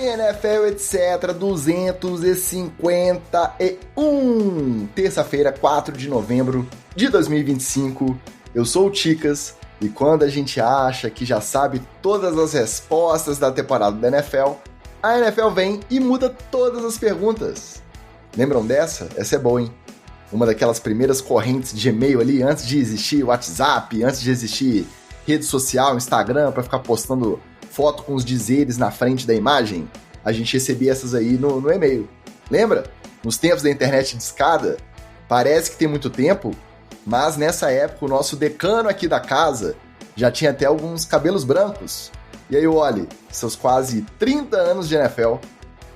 NFL, etc. 251. Terça-feira, 4 de novembro de 2025. Eu sou o Ticas e quando a gente acha que já sabe todas as respostas da temporada da NFL, a NFL vem e muda todas as perguntas. Lembram dessa? Essa é boa, hein? Uma daquelas primeiras correntes de e-mail ali, antes de existir WhatsApp, antes de existir rede social, Instagram, para ficar postando foto com os dizeres na frente da imagem. A gente recebia essas aí no e-mail. Lembra? Nos tempos da internet de escada? Parece que tem muito tempo, mas nessa época o nosso decano aqui da casa já tinha até alguns cabelos brancos. E aí, olhe, seus quase 30 anos de NFL,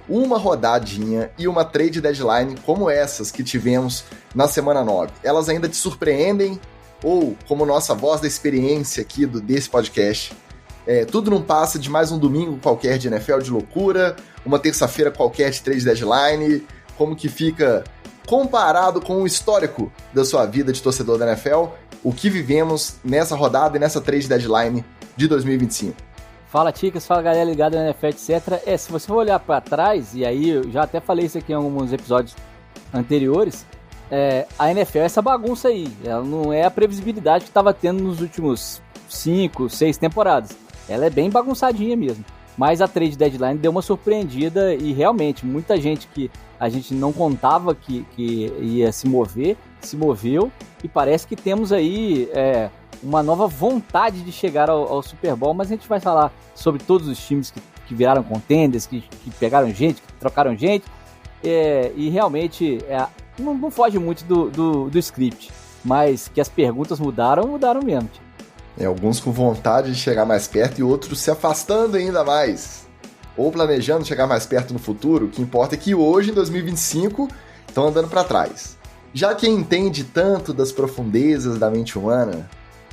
uma rodadinha e uma trade deadline como essas que tivemos na semana 9. Elas ainda te surpreendem? Ou, como nossa voz da experiência aqui desse podcast, tudo não passa de mais um domingo qualquer de NFL de loucura, uma terça-feira qualquer de trade deadline, como que fica comparado com o histórico da sua vida de torcedor da NFL, o que vivemos nessa rodada e nessa trade deadline de 2025. Fala, Ticas, fala galera ligada na NFL, etc. Se você for olhar para trás, e aí eu já até falei isso aqui em alguns episódios anteriores, a NFL é essa bagunça aí, ela não é a previsibilidade que estava tendo nos últimos 5, 6 temporadas. Ela é bem bagunçadinha mesmo. Mas a trade deadline deu uma surpreendida e realmente muita gente que a gente não contava que ia se mover, se moveu. E parece que temos aí uma nova vontade de chegar ao Super Bowl. Mas a gente vai falar sobre todos os times que viraram contenders, que pegaram gente, que trocaram gente. E realmente não foge muito do script. Mas que as perguntas mudaram mesmo. Alguns com vontade de chegar mais perto e outros se afastando ainda mais. Ou planejando chegar mais perto no futuro. O que importa é que hoje, em 2025, estão andando para trás. Já quem entende tanto das profundezas da mente humana,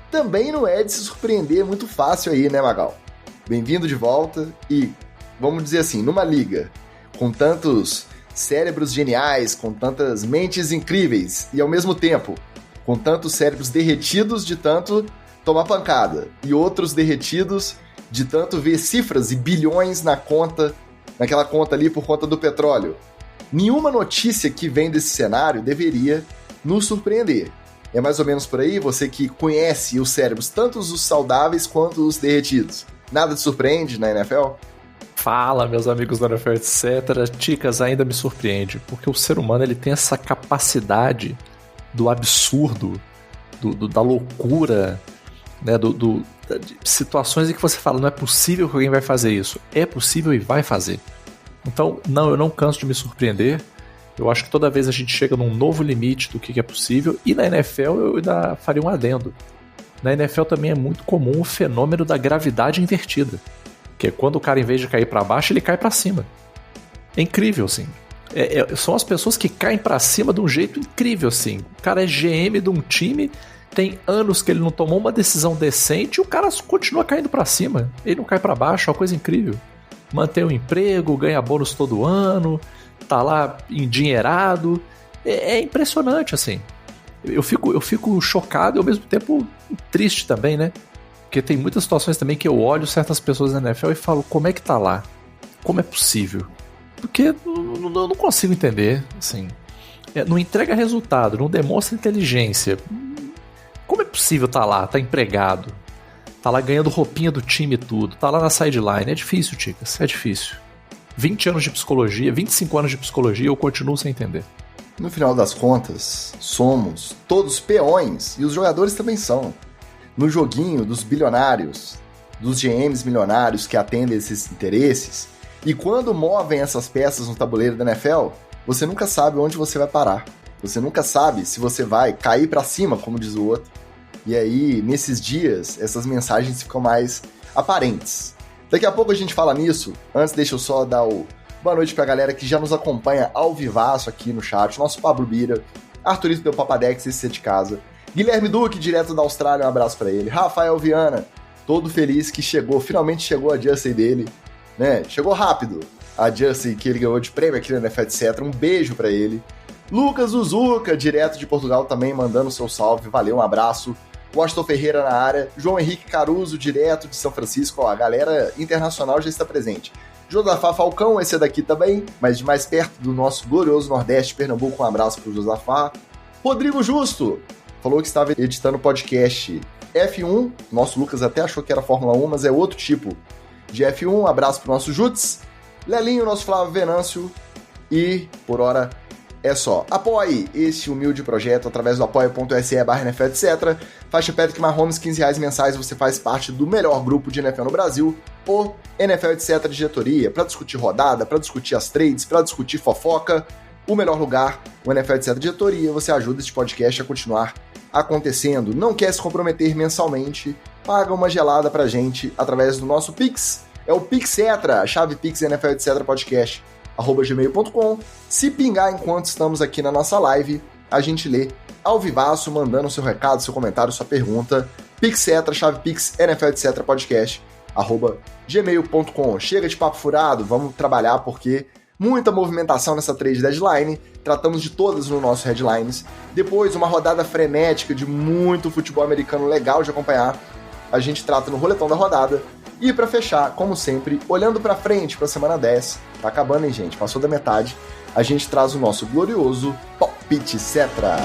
também não é de se surpreender muito fácil aí, né, Magal? Bem-vindo de volta e, vamos dizer assim, numa liga com tantos cérebros geniais, com tantas mentes incríveis e, ao mesmo tempo, com tantos cérebros derretidos de tanto tomar pancada, e outros derretidos de tanto ver cifras e bilhões naquela conta ali por conta do petróleo. Nenhuma notícia que vem desse cenário deveria nos surpreender. É mais ou menos por aí, você que conhece os cérebros, tanto os saudáveis quanto os derretidos. Nada te surpreende na NFL? Fala, meus amigos da NFL, etc. Ticas, ainda me surpreende, porque o ser humano ele tem essa capacidade do absurdo, da loucura, né, de situações em que você fala, não é possível que alguém vai fazer isso. É possível e vai fazer. Então, não, eu não canso de me surpreender. Eu acho que toda vez a gente chega num novo limite do que é possível. E na NFL eu ainda faria um adendo. Na NFL também é muito comum o fenômeno da gravidade invertida. Que é quando o cara, em vez de cair para baixo, ele cai para cima. É incrível, assim. São as pessoas que caem para cima de um jeito incrível, assim. O cara é GM de um time, tem anos que ele não tomou uma decisão decente e o cara continua caindo para cima. Ele não cai para baixo, é uma coisa incrível. Mantém o emprego, ganha bônus todo ano, tá lá endinheirado. É impressionante, assim. Eu fico chocado e ao mesmo tempo triste também, né? Porque tem muitas situações também que eu olho certas pessoas na NFL e falo, como é que tá lá? Como é possível? Porque eu não consigo entender, assim. Não entrega resultado, não demonstra inteligência. Como é possível tá lá, tá empregado, tá lá ganhando roupinha do time e tudo, tá lá na sideline? É difícil, Ticas, é difícil. 20 anos de psicologia, 25 anos de psicologia, eu continuo sem entender. No final das contas, somos todos peões, e os jogadores também são. No joguinho dos bilionários, dos GMs milionários que atendem esses interesses, e quando movem essas peças no tabuleiro da NFL, você nunca sabe onde você vai parar. Você nunca sabe se você vai cair pra cima, como diz o outro. E aí, nesses dias, essas mensagens ficam mais aparentes. Daqui a pouco a gente fala nisso. Antes, deixa eu só dar boa noite pra galera que já nos acompanha ao vivaço aqui no chat. Nosso Pablo Bira, Arthurito Del Papadex, esse é de casa. Guilherme Duque, direto da Austrália, um abraço pra ele. Rafael Viana, todo feliz que finalmente chegou a jersey dele, né? Chegou rápido a jersey que ele ganhou de prêmio aqui na NFL, etc. Um beijo pra ele. Lucas Uzuka, direto de Portugal, também mandando seu salve. Valeu, um abraço. Washington Ferreira na área. João Henrique Caruso, direto de São Francisco. Ó, a galera internacional já está presente. Josafá Falcão, esse é daqui também, mas de mais perto do nosso glorioso Nordeste, Pernambuco. Um abraço pro Josafá. Rodrigo Justo falou que estava editando o podcast F1. Nosso Lucas até achou que era Fórmula 1, mas é outro tipo de F1. Um abraço pro nosso Jutz. Lelinho, nosso Flávio Venâncio. E, por hora, é só. Apoie esse humilde projeto através do apoia.se/NFL, etc. Faixa Patrick Mahomes, R$15 mensais, você faz parte do melhor grupo de NFL no Brasil, o NFL, etc. diretoria, para discutir rodada, para discutir as trades, para discutir fofoca. O melhor lugar, o NFL, etc. diretoria. Você ajuda este podcast a continuar acontecendo. Não quer se comprometer mensalmente? Paga uma gelada pra gente através do nosso Pix. É o Pixetra, a chave Pix NFL, etc. podcast @gmail.com. Se pingar enquanto estamos aqui na nossa live, a gente lê ao vivaço, mandando seu recado, seu comentário, sua pergunta. Pixetra, chave Pix, NFL, etc. podcast @gmail.com. Chega de papo furado, vamos trabalhar porque muita movimentação nessa trade deadline. Tratamos de todas no nosso Headlines. Depois, uma rodada frenética de muito futebol americano legal de acompanhar. A gente trata no roletão da rodada. E para fechar, como sempre, olhando para frente para a semana 10, tá acabando, hein, gente? Passou da metade. A gente traz o nosso glorioso Palpite Cetra.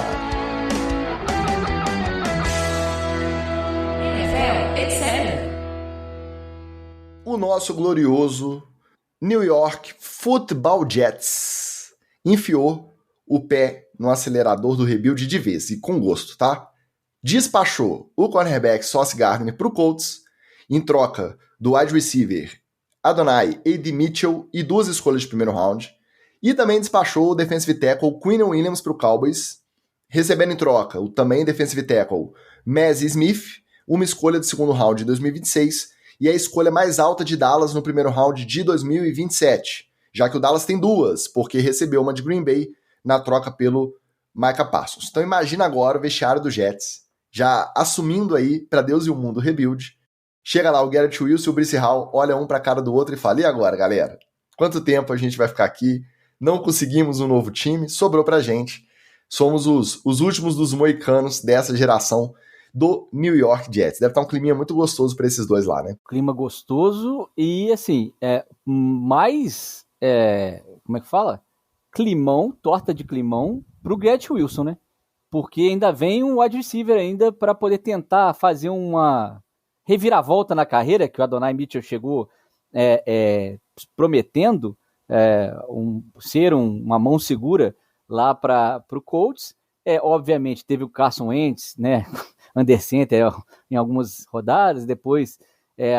O nosso glorioso New York Football Jets enfiou o pé no acelerador do rebuild de vez, e com gosto, tá? Despachou o cornerback Sauce Gardner pro Colts, em troca do wide receiver Adonai A.D. Mitchell e 2 escolhas de primeiro round, e também despachou o defensive tackle Quinnen Williams pro Cowboys, recebendo em troca o também defensive tackle Mazzie Smith, uma escolha de segundo round de 2026, e a escolha mais alta de Dallas no primeiro round de 2027, já que o Dallas tem 2, porque recebeu uma de Green Bay na troca pelo Micah Parsons. Então imagina agora o vestiário do Jets, já assumindo aí para Deus e o mundo o rebuild. Chega lá o Garrett Wilson e o Breece Hall, olha um pra cara do outro e fala: e agora, galera? Quanto tempo a gente vai ficar aqui? Não conseguimos um novo time, sobrou pra gente. Somos os últimos dos moicanos dessa geração do New York Jets. Deve estar um climinha muito gostoso pra esses dois lá, né? Clima gostoso e, assim, mais, como é que fala? Climão, torta de climão pro Garrett Wilson, né? Porque ainda vem um wide receiver ainda para poder tentar fazer uma reviravolta na carreira, que o Adonai Mitchell chegou prometendo ser uma mão segura lá para o Colts. Obviamente teve o Carson Wentz, né, under center em algumas rodadas, depois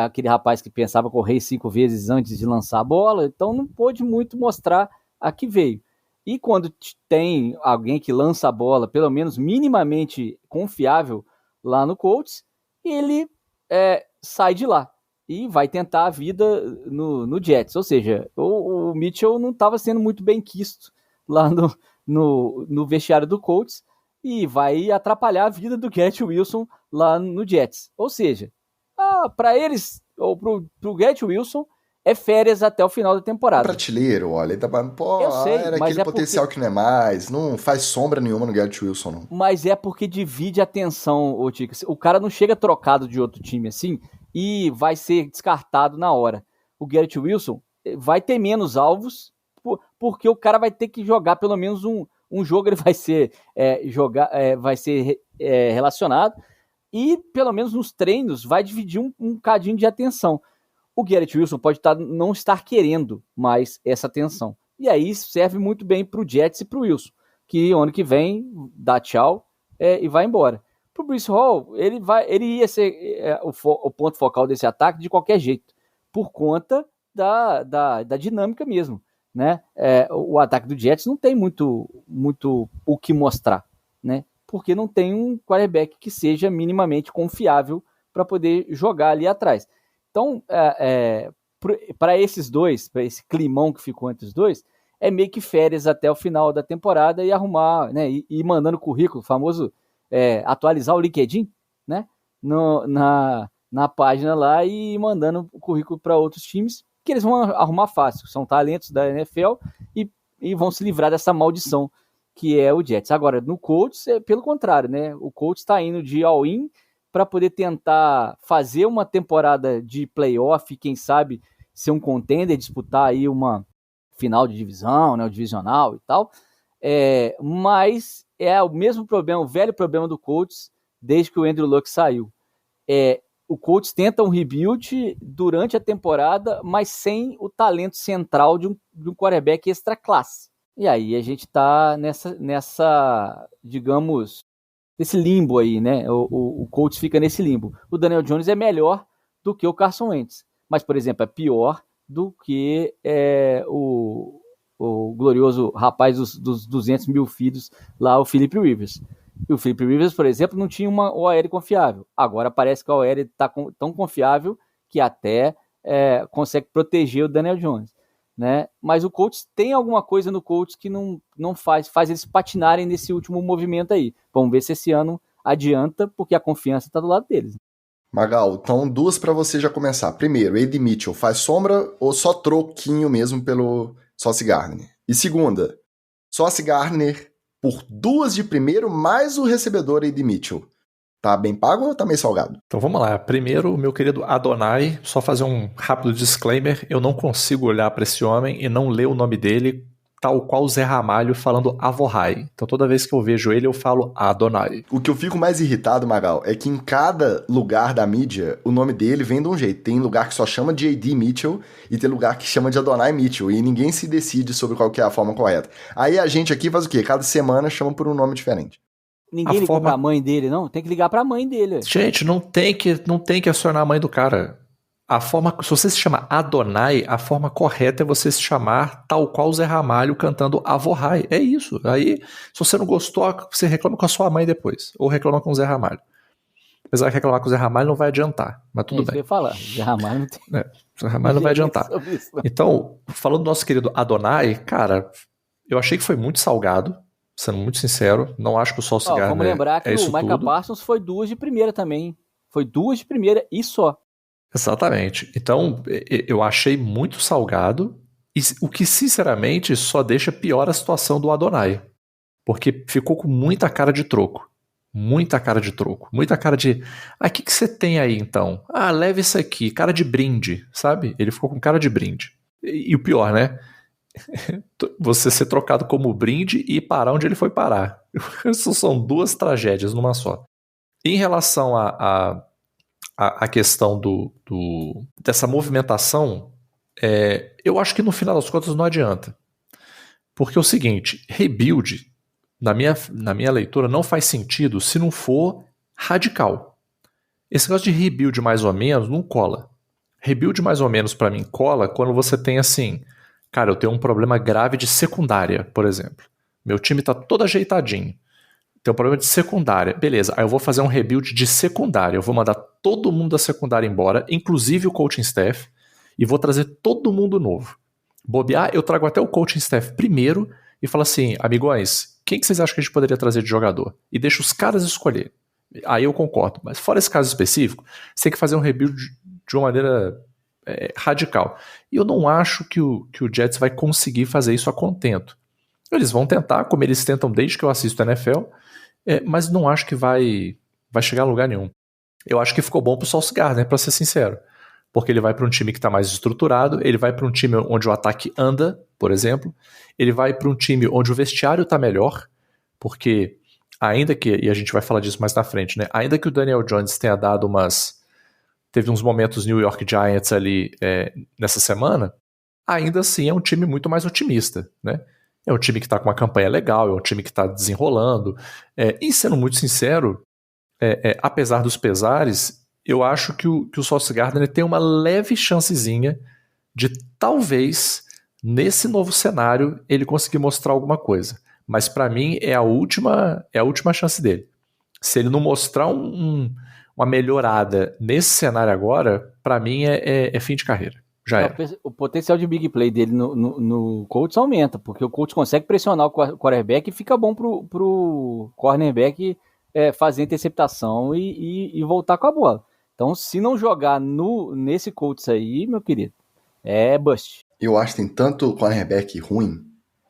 aquele rapaz que pensava correr 5 vezes antes de lançar a bola, então não pôde muito mostrar a que veio. E quando tem alguém que lança a bola, pelo menos minimamente confiável lá no Colts, ele sai de lá e vai tentar a vida no Jets. Ou seja, o Mitchell não estava sendo muito bem quisto lá no vestiário do Colts e vai atrapalhar a vida do Garrett Wilson lá no Jets. Ou seja, para eles, ou pro Garrett Wilson, é férias até o final da temporada. Prateleiro, olha, eu sei, era mas aquele potencial que não é mais, não faz sombra nenhuma no Garrett Wilson, não. Mas é porque divide a atenção, ô Ticas. O cara não chega trocado de outro time assim e vai ser descartado na hora. O Garrett Wilson vai ter menos alvos porque o cara vai ter que jogar pelo menos um jogo, ele vai ser relacionado e pelo menos nos treinos vai dividir um cadinho de atenção. O Garrett Wilson pode não estar querendo mais essa atenção. E aí serve muito bem para o Jets e para o Wilson, que ano que vem dá tchau e vai embora. Para o Breece Hall, ele ia ser o ponto focal desse ataque de qualquer jeito, por conta da dinâmica mesmo. Né? O ataque do Jets não tem muito o que mostrar, né? Porque não tem um quarterback que seja minimamente confiável para poder jogar ali atrás. Então, para esses dois, para esse climão que ficou entre os dois, é meio que férias até o final da temporada e arrumar, né, e mandando currículo, famoso atualizar o LinkedIn, né, na página lá e mandando o currículo para outros times, que eles vão arrumar fácil, são talentos da NFL e vão se livrar dessa maldição que é o Jets. Agora, no Colts, pelo contrário, né, o Colts está indo de all-in para poder tentar fazer uma temporada de playoff, quem sabe ser um contender, disputar aí uma final de divisão, né, o divisional e tal, mas é o mesmo problema, o velho problema do Colts desde que o Andrew Luck saiu. O Colts tenta um rebuild durante a temporada, mas sem o talento central de um quarterback extra classe. E aí a gente tá nessa, digamos, nesse limbo aí, né? O Colts fica nesse limbo. O Daniel Jones é melhor do que o Carson Wentz, mas, por exemplo, é pior do que o glorioso rapaz dos 200 mil filhos lá, o Philip Rivers. E o Philip Rivers, por exemplo, não tinha uma OL confiável. Agora parece que a OL está tão confiável que até consegue proteger o Daniel Jones, né? Mas o Colts tem alguma coisa no Colts que não faz eles patinarem nesse último movimento aí. Vamos ver se esse ano adianta, porque a confiança está do lado deles. Magal, então 2 para você já começar. Primeiro, A.D. Mitchell faz sombra ou só troquinho mesmo pelo Sauce Gardner? E segunda, Sauce Gardner por 2 de primeiro mais o recebedor A.D. Mitchell. Tá bem pago ou tá meio salgado? Então vamos lá. Primeiro, meu querido Adonai, só fazer um rápido disclaimer. Eu não consigo olhar para esse homem e não ler o nome dele tal qual o Zé Ramalho falando Avohai. Então toda vez que eu vejo ele, eu falo Adonai. O que eu fico mais irritado, Magal, é que em cada lugar da mídia, o nome dele vem de um jeito. Tem lugar que só chama de A.D. Mitchell e tem lugar que chama de Adonai Mitchell. E ninguém se decide sobre qual que é a forma correta. Aí a gente aqui faz o quê? Cada semana chama por um nome diferente. Ninguém liga pra mãe dele, não? Tem que ligar pra mãe dele. Gente, não tem que acionar a mãe do cara. A forma, se você se chama Adonai, a forma correta é você se chamar tal qual o Zé Ramalho cantando Avohai. É isso. Aí, se você não gostou, você reclama com a sua mãe depois. Ou reclama com o Zé Ramalho. Apesar de reclamar com o Zé Ramalho não vai adiantar. Mas tudo bem. Isso que eu ia falar. Zé Ramalho não tem. Zé Ramalho não vai adiantar. Então, falando do nosso querido Adonai, cara, eu achei que foi muito salgado. Sendo muito sincero, não acho que o Sauce Gardner vamos lembrar que o Micah Parsons foi 2 de primeira também. Foi 2 de primeira e só. Exatamente. Então, eu achei muito salgado, e o que, sinceramente, só deixa pior a situação do Adonai. Porque ficou com muita cara de troco. Muita cara de troco. Muita cara de... o que você tem aí, então? Leve isso aqui. Cara de brinde, sabe? Ele ficou com cara de brinde. E o pior, né? Você ser trocado como brinde e parar onde ele foi parar. Isso são 2 tragédias numa só. Em relação a questão dessa movimentação, eu acho que no final das contas não adianta. Porque é o seguinte, rebuild, na minha leitura, não faz sentido se não for radical. Esse negócio de rebuild mais ou menos não cola. Rebuild mais ou menos para mim cola quando você tem assim, cara, eu tenho um problema grave de secundária, por exemplo. Meu time tá todo ajeitadinho. Tem um problema de secundária. Beleza, aí eu vou fazer um rebuild de secundária. Eu vou mandar todo mundo da secundária embora, inclusive o coaching staff, e vou trazer todo mundo novo. Bobear, eu trago até o coaching staff primeiro e falo assim, amigões, quem que vocês acham que a gente poderia trazer de jogador? E deixa os caras escolher. Aí eu concordo. Mas fora esse caso específico, você tem que fazer um rebuild de uma maneira radical. E eu não acho que o Jets vai conseguir fazer isso a contento. Eles vão tentar, como eles tentam desde que eu assisto a NFL, mas não acho que vai chegar a lugar nenhum. Eu acho que ficou bom pro Sauce Gardner, pra ser sincero. Porque ele vai para um time que está mais estruturado, ele vai para um time onde o ataque anda, por exemplo, ele vai para um time onde o vestiário está melhor, porque ainda que, e a gente vai falar disso mais na frente, né? Ainda que o Daniel Jones tenha dado teve uns momentos New York Giants ali nessa semana, ainda assim é um time muito mais otimista, né? É um time que está com uma campanha legal, é um time que está desenrolando, e sendo muito sincero, apesar dos pesares, eu acho que o Sauce Gardner tem uma leve chancezinha de talvez, nesse novo cenário, ele conseguir mostrar alguma coisa. Mas para mim é a última chance dele. Se ele não mostrar uma melhorada nesse cenário agora, para mim é fim de carreira. Já é. O potencial de big play dele no Colts aumenta, porque o Colts consegue pressionar o quarterback e fica bom pro cornerback fazer interceptação e voltar com a bola. Então, se não jogar nesse Colts aí, meu querido, é bust. Eu acho que tem tanto cornerback ruim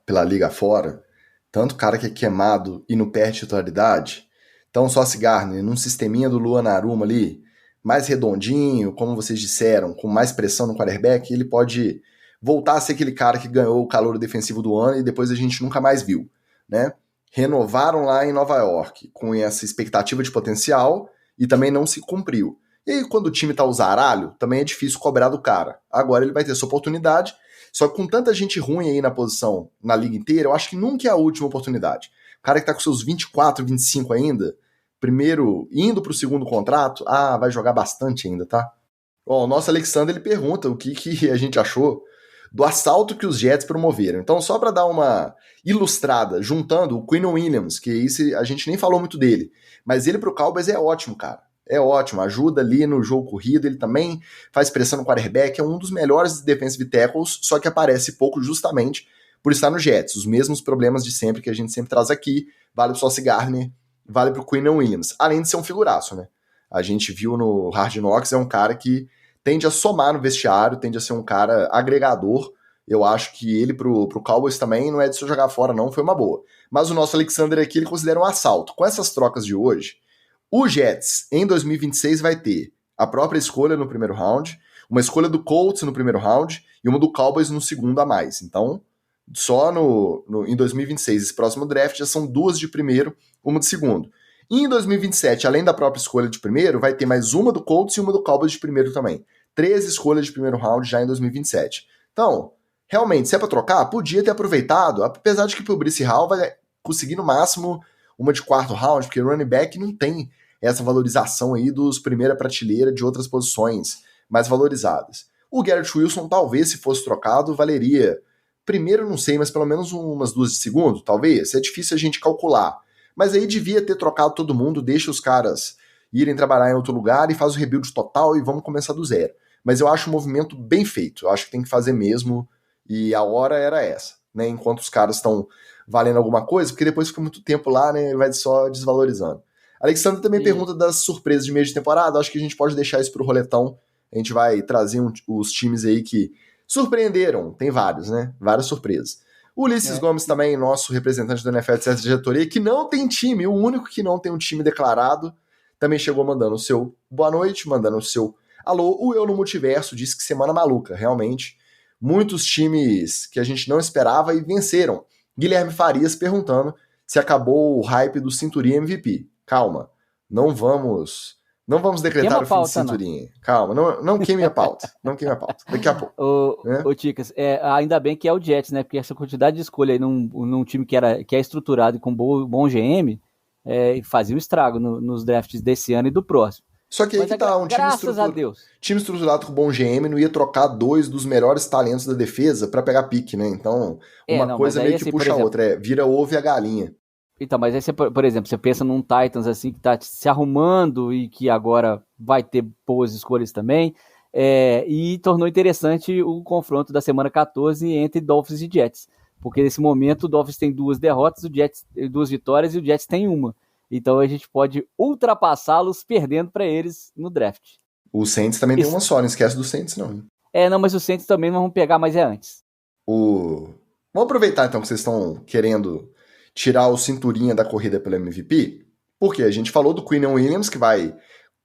pela liga fora, tanto cara que é queimado e não perde titularidade. Então, o Sauce Gardner, num sisteminha do Luan Aruma ali, mais redondinho, como vocês disseram, com mais pressão no quarterback, ele pode voltar a ser aquele cara que ganhou o calor defensivo do ano e depois a gente nunca mais viu, né? Renovaram lá em Nova York com essa expectativa de potencial e também não se cumpriu. E aí, quando o time tá zaralho, também é difícil cobrar do cara. Agora ele vai ter sua oportunidade, só que com tanta gente ruim aí na posição, na liga inteira, eu acho que nunca é a última oportunidade. O cara que tá com seus 24, 25 ainda, primeiro indo pro segundo contrato, vai jogar bastante ainda, tá? Ó, o nosso Alexander, ele pergunta o que a gente achou do assalto que os Jets promoveram. Então, só para dar uma ilustrada, juntando o Quinnen Williams, que esse a gente nem falou muito dele, mas ele pro Cowboys é ótimo, cara. É ótimo, ajuda ali no jogo corrido, ele também faz pressão no quarterback, é um dos melhores defensive tackles, só que aparece pouco justamente por estar no Jets. Os mesmos problemas de sempre que a gente sempre traz aqui, vale pro Sauce Gardner, vale pro Quinnen Williams, além de ser um figuraço, né? A gente viu no Hard Knocks, é um cara que tende a somar no vestiário, tende a ser um cara agregador. Eu acho que ele pro Cowboys também não é de se jogar fora, não, foi uma boa. Mas o nosso Alexander aqui, ele considera um assalto. Com essas trocas de hoje, o Jets, em 2026, vai ter a própria escolha no primeiro round, uma escolha do Colts no primeiro round e uma do Cowboys no segundo a mais. Então, só em 2026, esse próximo draft, já são 2 de primeiro, uma de segundo. E em 2027, além da própria escolha de primeiro, vai ter mais uma do Colts e uma do Cowboys de primeiro também. 13 escolhas de primeiro round já em 2027. Então, realmente, se é pra trocar, podia ter aproveitado, apesar de que pro Breece Hall vai conseguir no máximo uma de quarto round, porque running back não tem essa valorização aí dos primeira prateleira de outras posições mais valorizadas. O Garrett Wilson, talvez, se fosse trocado, valeria primeiro, não sei, mas pelo menos umas 2 de segundo, talvez. É difícil a gente calcular. Mas aí devia ter trocado todo mundo, deixa os caras irem trabalhar em outro lugar e faz o rebuild total e vamos começar do zero. Mas eu acho um movimento bem feito, eu acho que tem que fazer mesmo e a hora era essa, né? Enquanto os caras estão valendo alguma coisa, porque depois fica muito tempo lá, né? Vai só desvalorizando. Alexandre também pergunta das surpresas de meio de temporada, acho que a gente pode deixar isso pro roletão, a gente vai trazer os times aí que surpreenderam, tem vários, né? Várias surpresas. O Ulisses Gomes também, nosso representante do NFL de certa diretoria, que não tem time, o único que não tem um time declarado, também chegou mandando o seu boa noite, mandando o seu alô. O Eu no Multiverso disse que semana maluca, realmente. Muitos times que a gente não esperava e venceram. Guilherme Farias perguntando se acabou o hype do Cinturinha MVP. Calma, não vamos decretar o fim de Cinturinha. Não. Calma, não queime a pauta. Não queime a pauta. Daqui a pouco. Ô Ticas, ainda bem que é o Jets, né? Porque essa quantidade de escolha aí num time que é estruturado e com bom GM fazia um estrago nos drafts desse ano e do próximo. Só que aí que tá, time estruturado com bom GM não ia trocar 2 dos melhores talentos da defesa pra pegar pique, né? Então, coisa meio que assim, puxa a outra. Vira ovo e a galinha. Então, mas aí, por exemplo, você pensa num Titans assim que tá se arrumando e que agora vai ter boas escolhas também, e tornou interessante o confronto da semana 14 entre Dolphins e Jets, porque nesse momento o Dolphins tem 2 derrotas, o Jets 2 vitórias e o Jets tem 1. Então a gente pode ultrapassá-los perdendo para eles no draft. O Saints também tem uma só, não esquece do Saints não. Não, mas o Saints também nós vamos pegar, mas antes. Vamos aproveitar então que vocês estão querendo tirar o cinturinha da corrida pelo MVP, porque a gente falou do Quinnen Williams, que vai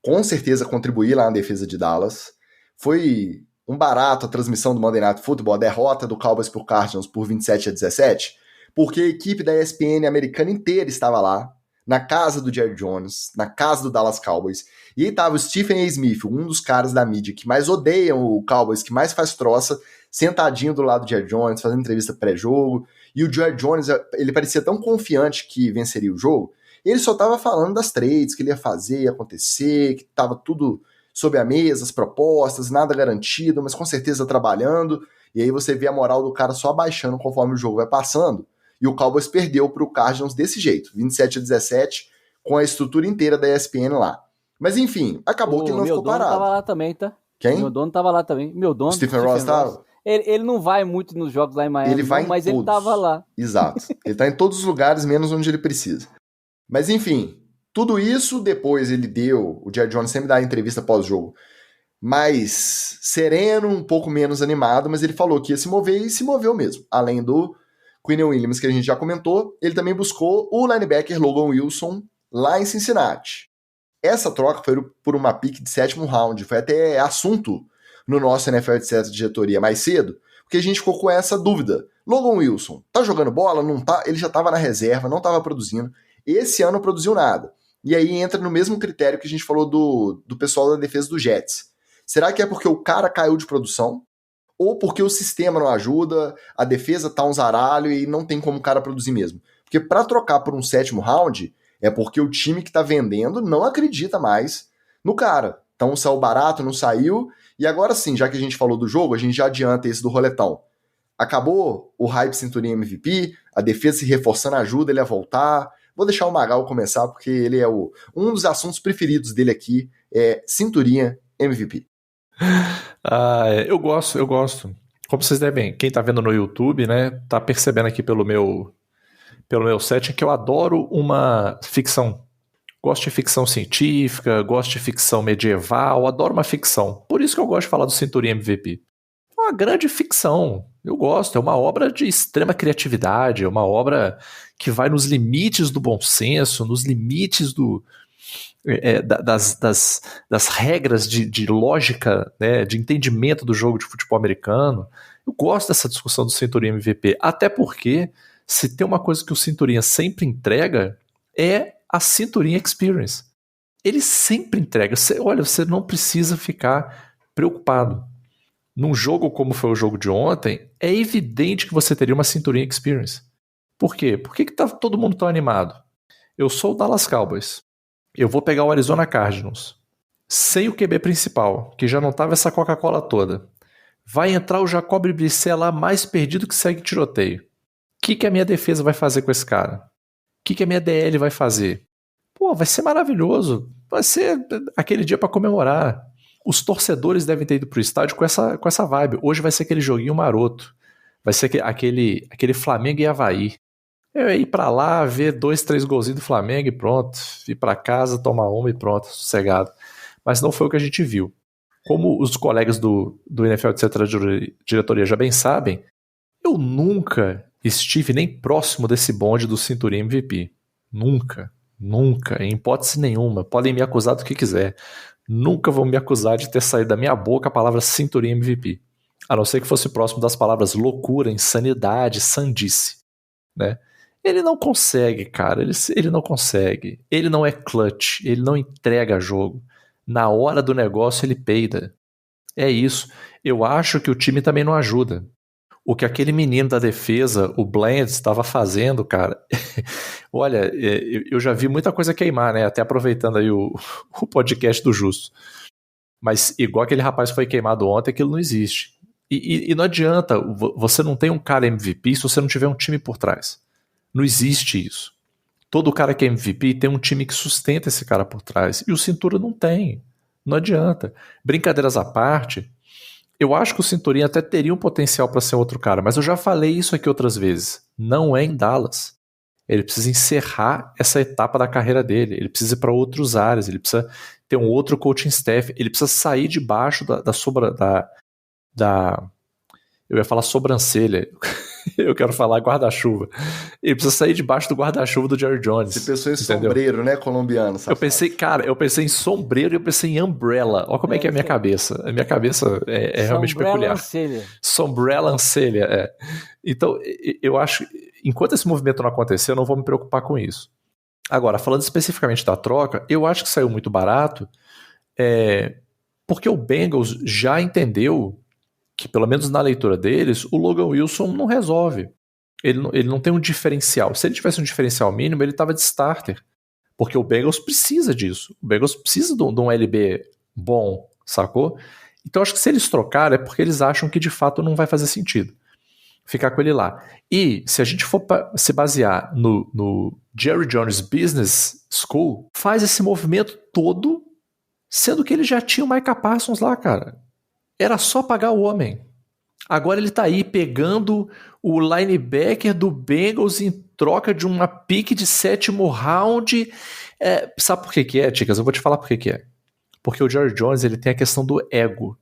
com certeza contribuir lá na defesa de Dallas. Foi um barato a transmissão do Monday Night Football, a derrota do Cowboys por Cardinals por 27-17, porque a equipe da ESPN americana inteira estava lá, na casa do Jerry Jones, na casa do Dallas Cowboys, e aí tava o Stephen A. Smith, um dos caras da mídia que mais odeiam o Cowboys, que mais faz troça, sentadinho do lado do Jerry Jones, fazendo entrevista pré-jogo, e o Jerry Jones, ele parecia tão confiante que venceria o jogo, ele só tava falando das trades, que ele ia fazer, ia acontecer, que tava tudo sob a mesa, as propostas, nada garantido, mas com certeza trabalhando, e aí você vê a moral do cara só abaixando conforme o jogo vai passando, e o Cowboys perdeu para o Cardinals desse jeito, 27-17, com a estrutura inteira da ESPN lá. Mas enfim, acabou que ele não ficou parado. Meu dono tava lá também, tá? Quem? Meu dono tava lá também. Meu dono. Stephen Ross tava? Ele não vai muito nos jogos lá em Miami, mas ele tava lá. Exato. Ele tá em todos os lugares, menos onde ele precisa. Mas enfim, tudo isso depois o Jerry Jones sempre dá entrevista pós-jogo, mais sereno, um pouco menos animado, mas ele falou que ia se mover e se moveu mesmo. Além do Quinnen Williams, que a gente já comentou, ele também buscou o linebacker Logan Wilson lá em Cincinnati. Essa troca foi por uma pick de 7º round, foi até assunto no nosso NFL etc. diretoria mais cedo, porque a gente ficou com essa dúvida. Logan Wilson, tá jogando bola? Não tá? Ele já tava na reserva, não tava produzindo. Esse ano não produziu nada. E aí entra no mesmo critério que a gente falou do pessoal da defesa do Jets. Será que é porque o cara caiu de produção? Ou porque o sistema não ajuda, a defesa tá um zaralho e não tem como o cara produzir mesmo? Porque para trocar por um 7º round, é porque o time que tá vendendo não acredita mais no cara. Então saiu barato, não saiu. E agora sim, já que a gente falou do jogo, a gente já adianta esse do roletão. Acabou o hype cinturinha MVP, a defesa se reforçando ajuda ele a voltar. Vou deixar o Magal começar, porque ele é um dos assuntos preferidos dele aqui, é cinturinha MVP. Eu gosto. Como vocês devem, quem tá vendo no YouTube, né, tá percebendo aqui pelo meu setting que eu adoro uma ficção. Gosto de ficção científica, gosto de ficção medieval, adoro uma ficção. Por isso que eu gosto de falar do Cinturinha MVP. É uma grande ficção, eu gosto, é uma obra de extrema criatividade, é uma obra que vai nos limites do bom senso, nos limites das regras de lógica, né, de entendimento do jogo de futebol americano. Eu gosto dessa discussão do Cinturinha MVP, até porque se tem uma coisa que o Cinturinha sempre entrega é a Cinturinha Experience. Ele sempre entrega. Você não precisa ficar preocupado. Num jogo como foi o jogo de ontem, é evidente que você teria uma Cinturinha Experience. Por quê? Por que tá todo mundo tão animado? Eu sou o Dallas Cowboys. Eu vou pegar o Arizona Cardinals. Sem o QB principal, que já não tava essa Coca-Cola toda. Vai entrar o Jacoby Brissett lá mais perdido que segue tiroteio. O que a minha defesa vai fazer com esse cara? O que a minha DL vai fazer? Pô, vai ser maravilhoso. Vai ser aquele dia para comemorar. Os torcedores devem ter ido pro estádio com essa vibe. Hoje vai ser aquele joguinho maroto. Vai ser aquele Flamengo e Avaí. Eu ia ir pra lá, ver 2, 3 golzinhos do Flamengo e pronto. Ir pra casa, tomar uma e pronto, sossegado. Mas não foi o que a gente viu. Como os colegas do NFL etc. diretoria já bem sabem, eu nunca estive nem próximo desse bonde do Cinturinha MVP. Nunca, em hipótese nenhuma. Podem me acusar do que quiser. Nunca vão me acusar de ter saído da minha boca a palavra Cinturinha MVP. A não ser que fosse próximo das palavras loucura, insanidade, sandice. Né? Ele não consegue, cara. Ele não consegue. Ele não é clutch. Ele não entrega jogo. Na hora do negócio ele peida. É isso. Eu acho que o time também não ajuda. O que aquele menino da defesa, o Bland, estava fazendo, cara. Olha, eu já vi muita coisa queimar, né? Até aproveitando aí o podcast do Justo. Mas igual aquele rapaz foi queimado ontem, aquilo não existe. E não adianta, você não tem um cara MVP se você não tiver um time por trás. Não existe isso. Todo cara que é MVP tem um time que sustenta esse cara por trás. E o Cintura não tem. Não adianta. Brincadeiras à parte, eu acho que o Cinturinha até teria um potencial para ser outro cara, mas eu já falei isso aqui outras vezes. Não é em Dallas. Ele precisa encerrar essa etapa da carreira dele. Ele precisa ir para outros áreas. Ele precisa ter um outro coaching staff. Ele precisa sair debaixo eu ia falar sobrancelha. Eu quero falar guarda-chuva. Ele precisa sair debaixo do guarda-chuva do Jerry Jones. Você pensou em sombreiro, né, colombiano? Safado. Eu pensei em sombreiro e eu pensei em umbrella. Olha como é que é a minha cabeça. A minha cabeça é realmente peculiar. Ancelha. Sombrella ancelha, é. Então, eu acho, enquanto esse movimento não acontecer, eu não vou me preocupar com isso. Agora, falando especificamente da troca, eu acho que saiu muito barato, porque o Bengals já entendeu que, pelo menos na leitura deles, o Logan Wilson não resolve. Ele não tem um diferencial. Se ele tivesse um diferencial mínimo, ele estava de starter. Porque o Bengals precisa disso. O Bengals precisa de um LB bom, sacou? Então acho que se eles trocarem é porque eles acham que de fato não vai fazer sentido ficar com ele lá. E se a gente for se basear no Jerry Jones Business School, faz esse movimento todo, sendo que ele já tinha o Micah Parsons lá, cara. Era só pagar o homem. Agora ele tá aí pegando o linebacker do Bengals em troca de uma pick de 7º round. Sabe por que é, Ticas? Eu vou te falar por que é. Porque o Jerry Jones ele tem a questão do ego.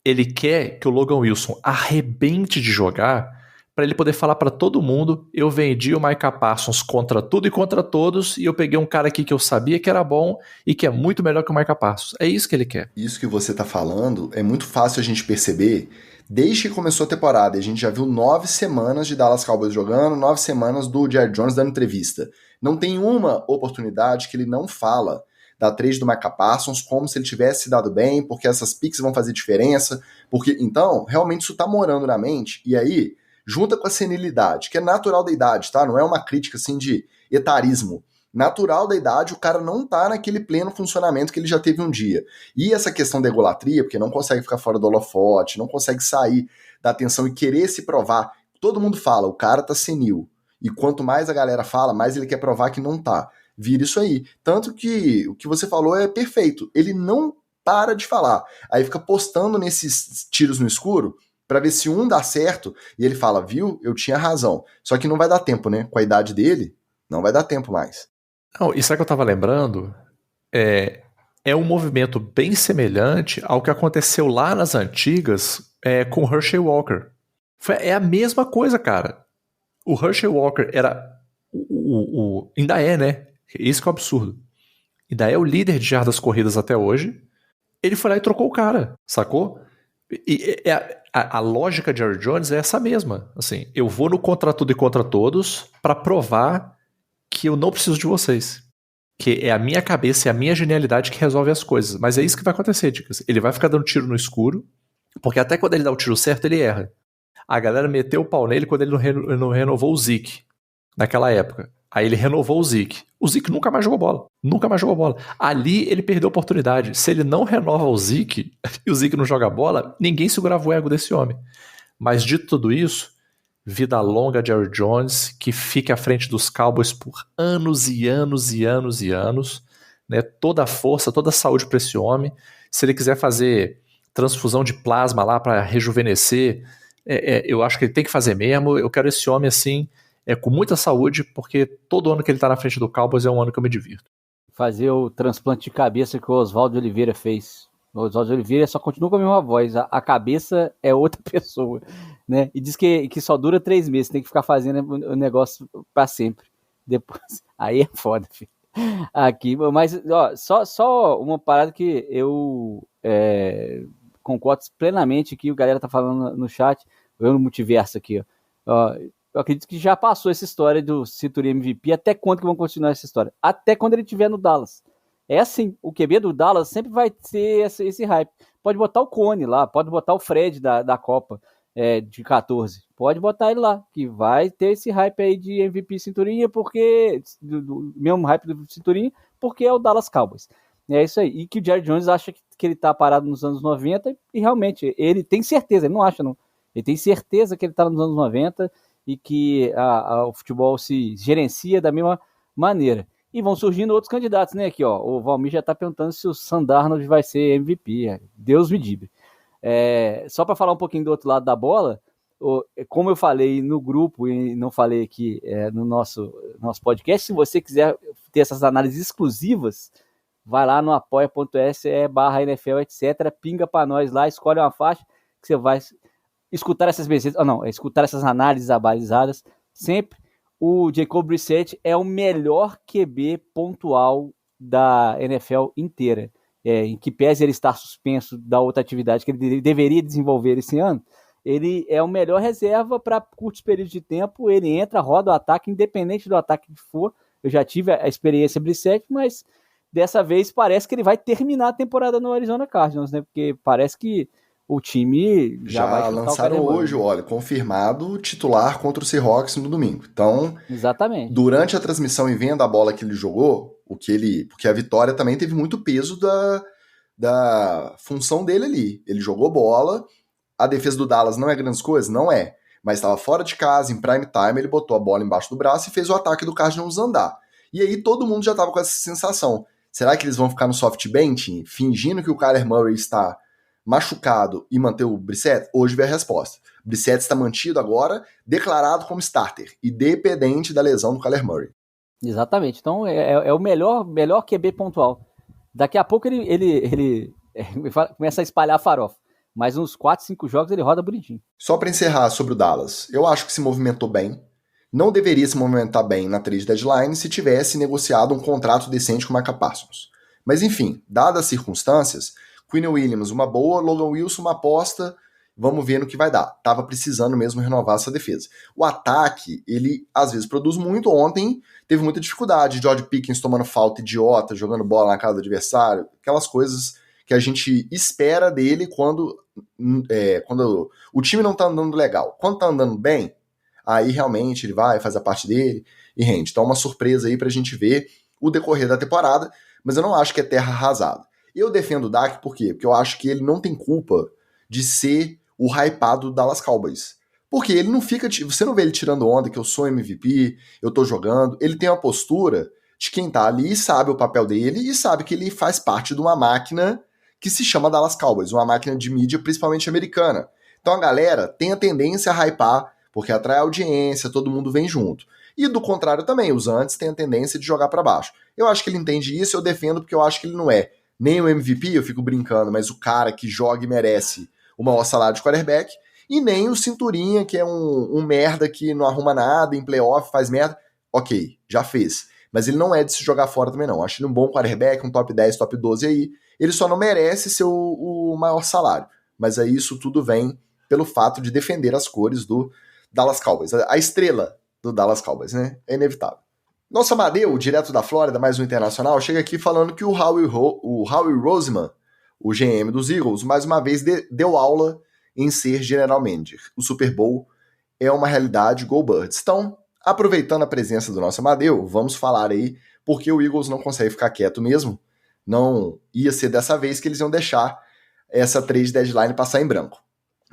Ele quer que o Logan Wilson arrebente de jogar para ele poder falar para todo mundo, eu vendi o Micah Parsons contra tudo e contra todos, e eu peguei um cara aqui que eu sabia que era bom e que é muito melhor que o Micah Parsons. É isso que ele quer. Isso que você tá falando é muito fácil a gente perceber desde que começou a temporada. A gente já viu 9 semanas de Dallas Cowboys jogando, 9 semanas do Jerry Jones dando entrevista. Não tem uma oportunidade que ele não fala da trade do Micah Parsons como se ele tivesse se dado bem, porque essas picks vão fazer diferença, porque então, realmente isso tá morando na mente, e aí junta com a senilidade, que é natural da idade, tá? Não é uma crítica assim de etarismo. Natural da idade, o cara não tá naquele pleno funcionamento que ele já teve um dia. E essa questão da egolatria, porque não consegue ficar fora do holofote, não consegue sair da atenção e querer se provar. Todo mundo fala, o cara tá senil. E quanto mais a galera fala, mais ele quer provar que não tá. Vira isso aí. Tanto que o que você falou é perfeito. Ele não para de falar. Aí fica postando nesses tiros no escuro pra ver se um dá certo. E ele fala, viu, eu tinha razão. Só que não vai dar tempo, né? Com a idade dele, não vai dar tempo mais. Não, isso é que eu tava lembrando. É um movimento bem semelhante ao que aconteceu lá nas antigas com o Hershey Walker. É a mesma coisa, cara. O Hershey Walker era ainda é, né? Isso que é o absurdo. Ainda é o líder de jardas corridas até hoje. Ele foi lá e trocou o cara, sacou? E a lógica de Jerry Jones é essa mesma. Assim, eu vou no contra tudo e contra todos pra provar que eu não preciso de vocês. Que é a minha cabeça e a minha genialidade que resolve as coisas. Mas é isso que vai acontecer, Dicas. Ele vai ficar dando tiro no escuro, porque até quando ele dá o tiro certo, ele erra. A galera meteu o pau nele quando ele não renovou o Zeke, naquela época. Aí ele renovou o Zeke. O Zeke nunca mais jogou bola. Nunca mais jogou bola. Ali ele perdeu a oportunidade. Se ele não renova o Zeke e o Zeke não joga bola, ninguém segurava o ego desse homem. Mas dito tudo isso, vida longa Jerry Jones, que fique à frente dos Cowboys por anos e anos e anos e anos, né? Toda a força, toda a saúde para esse homem. Se ele quiser fazer transfusão de plasma lá para rejuvenescer, eu acho que ele tem que fazer mesmo. Eu quero esse homem assim, com muita saúde, porque todo ano que ele tá na frente do Cowboys é um ano que eu me divirto. Fazer o transplante de cabeça que o Oswaldo Oliveira fez. O Oswaldo Oliveira só continua com a mesma voz. A cabeça é outra pessoa, né? E diz que só dura 3 meses. Tem que ficar fazendo o negócio pra sempre. Depois, aí é foda, filho. Aqui, mas ó, só uma parada que eu concordo plenamente que o galera tá falando no chat. Eu no multiverso aqui, ó. Eu acredito que já passou essa história do Cinturinha MVP. Até quando que vão continuar essa história? Até quando ele estiver no Dallas. É assim, o QB do Dallas sempre vai ter esse hype. Pode botar o Cone lá, pode botar o Fred da Copa de 14. Pode botar ele lá, que vai ter esse hype aí de MVP Cinturinha, porque do mesmo hype do Cinturinha, porque é o Dallas Cowboys. É isso aí. E que o Jerry Jones acha que ele tá parado nos anos 90, e realmente, ele tem certeza, ele não acha não. Ele tem certeza que ele tá nos anos 90 e que o futebol se gerencia da mesma maneira. E vão surgindo outros candidatos, né? Aqui, ó, o Valmir já tá perguntando se o Sam Darnold vai ser MVP. Deus me livre. Só para falar um pouquinho do outro lado da bola, como eu falei no grupo e não falei aqui no nosso podcast, se você quiser ter essas análises exclusivas, vai lá no apoia.se/NFL, etc. Pinga para nós lá, escolhe uma faixa que você vai escutar essas escutar essas análises abalizadas sempre. O Jacob Brissett é o melhor QB pontual da NFL inteira. Em que pese ele estar suspenso da outra atividade que ele deveria desenvolver esse ano, ele é o melhor reserva para curtos períodos de tempo. Ele entra, roda o ataque, independente do ataque que for. Eu já tive a experiência Brissett, mas dessa vez parece que ele vai terminar a temporada no Arizona Cardinals, né? Porque parece que o time já vai lançaram hoje, olha, confirmado titular contra o Seahawks no domingo. Então, exatamente. Durante a transmissão e vendo a bola que ele jogou, porque a vitória também teve muito peso da função dele ali. Ele jogou bola, a defesa do Dallas não é grandes coisas? Não é. Mas estava fora de casa, em prime time, ele botou a bola embaixo do braço e fez o ataque do Cardinals andar. E aí todo mundo já estava com essa sensação. Será que eles vão ficar no soft bench, fingindo que o Kyler Murray está machucado e manter o Brissett? Hoje veio a resposta. Brissett está mantido agora, declarado como starter, independente da lesão do Kyler Murray. Exatamente. Então é o melhor QB pontual. Daqui a pouco ele começa a espalhar a farofa. mas uns 4, 5 jogos ele roda bonitinho. Só para encerrar sobre o Dallas, eu acho que se movimentou bem. Não deveria se movimentar bem na trade deadline se tivesse negociado um contrato decente com o Micah Parsons. Mas enfim, dadas as circunstâncias, Quinn Williams uma boa, Logan Wilson uma aposta, vamos ver no que vai dar. Tava precisando mesmo renovar essa defesa. O ataque, ele às vezes produz muito. Ontem teve muita dificuldade. George Pickens tomando falta idiota, jogando bola na casa do adversário. Aquelas coisas que a gente espera dele quando o time não tá andando legal. Quando tá andando bem, aí realmente ele vai, faz a parte dele e rende. Então é uma surpresa aí pra gente ver o decorrer da temporada, mas eu não acho que é terra arrasada. Eu defendo o Dak por quê? Porque eu acho que ele não tem culpa de ser o hypado do Dallas Cowboys. Porque ele não fica... Você não vê ele tirando onda que eu sou MVP, eu tô jogando. Ele tem uma postura de quem tá ali e sabe o papel dele e sabe que ele faz parte de uma máquina que se chama Dallas Cowboys, uma máquina de mídia principalmente americana. Então a galera tem a tendência a hypar porque atrai audiência, todo mundo vem junto. E do contrário também, os antes têm a tendência de jogar para baixo. Eu acho que ele entende isso, eu defendo porque eu acho que ele não é nem o MVP, eu fico brincando, mas o cara que joga e merece o maior salário de quarterback, e nem o Cinturinha, que é um merda que não arruma nada, em playoff faz merda. Ok, já fez. Mas ele não é de se jogar fora também não. Acho ele um bom quarterback, um top 10, top 12 aí. Ele só não merece ser o maior salário. Mas aí isso tudo vem pelo fato de defender as cores do Dallas Cowboys. A estrela do Dallas Cowboys, né? É inevitável. Nosso Amadeu, direto da Flórida, mais um internacional, chega aqui falando que o Howie Roseman, o GM dos Eagles, mais uma vez deu aula em ser general manager. O Super Bowl é uma realidade, Go Birds. Então, aproveitando a presença do nosso Amadeu, vamos falar aí porque o Eagles não consegue ficar quieto mesmo. Não ia ser dessa vez que eles iam deixar essa trade deadline passar em branco.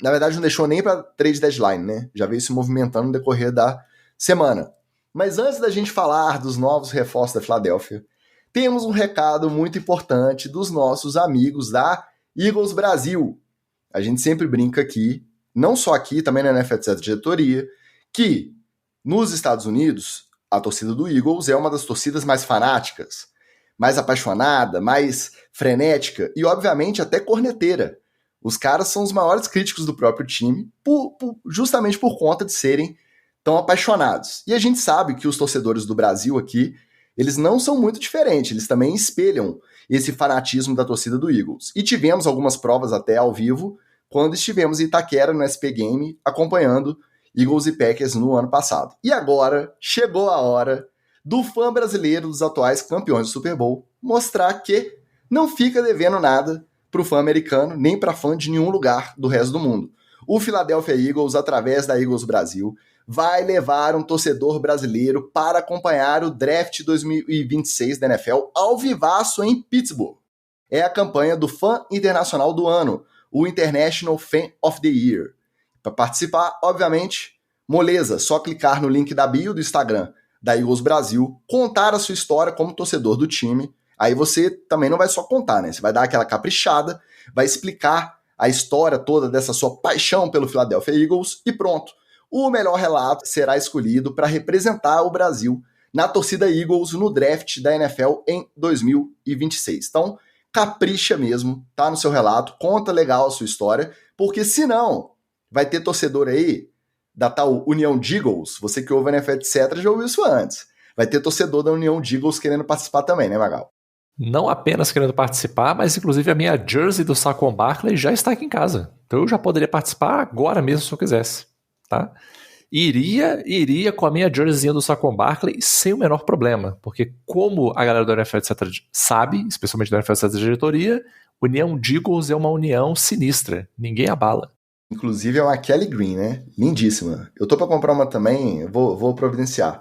Na verdade, não deixou nem para trade deadline, né? Já veio se movimentando no decorrer da semana. Mas antes da gente falar dos novos reforços da Filadélfia, temos um recado muito importante dos nossos amigos da Eagles Brasil. A gente sempre brinca aqui, não só aqui, também na NFL diretoria, que nos Estados Unidos, a torcida do Eagles é uma das torcidas mais fanáticas, mais apaixonada, mais frenética e, obviamente, até corneteira. Os caras são os maiores críticos do próprio time, justamente por conta de serem tão apaixonados. E a gente sabe que os torcedores do Brasil aqui, eles não são muito diferentes, eles também espelham esse fanatismo da torcida do Eagles. E tivemos algumas provas até ao vivo, quando estivemos em Itaquera, no SP Game, acompanhando Eagles e Packers no ano passado. E agora, chegou a hora do fã brasileiro dos atuais campeões do Super Bowl mostrar que não fica devendo nada pro fã americano, nem para fã de nenhum lugar do resto do mundo. O Philadelphia Eagles, através da Eagles Brasil, vai levar um torcedor brasileiro para acompanhar o Draft 2026 da NFL ao vivaço em Pittsburgh. É a campanha do Fã Internacional do Ano, o International Fan of the Year. Para participar, obviamente, moleza, só clicar no link da bio do Instagram da Eagles Brasil, contar a sua história como torcedor do time. Aí você também não vai só contar, né? Você vai dar aquela caprichada, vai explicar a história toda dessa sua paixão pelo Philadelphia Eagles e pronto. O melhor relato será escolhido para representar o Brasil na torcida Eagles no draft da NFL em 2026. Então, capricha mesmo, tá no seu relato, conta legal a sua história, porque senão vai ter torcedor aí da tal União de Eagles, você que ouve a NFL, etc., já ouviu isso antes. Vai ter torcedor da União de Eagles querendo participar também, né, Magal? Não apenas querendo participar, mas inclusive a minha jersey do Saquon Barkley já está aqui em casa. Então eu já poderia participar agora mesmo se eu quisesse. Tá? Iria com a minha jerseyzinha do Saquon Barkley sem o menor problema, porque como a galera do NFL, etc. sabe, especialmente do NFL, etc. diretoria, União de Eagles é uma união sinistra, ninguém abala. Inclusive é uma Kelly Green, né? Lindíssima. Eu tô pra comprar uma também, vou providenciar.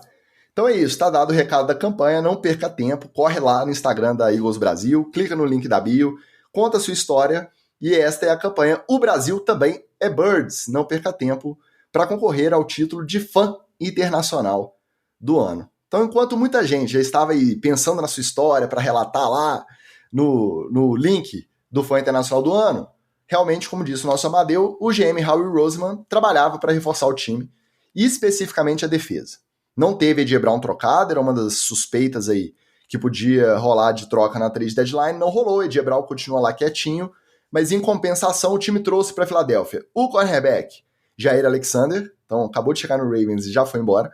Então é isso, tá dado o recado da campanha, não perca tempo, corre lá no Instagram da Eagles Brasil, clica no link da bio, conta a sua história, e esta é a campanha. O Brasil também é Birds, não perca tempo, para concorrer ao título de fã internacional do ano. Então, enquanto muita gente já estava aí pensando na sua história para relatar lá no link do fã internacional do ano, realmente, como disse o nosso Amadeu, o GM Howie Roseman trabalhava para reforçar o time, e especificamente a defesa. Não teve A.J. Brown trocado, era uma das suspeitas aí que podia rolar de troca na trade deadline, não rolou, A.J. Brown continua lá quietinho, mas em compensação o time trouxe para Filadélfia o cornerback Jair Alexander, então acabou de chegar no Ravens e já foi embora.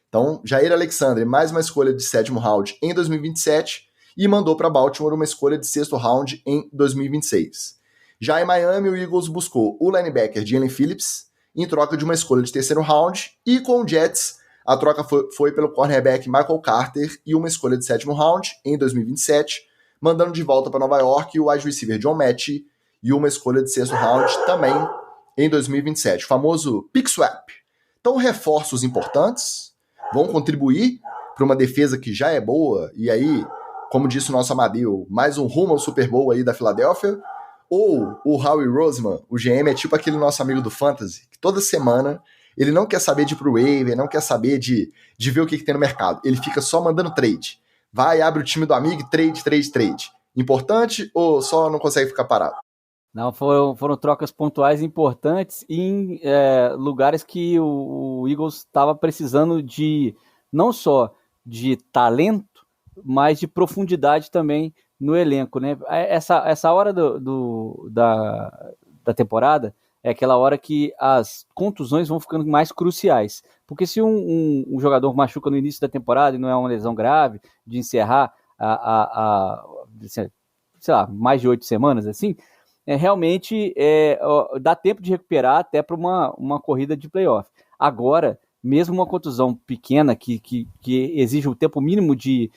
Então, Jair Alexander, mais uma escolha de 7º round em 2027 e mandou para Baltimore uma escolha de 6º round em 2026. Já em Miami, o Eagles buscou o linebacker Jalen Phillips em troca de uma escolha de 3º round e com o Jets a troca foi pelo cornerback Michael Carter e uma escolha de 7º round em 2027, mandando de volta para Nova York o wide receiver John Mechie e uma escolha de 6º round também em 2027, o famoso pick swap. Então, reforços importantes vão contribuir para uma defesa que já é boa, e aí, como disse o nosso Amadeu, mais um rumo ao Super Bowl aí da Filadélfia, ou o Howie Roseman, o GM, é tipo aquele nosso amigo do Fantasy, que toda semana ele não quer saber de ir pro waiver, não quer saber de ver o que tem no mercado, ele fica só mandando trade. Vai, abre o time do amigo e trade. Importante ou só não consegue ficar parado? Não, foram trocas pontuais importantes em lugares que o Eagles estava precisando de, não só de talento, mas de profundidade também no elenco, né? Essa hora da temporada é aquela hora que as contusões vão ficando mais cruciais. Porque se um jogador machuca no início da temporada e não é uma lesão grave, de encerrar sei lá, mais de 8 semanas, assim, realmente dá tempo de recuperar até para uma corrida de playoff. Agora, mesmo uma contusão pequena que exige o tempo mínimo de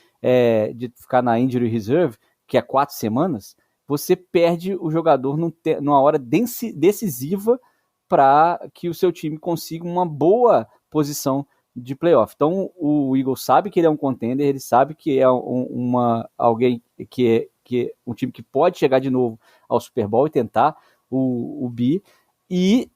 ficar na injury reserve, que é 4 semanas, você perde o jogador numa hora decisiva para que o seu time consiga uma boa posição de playoff. Então, o Eagles sabe que ele é um contender, ele sabe que é alguém que é um time que pode chegar de novo ao Super Bowl e tentar o bi, e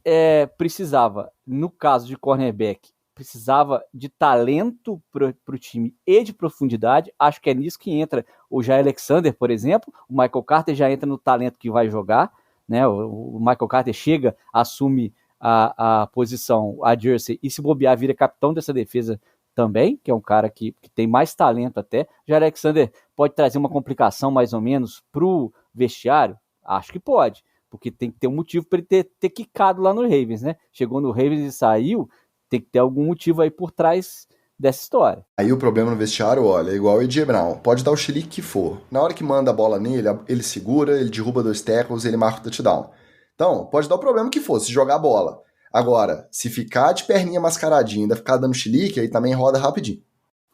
precisava, no caso de cornerback, precisava de talento para o time e de profundidade. Acho que é nisso que entra o Jair Alexander, por exemplo. O Michael Carter já entra no talento que vai jogar, né? O Michael Carter chega, assume a posição, a jersey, e se bobear, vira capitão dessa defesa também, que é um cara que tem mais talento até. O Jair Alexander pode trazer uma complicação mais ou menos pro vestiário? Acho que pode, porque tem que ter um motivo para ele ter quicado lá no Ravens, né? Chegou no Ravens e saiu, tem que ter algum motivo aí por trás dessa história. Aí o problema no vestiário, olha, é igual o A.J. Brown. Pode dar o chilique que for. Na hora que manda a bola nele, ele segura, ele derruba 2 tackles, ele marca o touchdown. Então, pode dar o problema que for, se jogar a bola. Agora, se ficar de perninha mascaradinha, ainda ficar dando chilique, aí também roda rapidinho.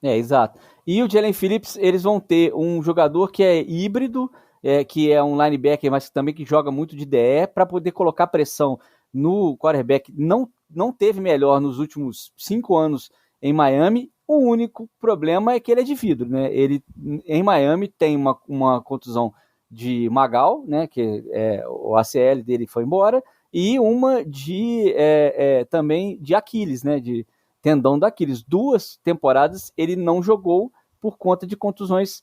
Exato. E o Jalen Phillips, eles vão ter um jogador que é híbrido, que é um linebacker, mas também que joga muito de DE, para poder colocar pressão no quarterback. Não teve melhor nos últimos 5 anos em Miami. O único problema é que ele é de vidro, né? Ele, em Miami, tem uma contusão de Magal, né? Que o ACL dele foi embora, e uma também de Aquiles, né? De tendão da Aquiles. 2 temporadas ele não jogou por conta de contusões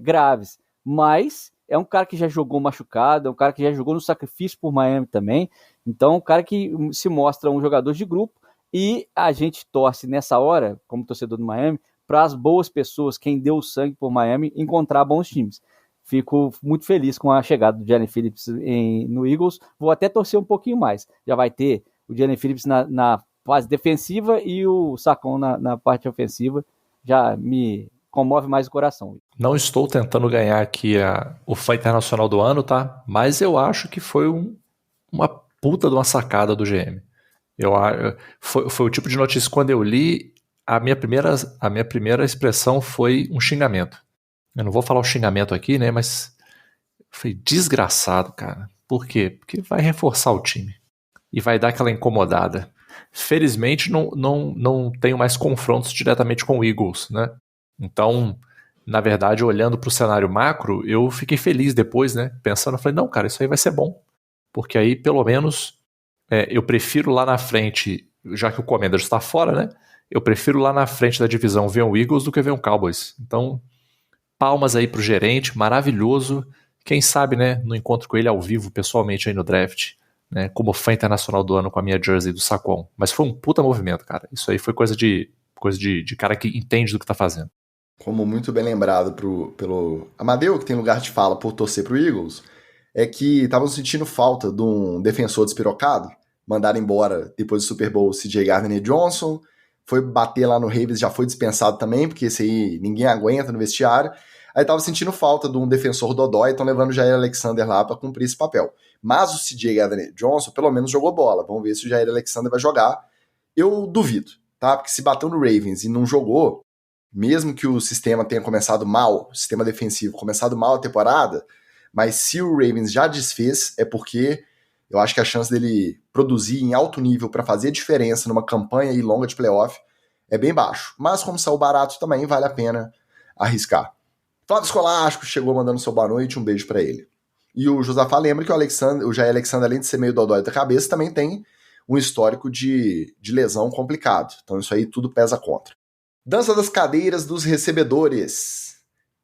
graves. Mas é um cara que já jogou machucado, é um cara que já jogou no sacrifício por Miami também. Então, um cara que se mostra um jogador de grupo, e a gente torce nessa hora, como torcedor do Miami, para as boas pessoas, quem deu o sangue por Miami, encontrar bons times. Fico muito feliz com a chegada do Jalen Phillips no Eagles. Vou até torcer um pouquinho mais. Já vai ter o Jalen Phillips na fase defensiva e o Sacon na parte ofensiva. Já me comove mais o coração. Não estou tentando ganhar aqui o fã internacional do ano, tá? Mas eu acho que foi uma puta de uma sacada do GM. Foi o tipo de notícia, quando eu li, a minha primeira expressão foi um xingamento. Eu não vou falar o xingamento aqui, né? Mas foi desgraçado, cara. Por quê? Porque vai reforçar o time e vai dar aquela incomodada. Felizmente não tenho mais confrontos diretamente com o Eagles, né? Então, na verdade, olhando para o cenário macro, eu fiquei feliz depois, né? Pensando, eu falei, não, cara, isso aí vai ser bom. Porque aí, pelo menos, eu prefiro lá na frente, já que o Commanders está fora, né? Eu prefiro lá na frente da divisão ver um Eagles do que ver um Cowboys. Então, palmas aí pro gerente, maravilhoso. Quem sabe, né, no encontro com ele ao vivo, pessoalmente aí no draft, né, como fã internacional do ano com a minha jersey do Sacon. Mas foi um puta movimento, cara. Isso aí foi coisa de cara que entende do que tá fazendo. Como muito bem lembrado pelo Amadeu, que tem lugar de fala por torcer pro Eagles, é que estavam sentindo falta de um defensor despirocado, mandaram embora depois do Super Bowl CJ Gardner-Johnson, foi bater lá no Ravens, já foi dispensado também, porque esse aí ninguém aguenta no vestiário. Aí tava sentindo falta de um defensor dodói, estão levando o Jair Alexander lá para cumprir esse papel. Mas o CJ Gardner-Johnson pelo menos jogou bola. Vamos ver se o Jair Alexander vai jogar. Eu duvido, tá? Porque se bateu no Ravens e não jogou, mesmo que o sistema tenha começado mal, o sistema defensivo começado mal a temporada, mas se o Ravens já desfez, é porque eu acho que a chance dele produzir em alto nível para fazer diferença numa campanha aí longa de playoff é bem baixo. Mas como saiu barato também, vale a pena arriscar. Flávio Escolástico chegou mandando seu boa noite, um beijo para ele. E o Josafá lembra que o Jair Alexander, além de ser meio dodói da cabeça, também tem um histórico de lesão complicado. Então isso aí tudo pesa contra. Dança das cadeiras dos recebedores.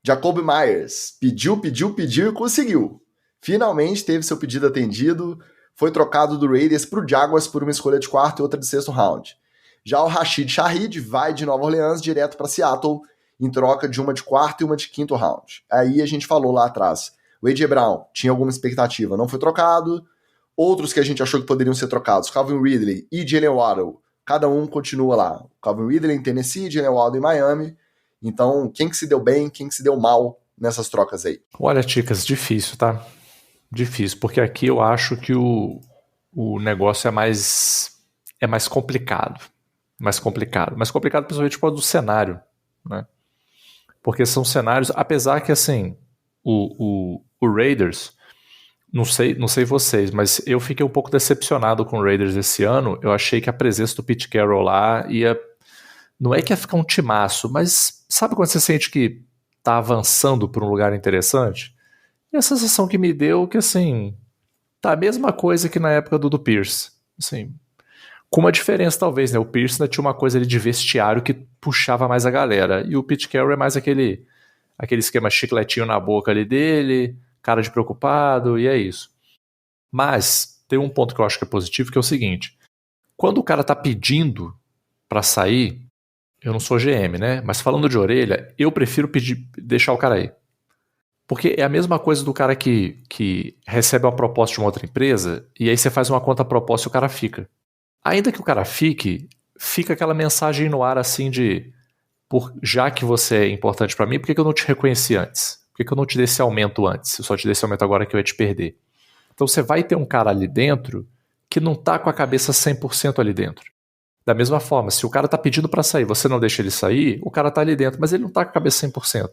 Jacoby Myers pediu e conseguiu. Finalmente teve seu pedido atendido, foi trocado do Raiders para o Jaguars por uma escolha de quarto e outra de sexto round. Já o Rashid Shaheed vai de Nova Orleans direto para Seattle em troca de uma de quarto e uma de quinto round. Aí a gente falou lá atrás, o A.J. Brown tinha alguma expectativa, não foi trocado. Outros que a gente achou que poderiam ser trocados, Calvin Ridley e Jalen Waddle, cada um continua lá. Calvin Ridley em Tennessee, Jalen Waddle em Miami. Então, quem que se deu bem, quem que se deu mal nessas trocas aí? Olha, Ticas, difícil, tá? Difícil, porque aqui eu acho que o negócio é mais complicado. Mais complicado principalmente por causa do cenário, né? Porque são cenários, apesar que assim, o Raiders, não sei vocês, mas eu fiquei um pouco decepcionado com o Raiders esse ano. Eu achei que a presença do Pete Carroll lá não é que ia ficar um timaço, mas sabe quando você sente que tá avançando por um lugar interessante? E a sensação que me deu que, assim, tá a mesma coisa que na época do Pierce. Assim, com uma diferença, talvez, né? O Pierce ainda tinha uma coisa ali de vestiário que puxava mais a galera. E o Pete Carroll é mais aquele esquema chicletinho na boca ali dele, cara de preocupado, e é isso. Mas tem um ponto que eu acho que é positivo, que é o seguinte. Quando o cara tá pedindo pra sair, eu não sou GM, né? Mas falando de orelha, eu prefiro deixar o cara aí. Porque é a mesma coisa do cara que recebe uma proposta de uma outra empresa e aí você faz uma contraproposta e o cara fica. Ainda que o cara fica aquela mensagem no ar assim de já que você é importante pra mim, por que eu não te reconheci antes? Por que eu não te dei esse aumento antes? Eu só te dei esse aumento agora que eu ia te perder. Então você vai ter um cara ali dentro que não tá com a cabeça 100% ali dentro. Da mesma forma, se o cara tá pedindo pra sair, você não deixa ele sair, o cara tá ali dentro, mas ele não tá com a cabeça 100%.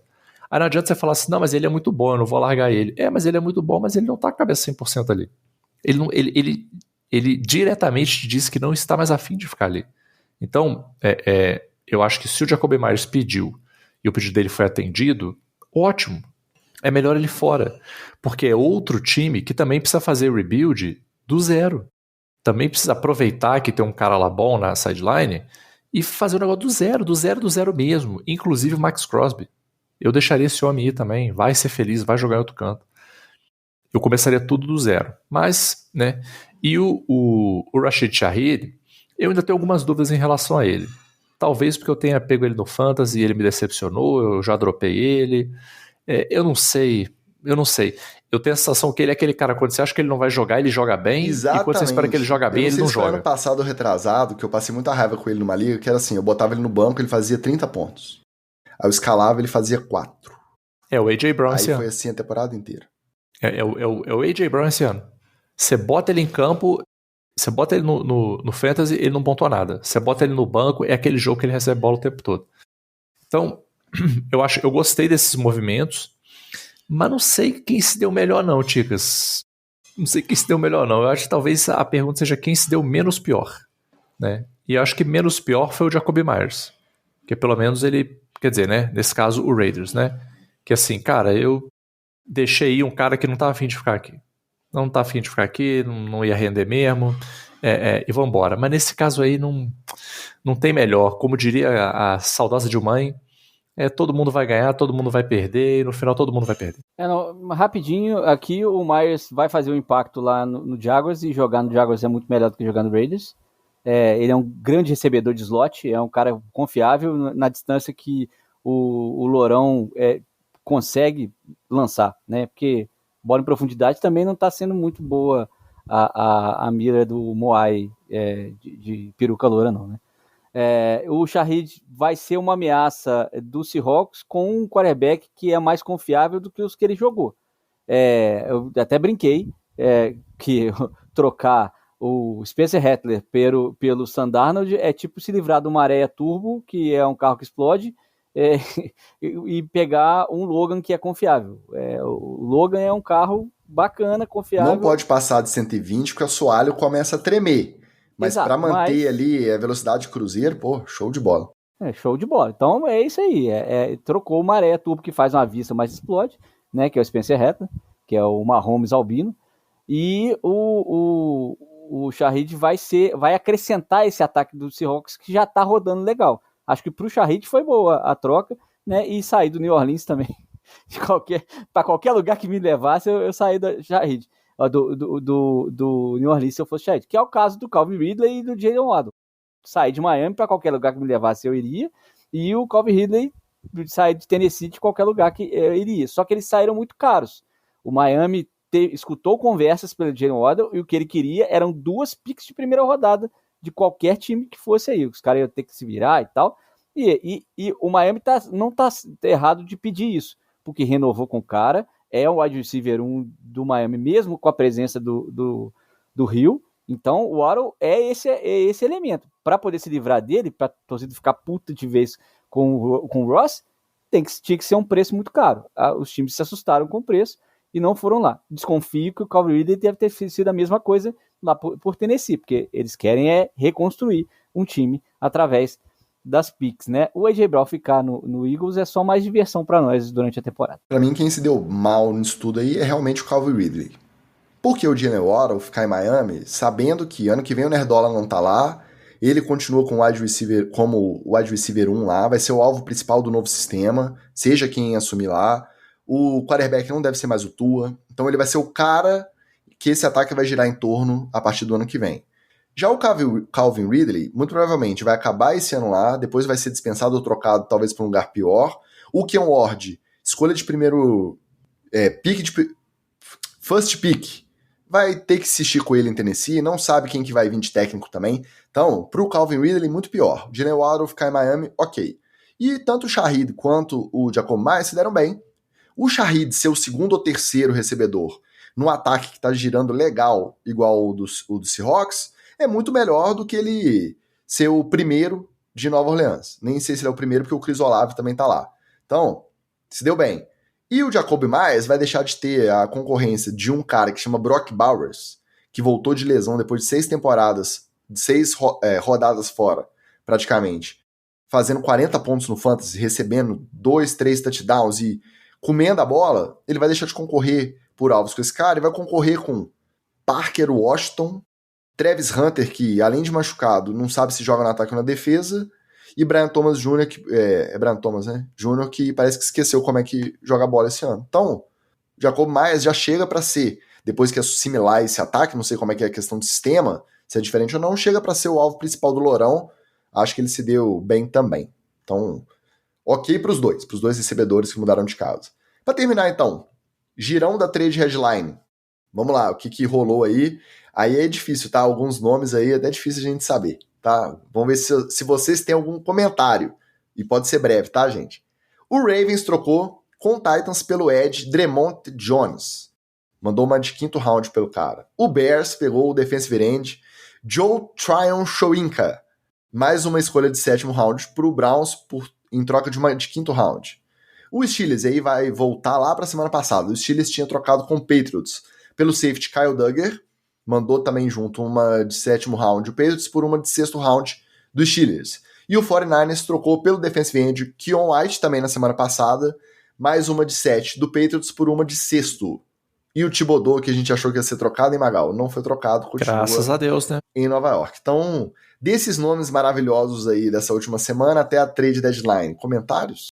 Aí não adianta você falar assim, não, mas ele é muito bom, eu não vou largar ele. Mas ele é muito bom, mas ele não tá com a cabeça 100% ali. Ele diretamente te diz que não está mais afim de ficar ali. Então, eu acho que se o Jacoby Myers pediu e o pedido dele foi atendido, ótimo. É melhor ele fora. Porque é outro time que também precisa fazer rebuild do zero. Também precisa aproveitar que tem um cara lá bom na sideline e fazer o negócio do zero mesmo. Inclusive o Max Crosby. Eu deixaria esse homem ir também, vai ser feliz, vai jogar em outro canto. Eu começaria tudo do zero. Mas, né, e o Rashid Shaheed, eu ainda tenho algumas dúvidas em relação a ele. Talvez porque eu tenha pego ele no Fantasy e ele me decepcionou, eu já dropei ele. Eu não sei. Eu tenho a sensação que ele é aquele cara, quando você acha que ele não vai jogar, ele joga bem. Exatamente. E quando você espera que ele joga bem, ele não joga. Ano passado ou retrasado, que eu passei muita raiva com ele numa liga, que era assim, eu botava ele no banco, ele fazia 30 pontos. Aí eu escalava, ele fazia 4. O A.J. Brown esse ano. Aí foi assim a temporada inteira. É o A.J. Brown esse ano. Você bota ele em campo, você bota ele no Fantasy, ele não pontua nada. Você bota ele no banco, é aquele jogo que ele recebe bola o tempo todo. Então, eu gostei desses movimentos, mas não sei quem se deu melhor não, Ticas. Não sei quem se deu melhor não. Eu acho que talvez a pergunta seja quem se deu menos pior, né? E eu acho que menos pior foi o Jacoby Myers. Que pelo menos ele... Quer dizer, né? Nesse caso, o Raiders, né? Que assim, cara, eu deixei ir um cara que não tá afim de ficar aqui. Não tá afim de ficar aqui, não ia render mesmo, e vambora. Mas nesse caso aí, não tem melhor. Como diria a saudosa Dilmãe, todo mundo vai ganhar, todo mundo vai perder, e no final todo mundo vai perder. Rapidinho, aqui o Myers vai fazer um impacto lá no Jaguars, e jogar no Jaguars é muito melhor do que jogar no Raiders. Ele é um grande recebedor de slot, é um cara confiável na distância que o Lourão consegue lançar, né? Porque bola em profundidade, também não está sendo muito boa a mira do Moai de peruca loura, não, né? O Shaheed vai ser uma ameaça do Seahawks com um quarterback que é mais confiável do que os que ele jogou. Eu até brinquei que trocar o Spencer Rattler pelo Sam Darnold é tipo se livrar do Maré Turbo, que é um carro que explode, e pegar um Logan que é confiável. O Logan é um carro bacana, confiável. Não pode passar de 120 porque o assoalho começa a tremer. Mas para manter ali a velocidade de cruzeiro, pô, show de bola. Show de bola. Então é isso aí. Trocou o Maré Turbo, que faz uma vista, mas explode, né? Que é o Spencer Rattler, que é o Mahomes albino. E o Shaheed vai acrescentar esse ataque do Seahawks que já tá rodando legal. Acho que pro Shaheed foi boa a troca, né? E sair do New Orleans também. Para qualquer lugar que me levasse, eu saí do Shaheed. Do New Orleans se eu fosse Shaheed. Que é o caso do Calvin Ridley e do Jalen Waddle. Sair de Miami para qualquer lugar que me levasse, eu iria. E o Calvin Ridley sair de Tennessee de qualquer lugar que eu iria. Só que eles saíram muito caros. O Miami escutou conversas pelo Jalen Waddle e o que ele queria eram 2 picks de primeira rodada de qualquer time que fosse aí. Os caras iam ter que se virar e tal. E o Miami não tá errado de pedir isso, porque renovou com o cara, é o wide receiver 1 do Miami, mesmo com a presença do Hill. Então o Waddle é esse elemento. Para poder se livrar dele, para a torcida ficar puta de vez com o Ross, tinha que ser um preço muito caro. Os times se assustaram com o preço e não foram lá. Desconfio que o Calvin Ridley deve ter sido a mesma coisa lá por Tennessee, porque eles querem reconstruir um time através das picks, né? O A.J. Brown ficar no Eagles é só mais diversão para nós durante a temporada. Para mim, quem se deu mal nisso tudo aí é realmente o Calvin Ridley. Porque o Jalen Waddle ficar em Miami, sabendo que ano que vem o Nerdola não tá lá, ele continua como o wide receiver 1 lá, vai ser o alvo principal do novo sistema, seja quem assumir lá. O quarterback não deve ser mais o Tua, então ele vai ser o cara que esse ataque vai girar em torno a partir do ano que vem. Já o Calvin Ridley, muito provavelmente vai acabar esse ano lá, depois vai ser dispensado ou trocado talvez para um lugar pior. O Ken Ward, escolha de primeiro first pick, vai ter que insistir com ele em Tennessee, não sabe quem que vai vir de técnico também. Então, pro Calvin Ridley, muito pior. O Jalen Waddle ficar em Miami, ok. E tanto o Shaheed quanto o Jacob Myers se deram bem. O Shaheed ser o segundo ou terceiro recebedor num ataque que tá girando legal, igual o do Seahawks, é muito melhor do que ele ser o primeiro de Nova Orleans. Nem sei se ele é o primeiro, porque o Chris Olave também tá lá. Então, se deu bem. E o Jacob Myers vai deixar de ter a concorrência de um cara que chama Brock Bowers, que voltou de lesão depois de 6 temporadas, de 6 rodadas fora, praticamente, fazendo 40 pontos no Fantasy, recebendo 2, 3 touchdowns e comendo a bola. Ele vai deixar de concorrer por alvos com esse cara e vai concorrer com Parker Washington, Travis Hunter, que além de machucado, não sabe se joga no ataque ou na defesa, e Brian Thomas Jr., que Brian Thomas, né? Jr., que parece que esqueceu como é que joga a bola esse ano. Então, Jacob Myers já chega para ser, depois que assimilar esse ataque, não sei como é que é a questão de sistema, se é diferente ou não, chega para ser o alvo principal do Lourão. Acho que ele se deu bem também. Então, ok para os dois recebedores que mudaram de casa. Para terminar, então, girão da trade headline. Vamos lá, o que rolou aí? Aí é difícil, tá? Alguns nomes aí é até difícil a gente saber, tá? Vamos ver se vocês têm algum comentário. E pode ser breve, tá, gente? O Ravens trocou com o Titans pelo Edge Dremont Jones. Mandou uma de 5º round pelo cara. O Bears pegou o defensive end Joe Tryon-Shoyinka. Mais uma escolha de 7º round pro Browns em troca de uma de 5º round. O Steelers aí vai voltar lá pra semana passada. O Steelers tinha trocado com o Patriots pelo safety Kyle Duggar. Mandou também junto uma de 7º round o Patriots por uma de 6º round do Steelers. E o 49ers trocou pelo defensive end Keon White também na semana passada, mais uma de 7 do Patriots por uma de 6º. E o Thibodeau, que a gente achou que ia ser trocado em Magal, não foi trocado, continua graças a Deus, né? Em Nova York. Então, desses nomes maravilhosos aí dessa última semana até a trade deadline, comentários?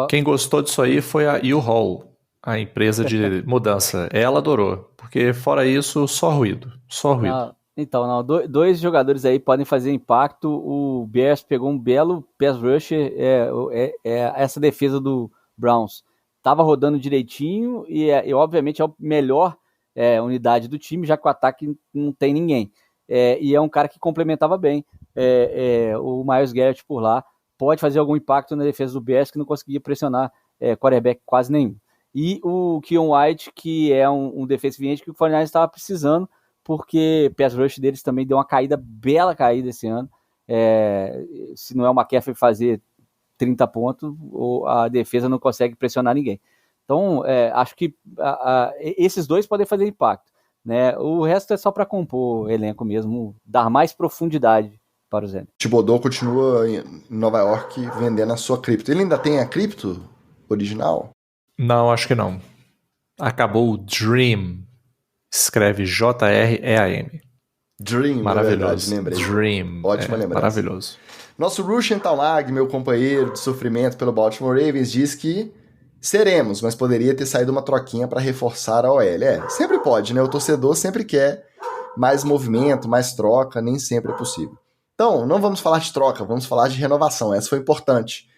Quem gostou disso aí foi a U-Haul, a empresa de mudança. Ela adorou, porque fora isso, só ruído. Não, dois jogadores aí podem fazer impacto. O Bears pegou um belo pass rusher, essa defesa do Browns estava rodando direitinho e obviamente é a melhor unidade do time, já que o ataque não tem ninguém. E é um cara que complementava bem. O Myles Garrett por lá pode fazer algum impacto na defesa do Bears, que não conseguia pressionar quarterback quase nenhum. E o Keon White, que é um defensive end que o 49ers estava precisando, porque o pass rush deles também deu uma bela caída esse ano. Se não é o McCaffrey fazer 30 pontos, a defesa não consegue pressionar ninguém. Então, acho que esses dois podem fazer impacto, né? O resto é só para compor o elenco mesmo, dar mais profundidade para o Zé. Thibodeau continua em Nova York vendendo a sua cripto. Ele ainda tem a cripto original? Não, acho que não. Acabou o Dream. Escreve J-R-E-A-M. Dream, maravilhoso. É verdade, lembrei. Dream. Ótima lembrança. Maravilhoso. Nosso Rushen Talmag, meu companheiro de sofrimento pelo Baltimore Ravens, diz que seremos, mas poderia ter saído uma troquinha para reforçar a OL. Sempre pode, né? O torcedor sempre quer mais movimento, mais troca, nem sempre é possível. Então, não vamos falar de troca, vamos falar de renovação. Essa foi importante.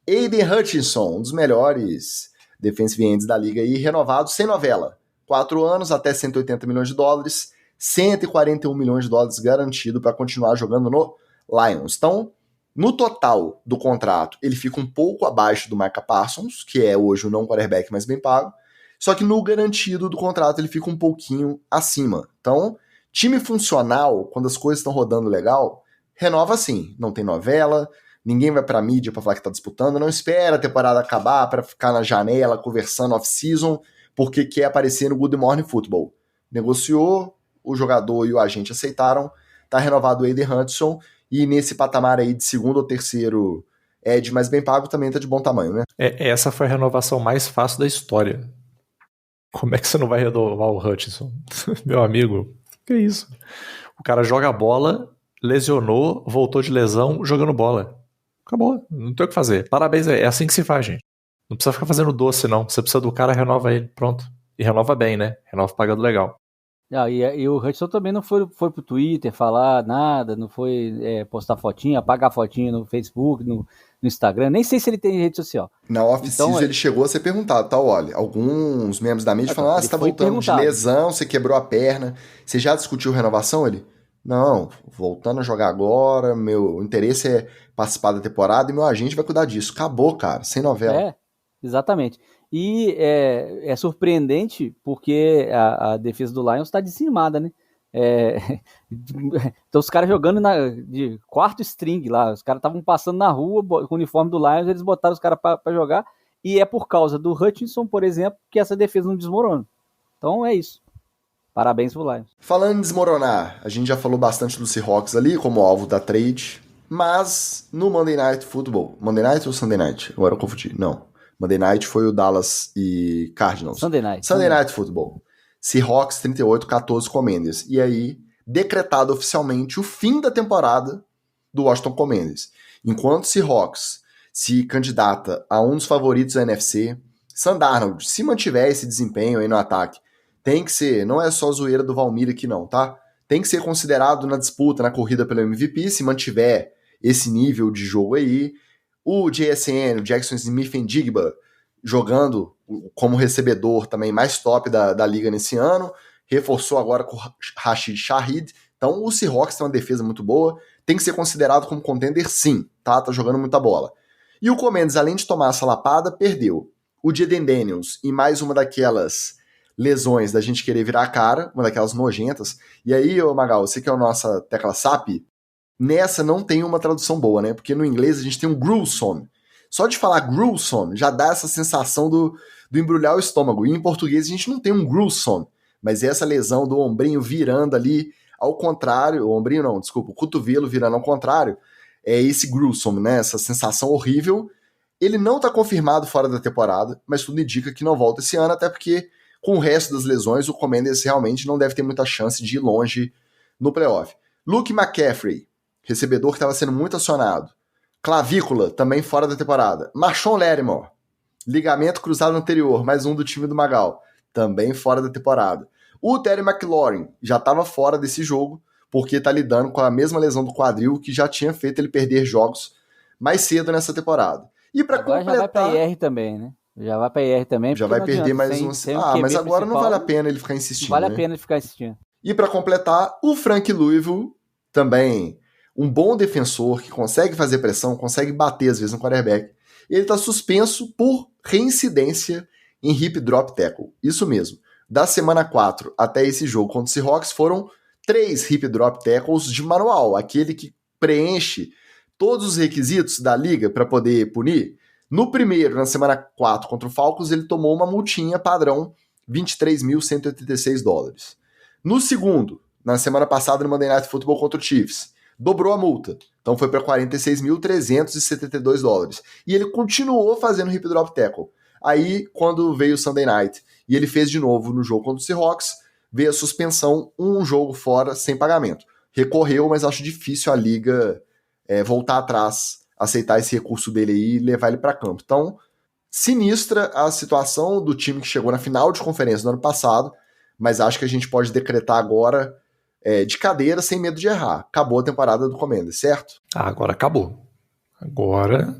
Aiden Hutchinson, um dos melhores defensive ends da liga, e renovado sem novela. 4 anos, até 180 milhões de dólares, 141 milhões de dólares garantido para continuar jogando no Lions. Então, no total do contrato, ele fica um pouco abaixo do Micah Parsons, que é hoje o não quarterback mais bem pago, só que no garantido do contrato ele fica um pouquinho acima. Então, time funcional, quando as coisas estão rodando legal, renova sim, não tem novela, ninguém vai pra mídia pra falar que tá disputando, não espera a temporada acabar pra ficar na janela conversando off-season, porque quer aparecer no Good Morning Football. Negociou, o jogador e o agente aceitaram, tá renovado o Aiden Hutchinson, e nesse patamar aí de segundo ou terceiro edge mais bem pago também tá de bom tamanho, né? Essa foi a renovação mais fácil da história. Como é que você não vai renovar o Hutchinson? Meu amigo, que isso? O cara joga bola, lesionou, voltou de lesão, jogando bola. Acabou, não tem o que fazer. Parabéns, é assim que se faz, gente. Não precisa ficar fazendo doce, não. Você precisa do cara, renova ele, pronto. E renova bem, né? Renova pagando legal. E o Hudson também não foi pro Twitter falar nada, não foi postar fotinha, apagar fotinha no Facebook, no Instagram, nem sei se ele tem rede social. Na off-season ele chegou a ser perguntado, tá? Olha, alguns membros da mídia falaram, você tá voltando de lesão, você quebrou a perna, você já discutiu renovação? Ele, não, voltando a jogar agora, meu interesse é participar da temporada e meu agente vai cuidar disso. Acabou, cara, sem novela. Exatamente. E é surpreendente porque a defesa do Lions está dizimada, né? Então os caras jogando de quarto string lá, os caras estavam passando na rua com o uniforme do Lions, eles botaram os caras para jogar, e é por causa do Hutchinson, por exemplo, que essa defesa não desmorona. Então é isso. Parabéns pro Lions. Falando em desmoronar, a gente já falou bastante do Seahawks ali como alvo da trade, mas no Monday Night Football, Monday Night ou Sunday Night? Agora eu confundi, não. Monday Night foi o Dallas e Cardinals. Sunday Night Football. Seahawks 38-14 Commanders. E aí, decretado oficialmente o fim da temporada do Washington Commanders. Enquanto Seahawks se candidata a um dos favoritos da NFC, Sam Darnold, se mantiver esse desempenho aí no ataque, tem que ser, não é só zoeira do Valmir aqui não, tá? Tem que ser considerado na disputa, na corrida pelo MVP, se mantiver esse nível de jogo aí. O JSN, o Jackson Smith-Njigba, jogando como recebedor também mais top da liga nesse ano, reforçou agora com o Rashid Shaheed. Então o Seahawks tem uma defesa muito boa, tem que ser considerado como contender sim, tá jogando muita bola. E o Commanders, além de tomar essa lapada, perdeu o Jaden Daniels e mais uma daquelas lesões da gente querer virar a cara, uma daquelas nojentas. E aí, ô Magal, você que é a nossa tecla SAP, nessa não tem uma tradução boa, né? Porque no inglês a gente tem um gruesome. Só de falar gruesome já dá essa sensação do embrulhar o estômago. E em português a gente não tem um gruesome, mas essa lesão do ombrinho virando ali ao contrário, o ombrinho não, desculpa, o cotovelo virando ao contrário, é esse gruesome, né? Essa sensação horrível. Ele não tá confirmado fora da temporada, mas tudo indica que não volta esse ano, até porque com o resto das lesões o Commanders realmente não deve ter muita chance de ir longe no playoff. Luke McCaffrey, recebedor que estava sendo muito acionado. Clavícula, também fora da temporada. Marshawn Lattimore, ligamento cruzado anterior, mais um do time do Magal, também fora da temporada. O Terry McLaurin já estava fora desse jogo, porque está lidando com a mesma lesão do quadril que já tinha feito ele perder jogos mais cedo nessa temporada. E para completar... já vai para IR também, né? Já vai pra IR também. Já vai perder mais uns... mas agora não vale a pena ele ficar insistindo. Não vale a pena ele ficar insistindo. E pra completar, o Frank Louisville, também um bom defensor, que consegue fazer pressão, consegue bater às vezes no quarterback. Ele tá suspenso por reincidência em hip drop tackle. Isso mesmo. Da semana 4 até esse jogo contra o Seahawks foram 3 hip drop tackles de manual, aquele que preenche todos os requisitos da liga para poder punir. No primeiro, na semana 4 contra o Falcons, ele tomou uma multinha padrão, $23.186. No segundo, na semana passada no Monday Night Football contra o Chiefs, dobrou a multa. Então foi para $46.372. E ele continuou fazendo hip drop tackle. Aí, quando veio o Sunday Night e ele fez de novo no jogo contra o Seahawks, veio a suspensão, um jogo fora, sem pagamento. Recorreu, mas acho difícil a liga voltar atrás, aceitar esse recurso dele aí e levar ele para campo. Então, sinistra a situação do time que chegou na final de conferência no ano passado, mas acho que a gente pode decretar agora de cadeira, sem medo de errar. Acabou a temporada do Commanders, certo? Agora acabou. Agora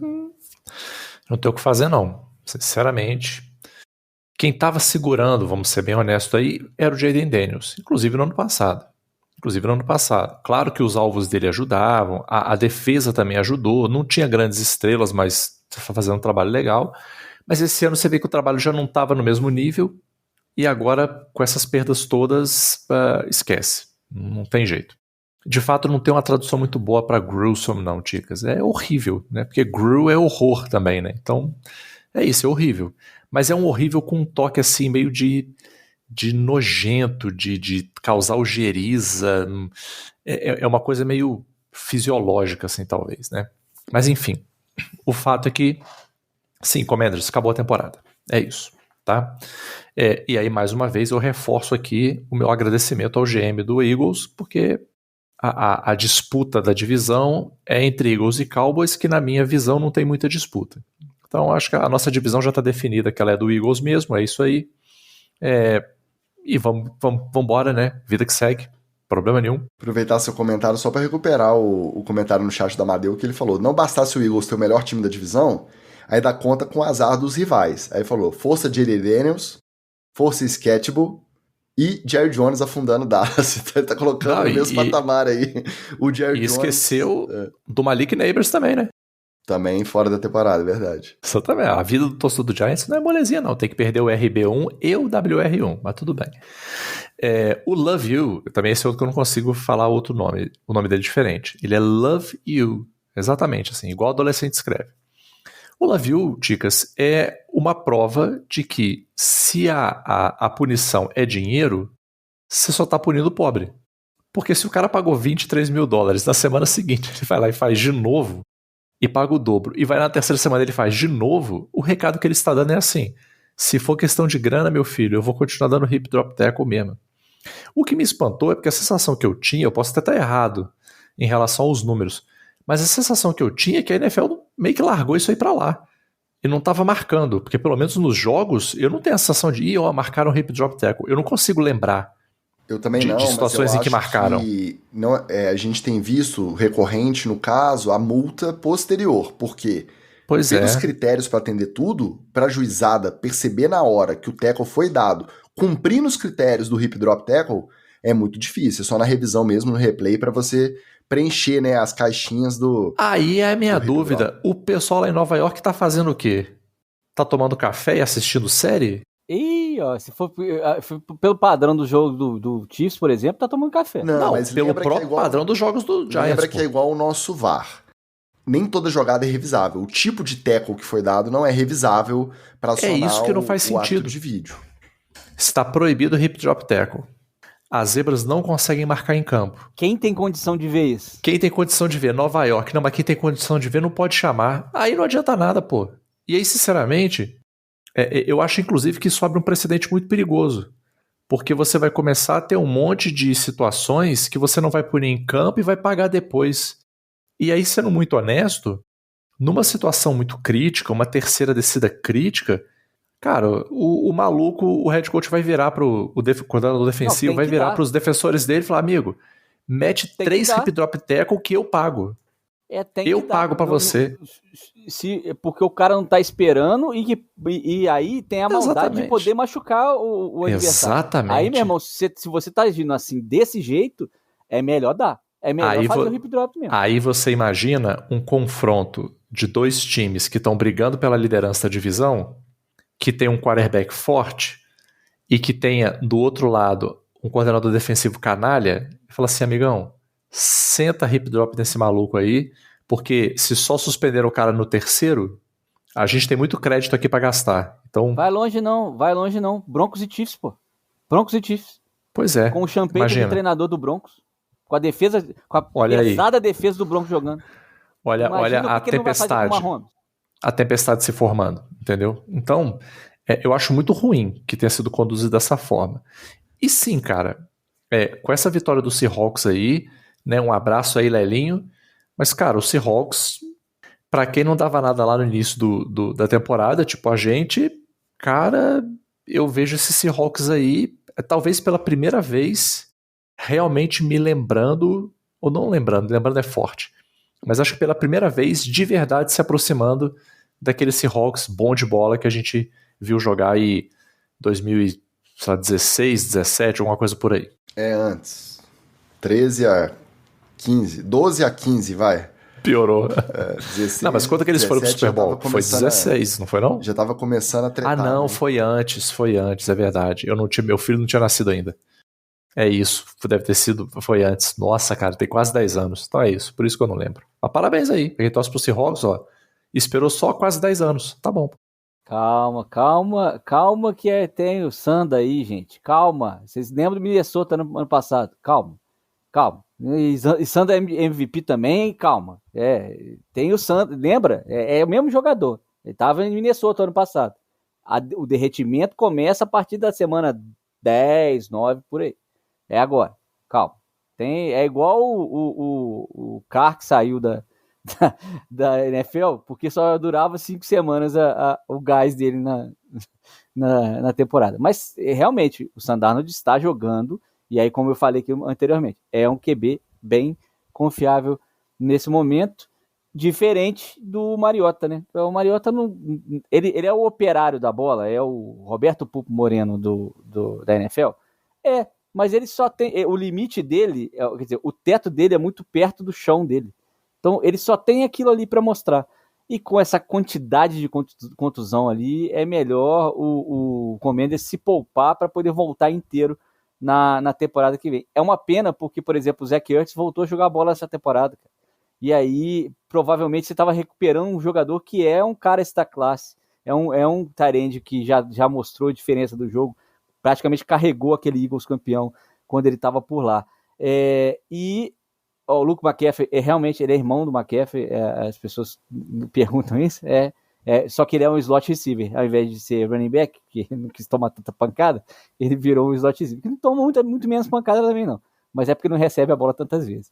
não tem o que fazer, não. Sinceramente, quem estava segurando, vamos ser bem honestos aí, era o Jayden Daniels, inclusive no ano passado. Claro que os alvos dele ajudavam, a defesa também ajudou, não tinha grandes estrelas, mas estava fazendo um trabalho legal. Mas esse ano você vê que o trabalho já não estava no mesmo nível, e agora, com essas perdas todas, esquece. Não tem jeito. De fato, não tem uma tradução muito boa para gruesome, não, Ticas. É horrível, né? Porque gru é horror também, né? Então, é isso, é horrível. Mas é um horrível com um toque assim, meio de nojento, de causar ojeriza. É uma coisa meio fisiológica, assim, talvez, né? Mas enfim, o fato é que, sim, Commanders, acabou a temporada. É isso, tá? E aí, mais uma vez, eu reforço aqui o meu agradecimento ao GM do Eagles, porque a disputa da divisão é entre Eagles e Cowboys, que na minha visão não tem muita disputa. Então, acho que a nossa divisão já está definida, que ela é do Eagles mesmo, é isso aí. E vamos embora, né? Vida que segue, problema nenhum. Aproveitar seu comentário só para recuperar o comentário no chat da Amadeu, que ele falou, não bastasse o Eagles ter o melhor time da divisão, aí dá conta com o azar dos rivais. Aí falou, força de Jayden Daniels, força Sketchable e Jerry Jones afundando Dallas. Então ele tá colocando no mesmo patamar aí o Jerry Jones. E esqueceu do Malik Neighbors também, né? Também fora da temporada, é verdade. Só também. A vida do torcedor do Giants não é molezinha, não. Tem que perder o RB1 e o WR1, mas tudo bem. O Love You, também esse outro que eu não consigo falar outro nome. O nome dele é diferente. Ele é Love You. Exatamente, assim, igual adolescente escreve. O Love You, Ticas, é uma prova de que se a punição é dinheiro, você só tá punindo o pobre. Porque se o cara pagou $23 mil, na semana seguinte ele vai lá e faz de novo, e paga o dobro, e vai na terceira semana ele faz de novo, o recado que ele está dando é assim, se for questão de grana, meu filho, eu vou continuar dando hip drop tackle mesmo. O que me espantou é porque a sensação que eu tinha, eu posso até estar errado em relação aos números, mas a sensação que eu tinha é que a NFL meio que largou isso aí pra lá, e não estava marcando, porque pelo menos nos jogos, eu não tenho a sensação de, marcaram hip drop tackle, eu não consigo lembrar eu também de situações em que marcaram. Não, a gente tem visto recorrente, no caso, a multa posterior, porque pelos critérios para atender tudo, para a juizada perceber na hora que o tackle foi dado, cumprindo os critérios do hip drop tackle, é muito difícil, é só na revisão mesmo, no replay, para você preencher, né, as caixinhas do... Aí é a minha dúvida, o pessoal lá em Nova York tá fazendo o quê? Tá tomando café e assistindo série? Se for pelo padrão do jogo do Chiefs, por exemplo, tá tomando café. Não, mas pelo próprio padrão dos jogos do Giants. Lembra que é igual o nosso VAR. Nem toda jogada é revisável. O tipo de tackle que foi dado não é revisável para acionar isso que não faz sentido. De vídeo. Está proibido o hip drop tackle. As zebras não conseguem marcar em campo. Quem tem condição de ver isso? Quem tem condição de ver? Nova York. Não, mas quem tem condição de ver não pode chamar. Aí não adianta nada, pô. E aí, sinceramente... eu acho, inclusive, que isso abre um precedente muito perigoso, porque você vai começar a ter um monte de situações que você não vai punir em campo e vai pagar depois. E aí, sendo muito honesto, numa situação muito crítica, uma terceira descida crítica, cara, o maluco, o head coach vai virar pro coordenador defensivo, vai virar pros defensores dele e falar, amigo, mete 3 hip drop tackle que eu pago. Tem Eu que pago pra você. Porque o cara não tá esperando e aí tem a maldade Exatamente. de poder machucar o adversário. Exatamente. Aí, meu irmão, se você tá agindo assim, desse jeito, é melhor dar. É melhor fazer o hip drop mesmo. Aí você imagina um confronto de dois times que estão brigando pela liderança da divisão, que tem um quarterback forte e que tenha do outro lado um coordenador defensivo canalha, e fala assim, amigão, senta hip drop nesse maluco aí, porque se só suspender o cara no terceiro, a gente tem muito crédito aqui pra gastar. Então, vai longe não. Broncos e Chiefs, pô. Broncos e Chiefs. Pois é. Com o Champagne de treinador do Broncos. Com a defesa, com a pesada defesa do Broncos jogando. Olha a tempestade. A tempestade se formando, entendeu? Então, eu acho muito ruim que tenha sido conduzido dessa forma. E sim, cara, com essa vitória do Seahawks aí, né, um abraço aí, Lelinho, mas, cara, o Seahawks, pra quem não dava nada lá no início da temporada, tipo a gente, cara, eu vejo esse Seahawks aí, talvez pela primeira vez, realmente me lembrando, ou não lembrando é forte, mas acho que pela primeira vez, de verdade, se aproximando daquele Seahawks bom de bola que a gente viu jogar aí 2016, 17, alguma coisa por aí. Antes. 12 a 15, vai. Piorou. 16, não, mas quanto que eles foram pro Super Bowl? Foi 16, não foi não? Já tava começando a tretar. Não, né? foi antes, é verdade. Meu filho não tinha nascido ainda. É isso, deve ter sido, foi antes. Nossa, cara, tem quase 10 anos. Então é isso, por isso que eu não lembro. Mas parabéns aí, quem torce pro Seahawks, ó, esperou só quase 10 anos, tá bom. Calma que tem o Sanda aí, gente, calma. Vocês lembram do Minnesota no ano passado? Calma. E Sanda é MVP também, calma. Tem o Sanda, lembra? É o mesmo jogador. Ele tava em Minnesota ano passado. O derretimento começa a partir da semana 10, 9, por aí. É agora, calma. É igual o Carr que saiu da NFL, porque só durava 5 semanas o gás dele na temporada. Mas realmente, o Sam Darnold está jogando, e aí, como eu falei aqui anteriormente, é um QB bem confiável nesse momento, diferente do Mariota, né? O Mariota ele é o operário da bola, é o Roberto Pupo Moreno da NFL. Mas ele só tem. O limite dele, quer dizer, o teto dele é muito perto do chão dele. Então ele só tem aquilo ali para mostrar. E com essa quantidade de contusão ali, é melhor o Commanders se poupar para poder voltar inteiro na temporada que vem. É uma pena porque, por exemplo, o Zach Ertz voltou a jogar bola essa temporada, cara. E aí, provavelmente, você estava recuperando um jogador que é um cara esta classe. É um tight end que já mostrou a diferença do jogo. Praticamente carregou aquele Eagles campeão quando ele estava por lá. O Luke McCaffrey, realmente, ele é irmão do McCaffrey. As pessoas me perguntam isso. Só que ele é um slot receiver. Ao invés de ser running back, que não quis tomar tanta pancada, ele virou um slot receiver. Que não toma muito menos pancada também, não. Mas é porque não recebe a bola tantas vezes.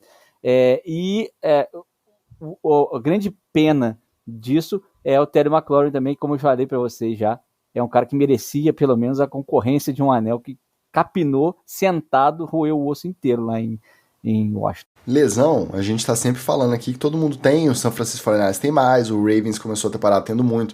A grande pena disso é o Terry McLaurin também, como eu falei para vocês já. É um cara que merecia pelo menos a concorrência de um anel que capinou, sentado, roeu o osso inteiro lá em Washington. Lesão, a gente tá sempre falando aqui que todo mundo tem, o San Francisco 49ers tem mais, o Ravens começou a temporada tendo muito,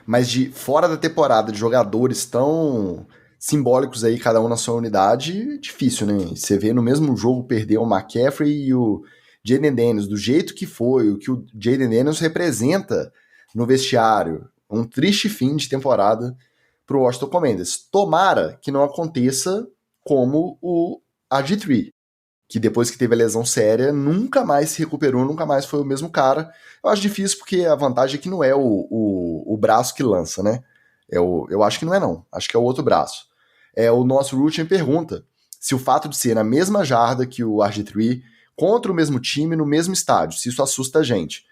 mas de fora da temporada, de jogadores tão simbólicos aí, cada um na sua unidade, difícil, né? Você vê no mesmo jogo perder o McCaffrey e o Jayden Daniels, do jeito que foi, o que o Jayden Daniels representa no vestiário. Um triste fim de temporada pro Washington Commanders. Tomara que não aconteça como o RG3, que depois que teve a lesão séria, nunca mais se recuperou, nunca mais foi o mesmo cara. Eu acho difícil porque a vantagem é que não é o braço que lança, né? Eu acho que não é não, acho que é o outro braço. O nosso Ruchen pergunta se o fato de ser na mesma jarda que o RG3, contra o mesmo time, no mesmo estádio, se isso assusta a gente.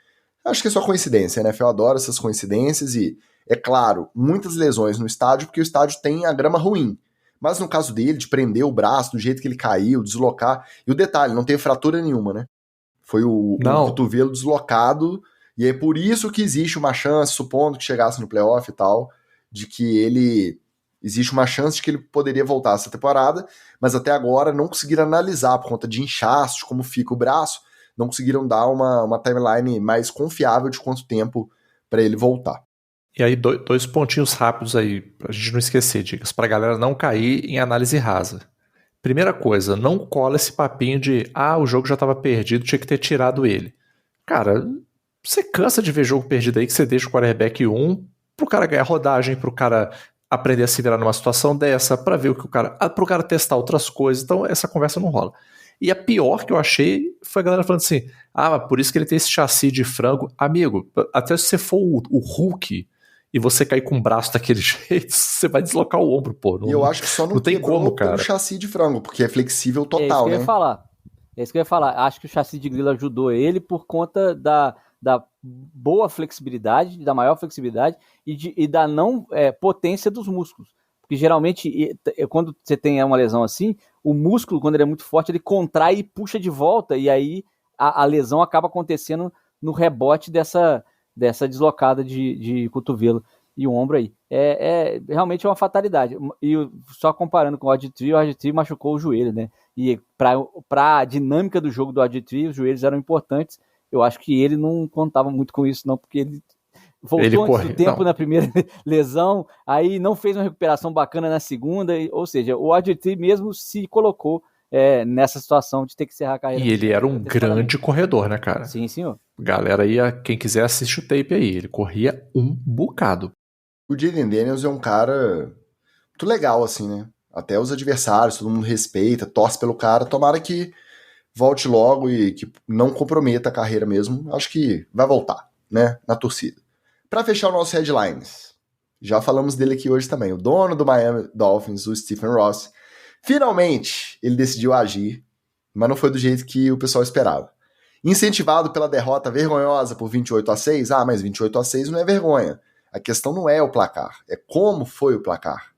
Acho que é só coincidência, a NFL adora essas coincidências e, é claro, muitas lesões no estádio porque o estádio tem a grama ruim. Mas no caso dele, de prender o braço do jeito que ele caiu, deslocar, e o detalhe, não teve fratura nenhuma, né? Foi o cotovelo deslocado, e é por isso que existe uma chance, supondo que chegasse no playoff e tal, de que existe uma chance de que ele poderia voltar essa temporada, mas até agora não conseguiram analisar por conta de inchaço, de como fica o braço, não conseguiram dar uma timeline mais confiável de quanto tempo para ele voltar. E aí, dois pontinhos rápidos aí, pra gente não esquecer, dicas, pra galera não cair em análise rasa. Primeira coisa, não cola esse papinho de o jogo já tava perdido, tinha que ter tirado ele. Cara, você cansa de ver jogo perdido aí que você deixa o quarterback 1 pro cara ganhar rodagem, pro cara aprender a se virar numa situação dessa, pra ver o que o cara... pro cara testar outras coisas, então essa conversa não rola. E a pior que eu achei foi a galera falando assim, por isso que ele tem esse chassi de frango. Amigo, até se você for o Hulk e você cair com o braço daquele jeito, você vai deslocar o ombro, pô. E eu acho que só não tem como, cara. Pelo chassi de frango, porque é flexível total, né? É isso que né? eu ia falar. É isso que eu ia falar. Acho que o chassi de grilo ajudou ele por conta da boa flexibilidade, da maior flexibilidade e da não potência dos músculos. Porque geralmente, quando você tem uma lesão assim, o músculo, quando ele é muito forte, ele contrai e puxa de volta, e aí a lesão acaba acontecendo no rebote dessa deslocada de cotovelo e o ombro aí. Realmente é uma fatalidade. E só comparando com o RG3 machucou o joelho, né? E para a dinâmica do jogo do RG3, os joelhos eram importantes. Eu acho que ele não contava muito com isso, não, porque ele voltou antes do tempo na primeira lesão, aí não fez uma recuperação bacana na segunda, ou seja, o RG3 mesmo se colocou nessa situação de ter que encerrar a carreira. E ele era um grande corredor, né, cara? Sim, senhor. Galera, quem quiser assiste o tape aí, ele corria um bocado. O Jayden Daniels é um cara muito legal, assim, né? Até os adversários, todo mundo respeita, torce pelo cara, tomara que volte logo e que não comprometa a carreira mesmo. Acho que vai voltar, né, na torcida. Para fechar o nosso headlines, já falamos dele aqui hoje também, o dono do Miami Dolphins, o Stephen Ross, finalmente ele decidiu agir, mas não foi do jeito que o pessoal esperava. Incentivado pela derrota vergonhosa por 28-6, mas 28-6 não é vergonha. A questão não é o placar, é como foi o placar.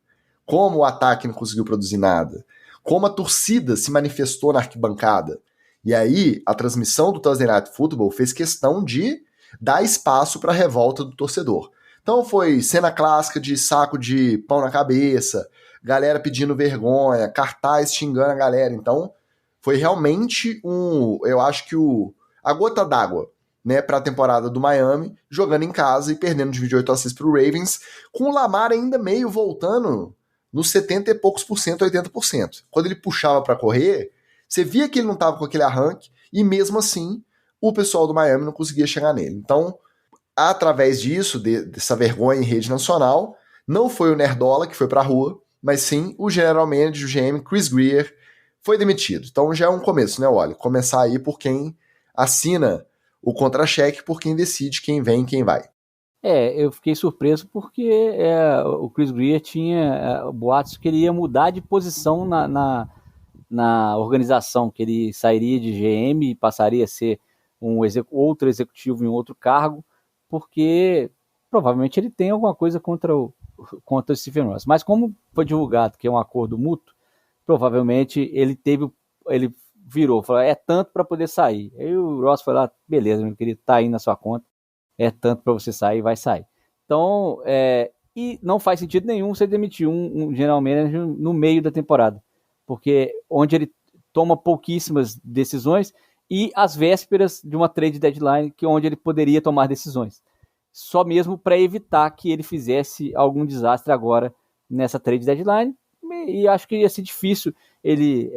Como o ataque não conseguiu produzir nada. Como a torcida se manifestou na arquibancada. E aí, a transmissão do Thursday Night Football fez questão de dar espaço para a revolta do torcedor. Então foi cena clássica de saco de pão na cabeça, galera pedindo vergonha, cartaz xingando a galera. Então foi realmente eu acho que a gota d'água, né, para a temporada do Miami, jogando em casa e perdendo de 28-6 para o Ravens, com o Lamar ainda meio voltando nos 70 e poucos por cento, 80%. Quando ele puxava para correr, você via que ele não estava com aquele arranque, e mesmo assim, o pessoal do Miami não conseguia chegar nele. Então, através disso, dessa vergonha em rede nacional, não foi o Nerdola que foi para a rua, mas sim o general manager, o GM, Chris Grier, foi demitido. Então já é um começo, né, Wally? Começar aí por quem assina o contra-cheque, por quem decide quem vem e quem vai. Eu fiquei surpreso porque o Chris Grier tinha boatos que ele ia mudar de posição na organização, que ele sairia de GM e passaria a ser outro executivo em outro cargo, porque provavelmente ele tem alguma coisa contra o Stephen Ross. Mas como foi divulgado que é um acordo mútuo, provavelmente ele virou, falou, é tanto para poder sair. Aí o Ross foi lá, beleza, meu querido, tá aí na sua conta, é tanto para você sair, vai sair. Então, e não faz sentido nenhum você demitir um general manager no meio da temporada, porque onde ele toma pouquíssimas decisões e às vésperas de uma trade deadline, que é onde ele poderia tomar decisões. Só mesmo para evitar que ele fizesse algum desastre agora nessa trade deadline, e acho que ia ser difícil ele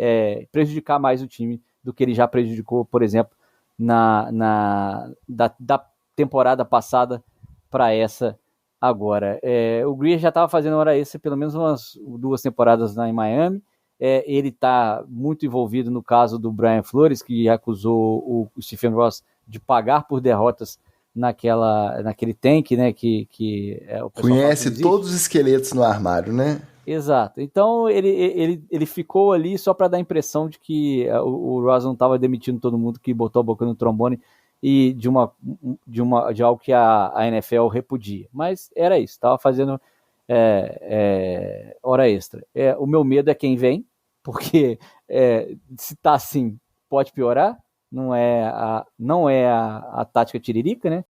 prejudicar mais o time do que ele já prejudicou, por exemplo, da temporada passada para essa agora. O Grier já estava fazendo hora extra pelo menos umas 2 temporadas lá em Miami. Ele está muito envolvido no caso do Brian Flores, que acusou o Stephen Ross de pagar por derrotas naquele tank, né? Que o pessoal conhece todos os esqueletos no armário, né? Exato. Então ele ficou ali só para dar a impressão de que o Ross não estava demitindo todo mundo, que botou a boca no trombone, e de algo que a NFL repudia. Mas era isso, estava fazendo hora extra. O meu medo é quem vem, porque se está assim, pode piorar. Não é a tática tiririca, né?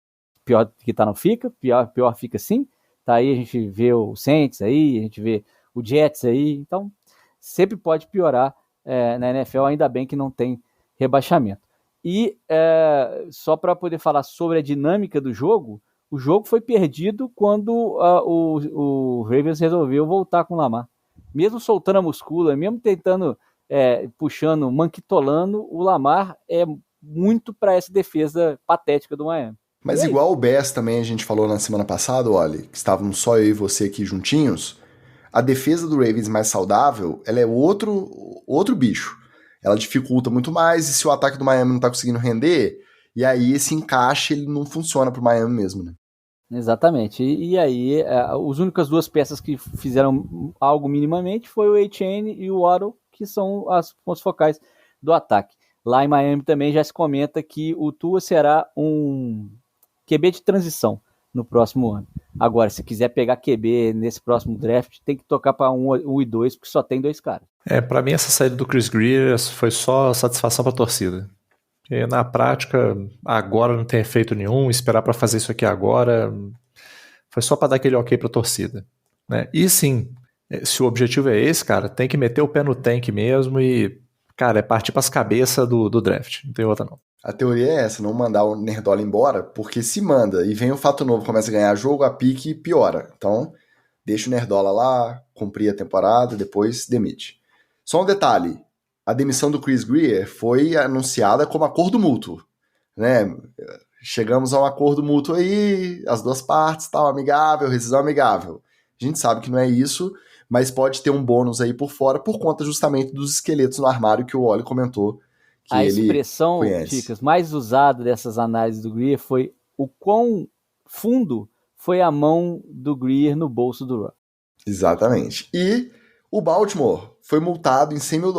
Pior que tá não fica, pior fica sim. Tá aí, a gente vê o Saints aí, a gente vê o Jets aí, então sempre pode piorar na NFL, ainda bem que não tem rebaixamento. E só para poder falar sobre a dinâmica do jogo, o jogo foi perdido quando o Ravens resolveu voltar com o Lamar. Mesmo soltando a muscula, mesmo tentando, puxando, manquitolando, o Lamar é muito para essa defesa patética do Miami. Mas igual o Bears também a gente falou na semana passada, olha, que estávamos só eu e você aqui juntinhos, a defesa do Ravens mais saudável, ela é outro bicho. Ela dificulta muito mais, e se o ataque do Miami não tá conseguindo render, e aí esse encaixe ele não funciona pro Miami mesmo, né? Exatamente. E aí, as únicas duas peças que fizeram algo minimamente foi o A-Chain e o Waddle, que são as pontos focais do ataque. Lá em Miami também já se comenta que o Tua será um QB de transição no próximo ano. Agora, se quiser pegar QB nesse próximo draft, tem que tocar para 1 e 2, porque só tem 2 caras. Pra mim essa saída do Chris Greer foi só satisfação pra torcida. E na prática, agora não tem efeito nenhum, esperar pra fazer isso aqui agora foi só pra dar aquele ok pra torcida, né? E sim, se o objetivo é esse, cara, tem que meter o pé no tanque mesmo e, cara, é partir pras cabeças do draft, não tem outra não. A teoria é essa, não mandar o Nerdola embora, porque se manda e vem o fato novo, começa a ganhar jogo, a pique piora. Então, deixa o Nerdola lá, cumprir a temporada, depois demite. Só um detalhe, a demissão do Chris Greer foi anunciada como acordo mútuo, né? Chegamos a um acordo mútuo aí, as duas partes, tal, amigável, rescisão amigável. A gente sabe que não é isso, mas pode ter um bônus aí por fora, por conta justamente dos esqueletos no armário que o Oli comentou. A expressão, Ticas, mais usada dessas análises do Greer foi o quão fundo foi a mão do Greer no bolso do Rock. Exatamente. E o Baltimore foi multado em $100 mil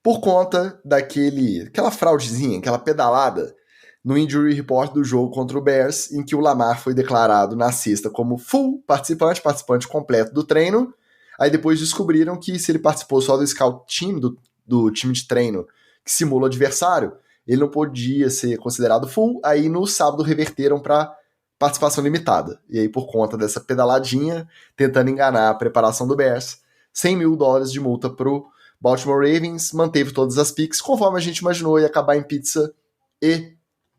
por conta daquela fraudezinha, aquela pedalada no injury report do jogo contra o Bears, em que o Lamar foi declarado na sexta como full participante completo do treino. Aí depois descobriram que se ele participou só do scout team, do time de treino, que simula o adversário, ele não podia ser considerado full, aí no sábado reverteram para participação limitada. E aí, por conta dessa pedaladinha, tentando enganar a preparação do Bears, $100 mil de multa pro Baltimore Ravens, manteve todas as picks, conforme a gente imaginou, ia acabar em pizza, e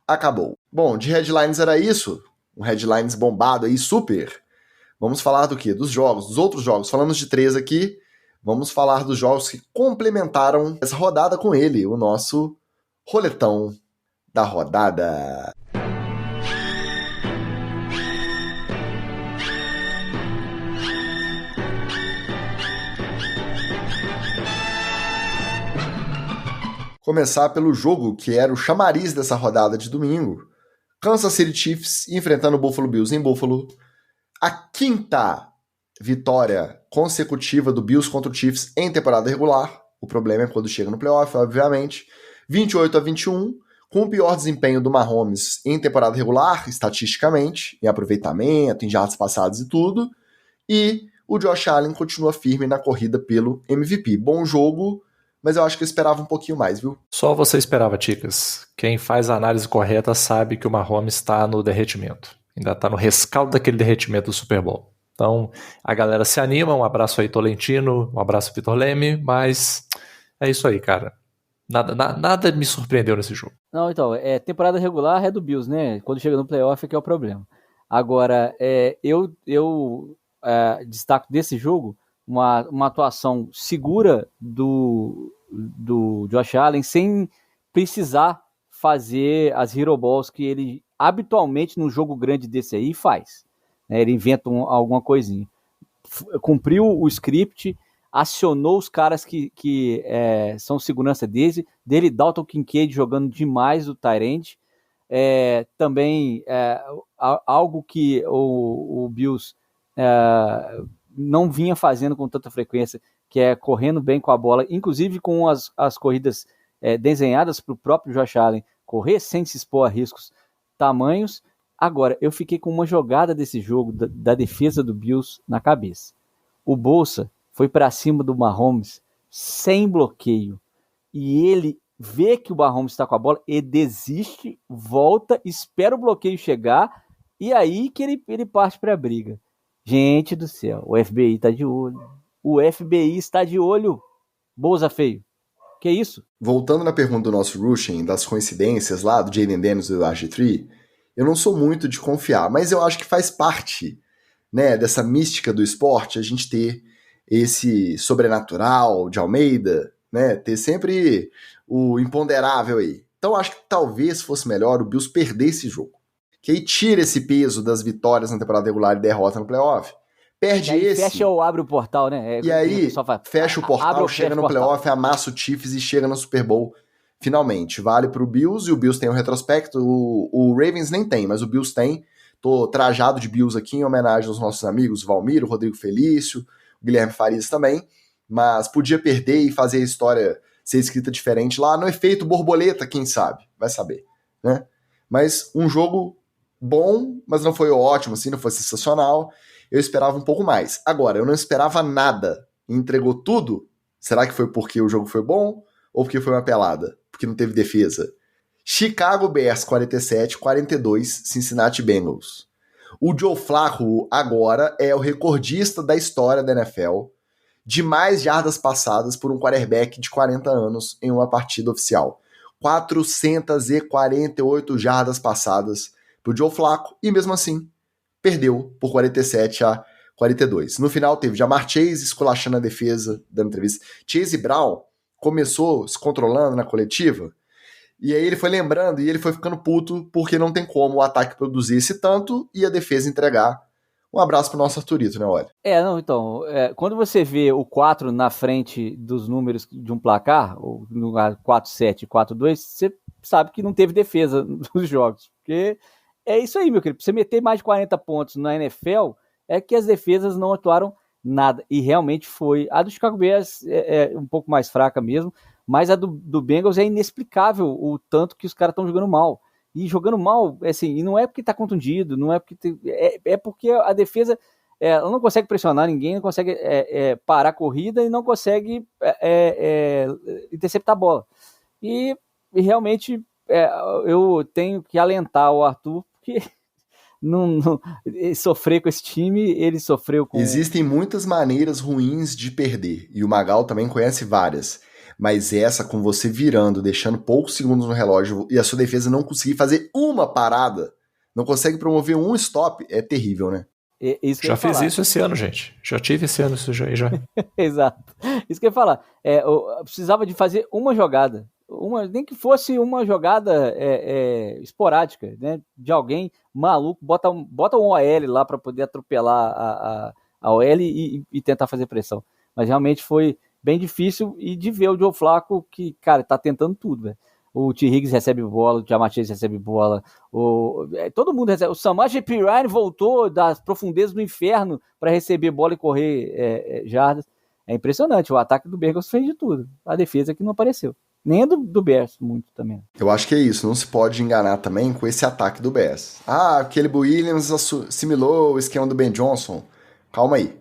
acabou. Bom, de headlines era isso, um headlines bombado aí, super. Vamos falar do quê? Dos jogos, dos outros jogos. Falamos de 3 aqui, vamos falar dos jogos que complementaram essa rodada com ele, o nosso roletão da rodada. Começar pelo jogo que era o chamariz dessa rodada de domingo. Kansas City Chiefs enfrentando o Buffalo Bills em Buffalo. A 5ª vitória consecutiva do Bills contra o Chiefs em temporada regular. O problema é quando chega no playoff, obviamente. 28-21, com o pior desempenho do Mahomes em temporada regular, estatisticamente, em aproveitamento, em jardas passadas e tudo. E o Josh Allen continua firme na corrida pelo MVP. Bom jogo, mas eu acho que eu esperava um pouquinho mais, viu? Só você esperava, Ticas. Quem faz a análise correta sabe que o Mahomes está no derretimento. Ainda está no rescaldo daquele derretimento do Super Bowl. Então, a galera se anima. Um abraço aí, Tolentino. Um abraço, Vitor Leme. Mas é isso aí, cara. Nada me surpreendeu nesse jogo. Não, então, temporada regular é do Bills, né? Quando chega no playoff é que é o problema. Agora, eu destaco desse jogo uma atuação segura do Josh Allen sem precisar fazer as hero balls que ele habitualmente num jogo grande desse aí faz. Ele inventa alguma coisinha. Cumpriu o script, acionou os caras que são segurança dele, Dalton Kincaid jogando demais o tight end. Também algo que o Bills não vinha fazendo com tanta frequência, que é correndo bem com a bola, inclusive com as corridas desenhadas para o próprio Josh Allen correr sem se expor a riscos tamanhos. Agora, eu fiquei com uma jogada desse jogo, da defesa do Bills, na cabeça. O Bolsa foi para cima do Mahomes sem bloqueio, e ele vê que o Mahomes está com a bola, ele desiste, volta, espera o bloqueio chegar, e aí que ele parte para a briga. Gente do céu, o FBI está de olho. O FBI está de olho. Bolsa feio. Que isso? Voltando na pergunta do nosso Rushing, das coincidências lá, do Jaden Daniels e do RG3, eu não sou muito de confiar, mas eu acho que faz parte, né, dessa mística do esporte, a gente ter esse sobrenatural de Almeida, né, ter sempre o imponderável aí. Então acho que talvez fosse melhor o Bills perder esse jogo, que aí tira esse peso das vitórias na temporada regular e derrota no playoff, perde esse... fecha ou abre o portal, né? E aí fecha o portal, chega no playoff, amassa o Chiefs e chega no Super Bowl finalmente. Vale pro Bills, e o Bills tem um retrospecto, o Ravens nem tem, mas o Bills tem. Tô trajado de Bills aqui em homenagem aos nossos amigos Valmir, o Rodrigo Felício, o Guilherme Farias também, mas podia perder e fazer a história ser escrita diferente lá no efeito borboleta, quem sabe, vai saber, né? Mas um jogo bom, mas não foi ótimo, assim, não foi sensacional. Eu esperava um pouco mais. Agora, eu não esperava nada e entregou tudo. Será que foi porque o jogo foi bom ou porque foi uma pelada? Porque não teve defesa? Chicago Bears 47, 42, Cincinnati Bengals. O Joe Flacco agora é o recordista da história da NFL de mais jardas passadas por um quarterback de 40 anos em uma partida oficial. 448 jardas passadas pro Joe Flacco e mesmo assim perdeu por 47-42. No final teve Ja'Marr Chase esculachando a defesa, dando entrevista. Chase Brown começou se controlando na coletiva e aí ele foi lembrando e ele foi ficando puto porque não tem como o ataque produzir esse tanto e a defesa entregar. Um abraço pro nosso Arthurito, né, olha? Então, quando você vê o 4 na frente dos números de um placar, ou no 4-7 e 4-2, você sabe que não teve defesa nos jogos, porque é isso aí, meu querido, pra você meter mais de 40 pontos na NFL, é que as defesas não atuaram nada, e realmente foi. A do Chicago Bears é um pouco mais fraca mesmo, mas a do Bengals é inexplicável o tanto que os caras estão jogando mal. E jogando mal, assim, e não é porque tá contundido, não é porque é porque a defesa ela não consegue pressionar ninguém, não consegue parar a corrida e não consegue interceptar a bola. E realmente eu tenho que alentar o Arthur, porque sofrer com esse time, ele sofreu com... Existem muitas maneiras ruins de perder, e o Magal também conhece várias. Mas essa com você virando, deixando poucos segundos no relógio e a sua defesa não conseguir fazer uma parada, não consegue promover um stop, é terrível, né? Já fiz isso esse ano, gente. Já tive esse ano isso já. Exato. Isso que eu ia falar. Eu precisava de fazer uma jogada. Nem que fosse uma jogada esporádica, né? De alguém maluco, bota um OL lá para poder atropelar a OL e tentar fazer pressão. Mas realmente foi bem difícil, e de ver o Joe Flacco que, cara, tá tentando tudo, velho. O T. Higgins recebe bola, o Ja'Marr Chase recebe bola, todo mundo recebe. O Samaje Perine voltou das profundezas do inferno para receber bola e correr jardas. É impressionante, o ataque do Bengals fez de tudo. A defesa que não apareceu. Nem a do Bears, muito também. Eu acho que é isso, não se pode enganar também com esse ataque do Bears. Aquele Williams assimilou o esquema do Ben Johnson. Calma aí,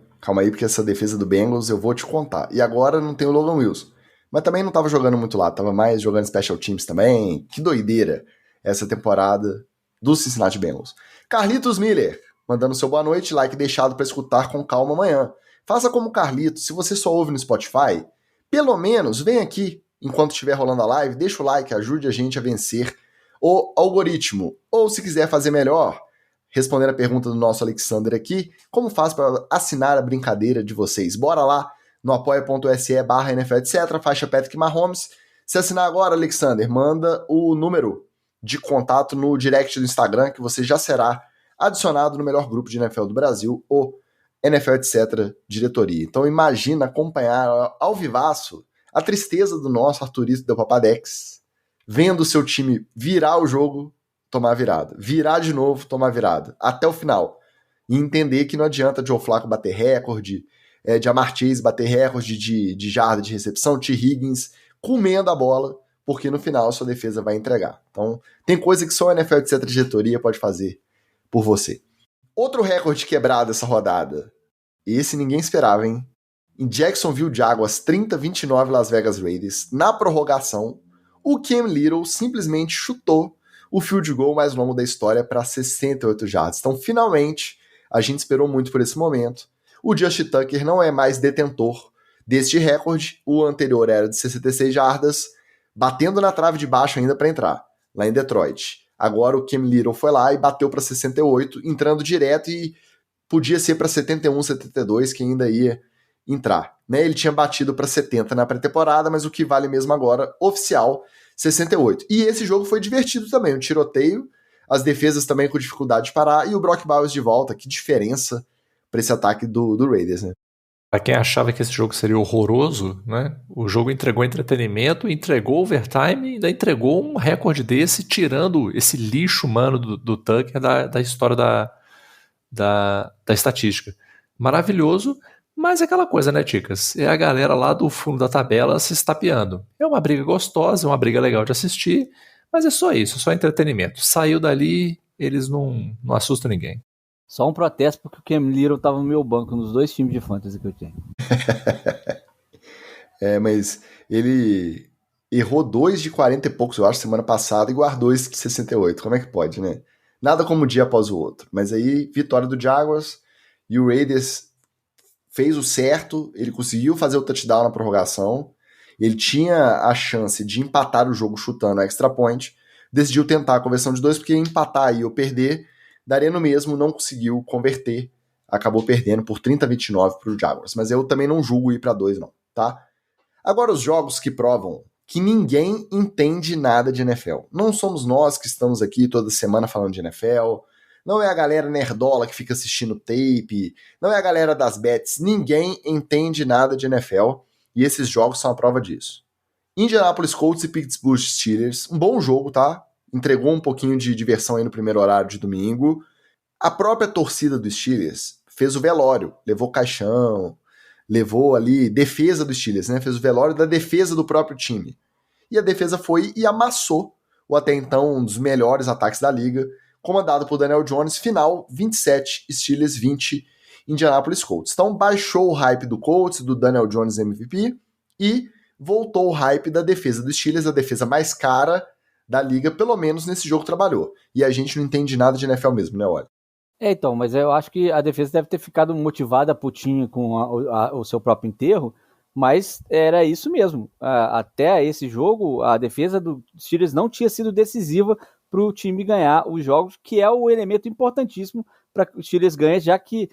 porque essa defesa do Bengals eu vou te contar. E agora não tem o Logan Wilson. Mas também não tava jogando muito lá, tava mais jogando Special Teams também. Que doideira essa temporada do Cincinnati Bengals. Carlitos Miller, mandando seu boa noite, like deixado para escutar com calma amanhã. Faça como Carlitos, se você só ouve no Spotify, pelo menos vem aqui, enquanto estiver rolando a live, deixa o like, ajude a gente a vencer o algoritmo. Ou se quiser fazer melhor, respondendo a pergunta do nosso Alexander aqui, como faz para assinar a brincadeira de vocês? Bora lá no apoia.se/NFL, etc., faixa Patrick Mahomes. Se assinar agora, Alexander, manda o número de contato no direct do Instagram, que você já será adicionado no melhor grupo de NFL do Brasil, o NFL, etc., diretoria. Então imagina acompanhar ao vivaço a tristeza do nosso Arthurito do Papadex, vendo o seu time virar o jogo, tomar virada. Virar de novo, tomar virada. Até o final. E entender que não adianta Joe Flacco bater recorde, Ja'Marr Chase bater recorde de jarda de recepção, T. Higgins comendo a bola, porque no final a sua defesa vai entregar. Então, tem coisa que só a NFL, etc., diretoria pode fazer por você. Outro recorde quebrado essa rodada. Esse ninguém esperava, hein? Em Jacksonville Jaguars 30-29 Las Vegas Raiders, na prorrogação, o Cam Little simplesmente chutou o field goal mais longo da história para 68 jardas. Então, finalmente, a gente esperou muito por esse momento. O Justin Tucker não é mais detentor deste recorde. O anterior era de 66 jardas, batendo na trave de baixo ainda para entrar, lá em Detroit. Agora o Cam Little foi lá e bateu para 68, entrando direto, e podia ser para 71, 72, que ainda ia entrar. Né? Ele tinha batido para 70 na pré-temporada, mas o que vale mesmo agora, oficial, 68. E esse jogo foi divertido também, um tiroteio, as defesas também com dificuldade de parar, e o Brock Bowers de volta. Que diferença para esse ataque do Raiders, né? Para quem achava que esse jogo seria horroroso, né? O jogo entregou entretenimento, entregou overtime e ainda entregou um recorde desse, tirando esse lixo humano do Tucker da história da estatística. Maravilhoso, mas é aquela coisa, né, Ticas? É a galera lá do fundo da tabela se estapeando. É uma briga gostosa, é uma briga legal de assistir, mas é só isso, só entretenimento. Saiu dali, eles não assustam ninguém. Só um protesto porque o Cam Little tava no meu banco nos 2 times de fantasy que eu tenho. Mas ele errou 2 de 40 e poucos, eu acho, semana passada, e guardou esse de 68. Como é que pode, né? Nada como um dia após o outro. Mas aí, vitória do Jaguars, e o Raiders fez o certo, ele conseguiu fazer o touchdown na prorrogação, ele tinha a chance de empatar o jogo chutando a extra point, decidiu tentar a conversão de 2, porque empatar aí ou perder daria no mesmo, não conseguiu converter, acabou perdendo por 30-29 para o Jaguars. Mas eu também não julgo ir para 2 não, tá? Agora os jogos que provam que ninguém entende nada de NFL. Não somos nós que estamos aqui toda semana falando de NFL, não é a galera nerdola que fica assistindo tape, não é a galera das bets, ninguém entende nada de NFL, e esses jogos são a prova disso. Indianapolis Colts e Pittsburgh Steelers, um bom jogo, tá? Entregou um pouquinho de diversão aí no primeiro horário de domingo. A própria torcida dos Steelers fez o velório, levou caixão, levou ali defesa dos Steelers, né? Fez o velório da defesa do próprio time. E a defesa foi e amassou o até então um dos melhores ataques da liga, comandado por Daniel Jones. Final 27, Steelers 20, Indianapolis Colts. Então baixou o hype do Colts, do Daniel Jones MVP, e voltou o hype da defesa dos Steelers, a defesa mais cara da liga, pelo menos nesse jogo trabalhou. E a gente não entende nada de NFL mesmo, né, olha? Então, mas eu acho que a defesa deve ter ficado motivada putinha com o seu próprio enterro, mas era isso mesmo. Até esse jogo, a defesa do Steelers não tinha sido decisiva para o time ganhar os jogos, que é o elemento importantíssimo para que o Steelers ganhe, já que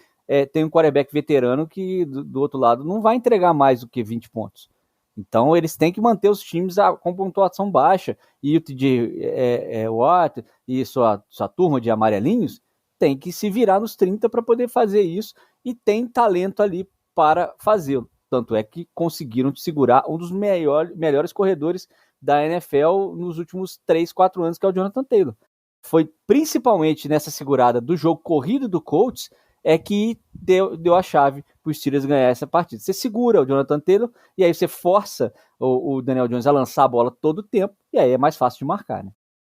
tem um quarterback veterano que, do outro lado, não vai entregar mais do que 20 pontos. Então, eles têm que manter os times com pontuação baixa, e o TJ Watt e sua turma de amarelinhos tem que se virar nos 30 para poder fazer isso, e tem talento ali para fazê-lo. Tanto é que conseguiram segurar um dos melhores corredores da NFL nos últimos 3, 4 anos, que é o Jonathan Taylor. Foi principalmente nessa segurada do jogo corrido do Colts que deu a chave para os Steelers ganhar essa partida. Você segura o Jonathan Taylor e aí você força o Daniel Jones a lançar a bola todo o tempo, e aí é mais fácil de marcar, né?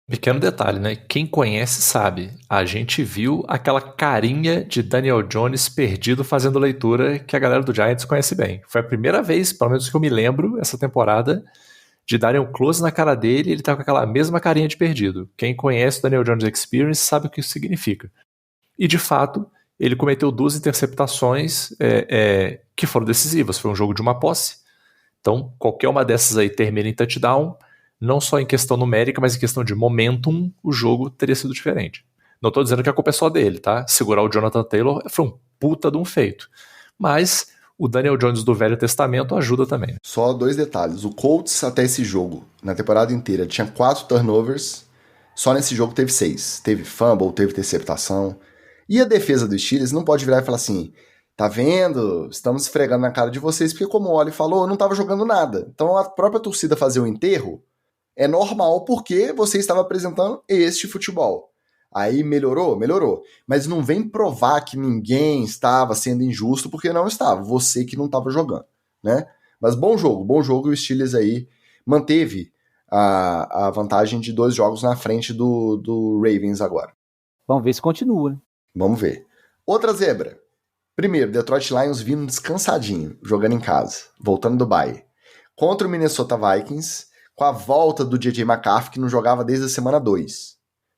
Pequeno detalhe, né? Quem conhece sabe. A gente viu aquela carinha de Daniel Jones perdido fazendo leitura que a galera do Giants conhece bem. Foi a primeira vez, pelo menos que eu me lembro, essa temporada, de darem um close na cara dele e ele tá com aquela mesma carinha de perdido. Quem conhece o Daniel Jones Experience sabe o que isso significa. E, de fato, ele cometeu 2 interceptações que foram decisivas. Foi um jogo de uma posse. Então, qualquer uma dessas aí termina em touchdown. Não só em questão numérica, mas em questão de momentum, o jogo teria sido diferente. Não estou dizendo que a culpa é só dele, tá? Segurar o Jonathan Taylor foi um puta de um feito. Mas o Daniel Jones do Velho Testamento ajuda também. Só 2 detalhes. O Colts, até esse jogo, na temporada inteira, tinha 4 turnovers. Só nesse jogo teve 6. Teve fumble, teve interceptação. E a defesa dos Steelers não pode virar e falar assim: tá vendo? Estamos esfregando na cara de vocês, porque como o Oli falou, eu não estava jogando nada. Então a própria torcida fazer o enterro é normal, porque você estava apresentando este futebol. Aí melhorou? Melhorou. Mas não vem provar que ninguém estava sendo injusto, porque não estava. Você que não estava jogando, né? Mas bom jogo. E o Steelers aí manteve a vantagem de 2 jogos na frente do Ravens agora. Vamos ver se continua, né? Vamos ver. Outra zebra. Primeiro, Detroit Lions vindo descansadinho, jogando em casa, voltando do bye. Contra o Minnesota Vikings, com a volta do J.J. McCarthy, que não jogava desde a semana 2.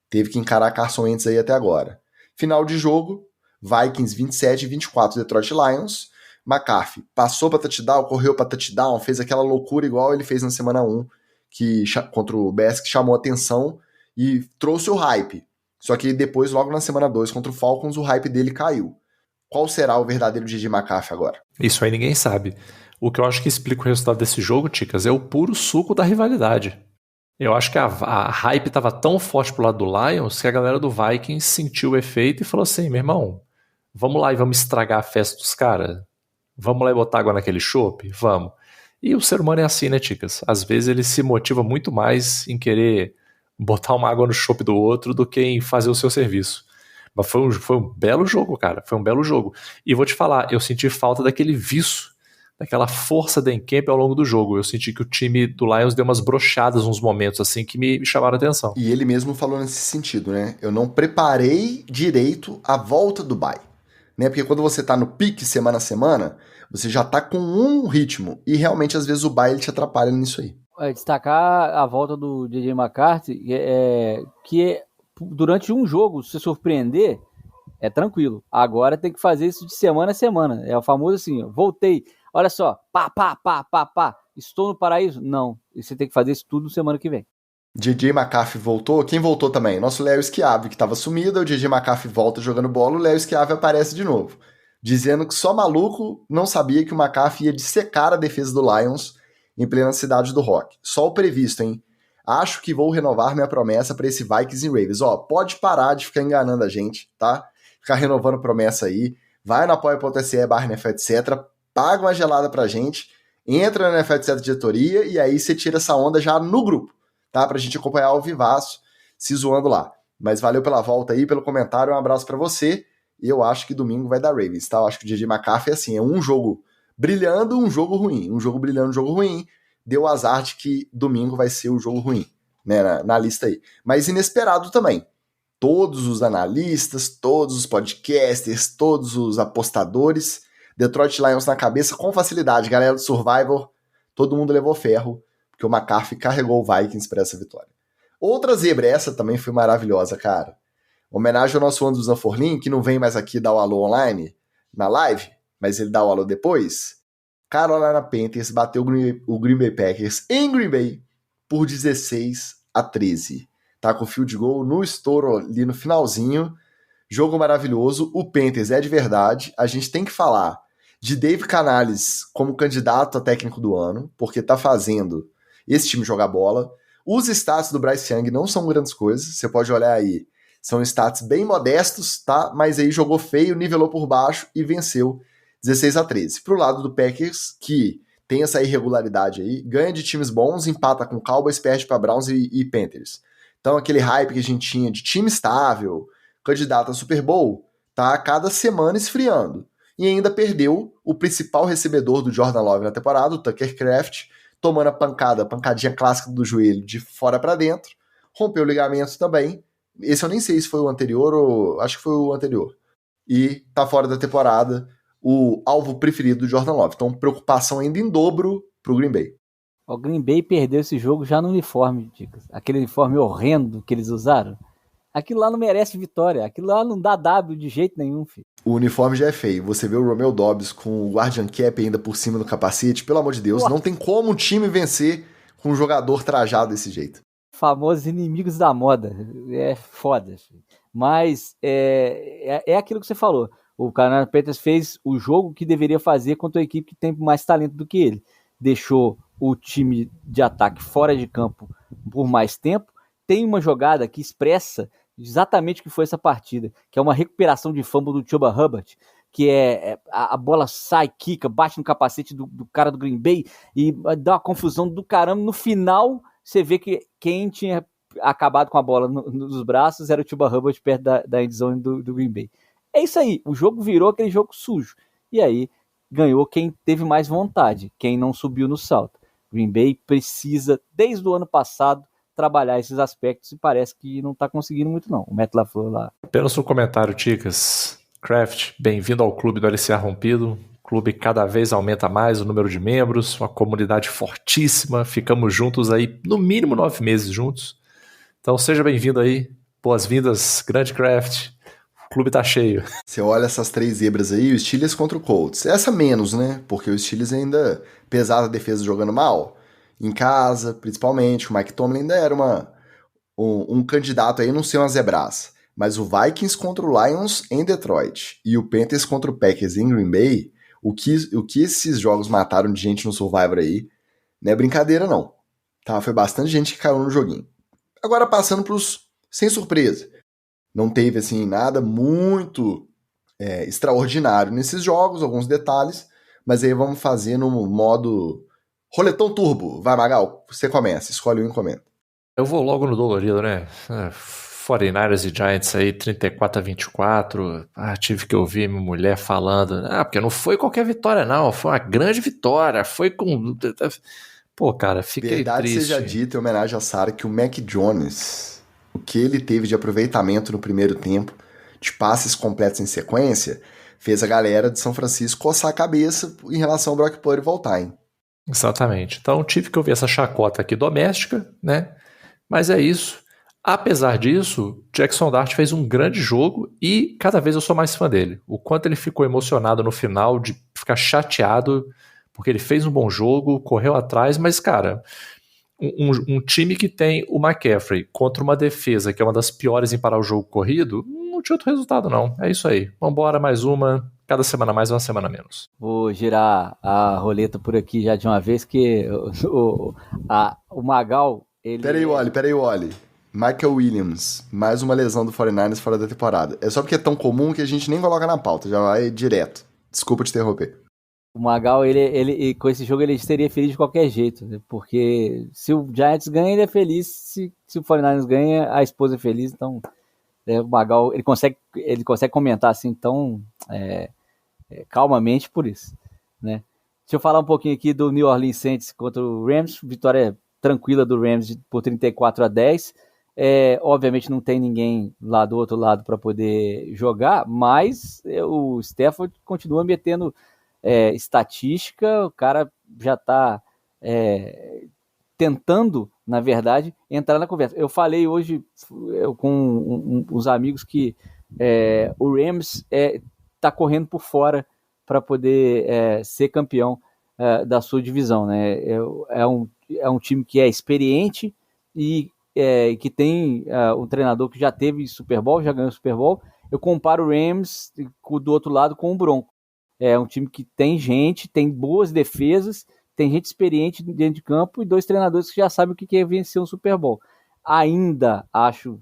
Teve que encarar Carson Wentz aí até agora. Final de jogo, Vikings 27-24, Detroit Lions. McCaffrey passou para touchdown, correu para touchdown, fez aquela loucura igual ele fez na semana 1 contra o Bears, que chamou atenção e trouxe o hype. Só que depois, logo na semana 2 contra o Falcons, o hype dele caiu. Qual será o verdadeiro DJ McCaffrey agora? Isso aí ninguém sabe. O que eu acho que explica o resultado desse jogo, Ticas, é o puro suco da rivalidade. Eu acho que a hype estava tão forte pro lado do Lions que a galera do Vikings sentiu o efeito e falou assim, meu irmão, vamos lá e vamos estragar a festa dos caras? Vamos lá e botar água naquele chopp? Vamos. E o ser humano é assim, né, Ticas? Às vezes ele se motiva muito mais em querer botar uma água no chopp do outro do que em fazer o seu serviço. Mas foi um belo jogo, cara. Foi um belo jogo. E vou te falar, eu senti falta daquele viço, daquela força da Encamp ao longo do jogo. Eu senti que o time do Lions deu umas brochadas uns momentos assim que me chamaram a atenção. E ele mesmo falou nesse sentido, né? Eu não preparei direito a volta do bye. Né? Porque quando você tá no pique semana a semana, você já tá com um ritmo. E realmente, às vezes, o bye ele te atrapalha nisso aí. Destacar a volta do DJ McCarthy, que durante um jogo, se surpreender, é tranquilo. Agora tem que fazer isso de semana a semana. É o famoso assim, voltei, olha só, pá, estou no paraíso? Não, e você tem que fazer isso tudo semana que vem. DJ McCaffrey voltou, quem voltou também? Nosso Léo Schiave, que estava sumido, o DJ McCaffrey volta jogando bola, o Léo Schiave aparece de novo, dizendo que só maluco não sabia que o McCaffrey ia dissecar a defesa do Lions em plena cidade do rock. Só o previsto, hein? Acho que vou renovar minha promessa para esse Vikings e Ravens. Ó, pode parar de ficar enganando a gente, tá? Ficar renovando promessa aí. Vai no apoia.se/NFL, etc. Paga uma gelada pra gente. Entra na NFL, etc. diretoria e aí você tira essa onda já no grupo, tá? Pra gente acompanhar ao vivaço, se zoando lá. Mas valeu pela volta aí, pelo comentário. Um abraço pra você. E eu acho que domingo vai dar Ravens, tá? Eu acho que o DJ McCaffrey é assim, é um jogo brilhando, um jogo ruim. Um jogo brilhando, um jogo ruim. Deu azar de que domingo vai ser o jogo ruim, né, na lista aí. Mas inesperado também. Todos os analistas, todos os podcasters, todos os apostadores, Detroit Lions na cabeça com facilidade. Galera do Survivor, todo mundo levou ferro, porque o McCaffrey carregou o Vikings para essa vitória. Outra zebra, essa também foi maravilhosa, cara. Homenagem ao nosso Anderson Zanforlin, que não vem mais aqui dar o alô online, na live, mas ele dá o alô depois. Carolina Panthers bateu o Green Bay Packers em Green Bay por 16-13. Tá com field goal no estouro ali no finalzinho. Jogo maravilhoso. O Panthers é de verdade. A gente tem que falar de Dave Canales como candidato a técnico do ano, porque tá fazendo esse time jogar bola. Os stats do Bryce Young não são grandes coisas. Você pode olhar aí. São stats bem modestos, tá? Mas aí jogou feio, nivelou por baixo e venceu 16-13. Pro lado do Packers, que tem essa irregularidade aí, ganha de times bons, empata com Cowboys, perde para Browns e Panthers. Então aquele hype que a gente tinha de time estável, candidato a Super Bowl, tá a cada semana esfriando. E ainda perdeu o principal recebedor do Jordan Love na temporada, o Tucker Kraft, tomando a pancadinha clássica do joelho de fora para dentro, rompeu o ligamento também. Esse eu nem sei se foi o anterior ou acho que foi o anterior. E tá fora da temporada, o alvo preferido do Jordan Love. Então, preocupação ainda em dobro pro Green Bay. O Green Bay perdeu esse jogo já no uniforme, Dicas. Aquele uniforme horrendo que eles usaram. Aquilo lá não merece vitória. Aquilo lá não dá W de jeito nenhum, filho. O uniforme já é feio. Você vê o Romeo Dobbs com o Guardian Cap ainda por cima do capacete. Pelo amor de Deus, não tem como um time vencer com um jogador trajado desse jeito. Famosos inimigos da moda. É foda, filho. Mas é aquilo que você falou. O Carolina Panthers fez o jogo que deveria fazer contra a equipe que tem mais talento do que ele. Deixou o time de ataque fora de campo por mais tempo. Tem uma jogada que expressa exatamente o que foi essa partida, que é uma recuperação de fumble do Chuba Hubbard, que a bola sai, quica, bate no capacete do cara do Green Bay e dá uma confusão do caramba. No final, você vê que quem tinha acabado com a bola nos braços era o Chuba Hubbard perto da endzone do Green Bay. É isso aí, o jogo virou aquele jogo sujo. E aí, ganhou quem teve mais vontade, quem não subiu no salto. Green Bay precisa, desde o ano passado, trabalhar esses aspectos e parece que não está conseguindo muito não. O Matt LaFleur lá. Apenas um comentário, Ticas. Kraft, bem-vindo ao clube do LCA Rompido. O clube cada vez aumenta mais o número de membros, uma comunidade fortíssima. Ficamos juntos aí, no mínimo 9 meses juntos. Então seja bem-vindo aí. Boas-vindas, grande Kraft. clube tá cheio. Você olha essas 3 zebras aí, o Steelers contra o Colts. Essa menos, né? Porque o Steelers ainda, apesar da defesa jogando mal, em casa, principalmente, o Mike Tomlin ainda era um candidato aí a não ser uma zebraça. Mas o Vikings contra o Lions em Detroit e o Panthers contra o Packers em Green Bay, o que esses jogos mataram de gente no Survivor aí, não é brincadeira não. Tá? Foi bastante gente que caiu no joguinho. Agora passando pros sem surpresa. Não teve assim nada muito extraordinário nesses jogos, alguns detalhes, mas aí vamos fazer no modo roletão turbo. Vai, Magal, você começa, escolhe um e comenta. Eu vou logo no dolorido, né? 49ers e Giants aí, 34-24. Tive que ouvir minha mulher falando. Porque não foi qualquer vitória, não. Foi uma grande vitória. Foi com... Pô, cara, fiquei Verdade triste. seja dita, em homenagem a Sarah, que o Mac Jones, o que ele teve de aproveitamento no primeiro tempo, de passes completos em sequência, fez a galera de São Francisco coçar a cabeça em relação ao Brock Purdy voltar, hein? Exatamente. Então tive que ouvir essa chacota aqui doméstica, né? Mas é isso. Apesar disso, Jackson Dart fez um grande jogo e cada vez eu sou mais fã dele. O quanto ele ficou emocionado no final, de ficar chateado, porque ele fez um bom jogo, correu atrás, mas, cara, um time que tem o McCaffrey contra uma defesa que é uma das piores em parar o jogo corrido, não tinha outro resultado, não. É isso aí. Vambora, mais uma. Cada semana mais, uma semana menos. Vou girar a roleta por aqui já de uma vez, que o Magal... Peraí, Wally. Michael Williams, mais uma lesão do 49ers fora da temporada. É só porque é tão comum que a gente nem coloca na pauta, já vai direto. Desculpa te interromper. O Magal, ele com esse jogo, ele seria feliz de qualquer jeito, né? Porque se o Giants ganha, ele é feliz. Se o 49ers ganha, a esposa é feliz. Então, o Magal, ele consegue comentar assim tão calmamente por isso, né? Deixa eu falar um pouquinho aqui do New Orleans Saints contra o Rams. Vitória tranquila do Rams por 34-10. Obviamente não tem ninguém lá do outro lado para poder jogar, mas o Stafford continua metendo estatística. O cara já está tentando, na verdade, entrar na conversa. Eu falei hoje com uns amigos que o Rams está correndo por fora para poder ser campeão da sua divisão, né? É um time que é experiente e que tem um treinador que já teve Super Bowl, já ganhou Super Bowl. Eu comparo o Rams do outro lado com o Broncos. É um time que tem gente, tem boas defesas, tem gente experiente dentro de campo e 2 treinadores que já sabem o que é vencer um Super Bowl. Ainda acho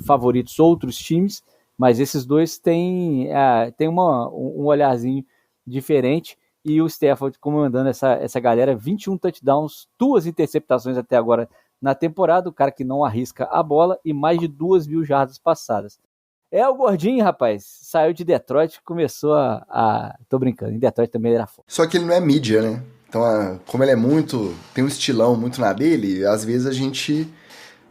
favoritos outros times, mas esses 2 têm um olharzinho diferente. E o Stafford comandando essa galera, 21 touchdowns, 2 interceptações até agora na temporada, o cara que não arrisca a bola e mais de 2.000 jardas passadas. O gordinho, rapaz, saiu de Detroit, começou tô brincando, em Detroit também era foda. Só que ele não é mídia, né? Então, como ele tem um estilão muito na dele, às vezes a gente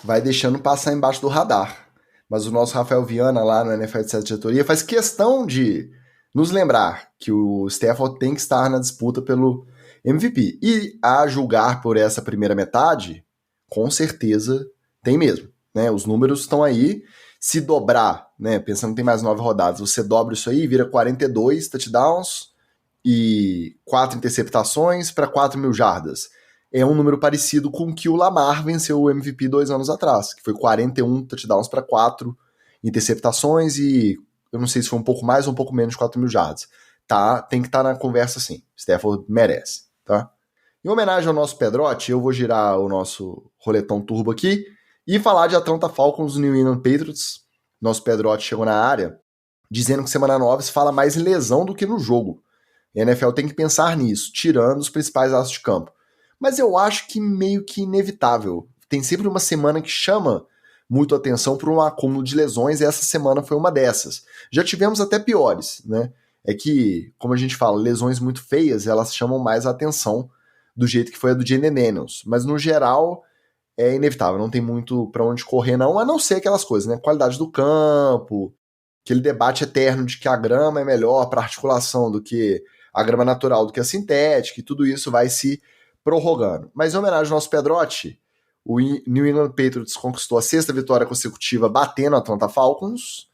vai deixando passar embaixo do radar. Mas o nosso Rafael Viana, lá no NFL de Diretoria, faz questão de nos lembrar que o Stafford tem que estar na disputa pelo MVP. E, a julgar por essa primeira metade, com certeza tem mesmo, né? Os números estão aí. Se dobrar, né? Pensando que tem mais 9 rodadas, você dobra isso aí, vira 42 touchdowns e 4 interceptações para 4.000 jardas. É um número parecido com que o Lamar venceu o MVP 2 anos atrás, que foi 41 touchdowns para 4 interceptações e eu não sei se foi um pouco mais ou um pouco menos de 4.000 jardas. Tá, tem que estar na conversa sim. Stafford merece, tá? Em homenagem ao nosso Pedrotti, eu vou girar o nosso roletão turbo aqui e falar de Atlanta Falcons e New England Patriots. Nosso Pedrotti chegou na área dizendo que semana 9 se fala mais em lesão do que no jogo. A NFL tem que pensar nisso, tirando os principais astros de campo. Mas eu acho que meio que inevitável. Tem sempre uma semana que chama muito atenção por um acúmulo de lesões e essa semana foi uma dessas. Já tivemos até piores, né? É que, como a gente fala, lesões muito feias, elas chamam mais a atenção do jeito que foi a do Jayden Daniels. Mas, no geral, é inevitável. Não tem muito pra onde correr, não. A não ser aquelas coisas, né? Qualidade do campo, aquele debate eterno de que a grama é melhor para articulação do que a grama natural, do que a sintética, e tudo isso vai se prorrogando. Mas, em homenagem ao nosso Pedrotti, o New England Patriots conquistou a 6ª vitória consecutiva batendo a Atlanta Falcons,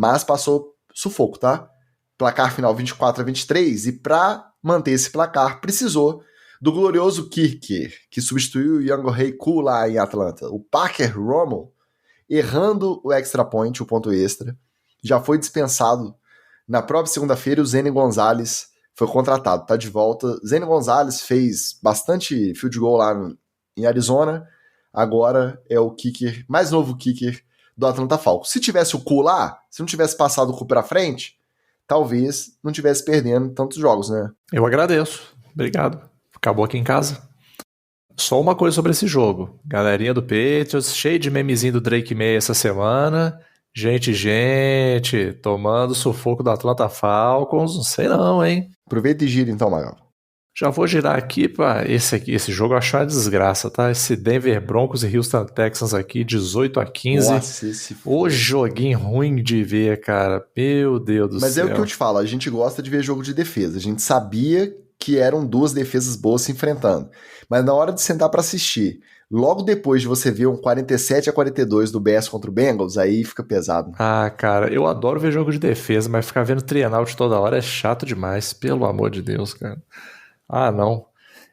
mas passou sufoco, tá? Placar final 24-23, e para manter esse placar precisou do glorioso kicker, que substituiu o Younghoe Koo lá em Atlanta, o Parker Rommel, errando o extra point, o ponto extra. Já foi dispensado na própria segunda-feira. O Zane Gonzalez foi contratado, tá de volta. Zane Gonzalez fez bastante field goal lá em Arizona, agora é o kicker, mais novo kicker do Atlanta Falcons. Se tivesse o Koo lá, se não tivesse passado o Koo pra frente, talvez não tivesse perdendo tantos jogos, né? Eu agradeço, obrigado. Acabou aqui em casa. Só uma coisa sobre esse jogo. Galerinha do Patriots, cheio de memezinho do Drake May essa semana. Gente, tomando sufoco do Atlanta Falcons, não sei não, hein? Aproveita e gira então, Magal. Já vou girar aqui para esse jogo eu acho uma desgraça, tá? Esse Denver Broncos e Houston Texans aqui, 18-15. Nossa, O joguinho ruim de ver, cara. Meu Deus do céu. Mas é o que eu te falo, a gente gosta de ver jogo de defesa. A gente sabia que eram duas defesas boas se enfrentando. Mas na hora de sentar para assistir, logo depois de você ver um 47-42 do Bears contra o Bengals, aí fica pesado. Ah, cara, eu adoro ver jogo de defesa, mas ficar vendo three-and-out toda hora é chato demais, pelo amor de Deus, cara. Ah, não.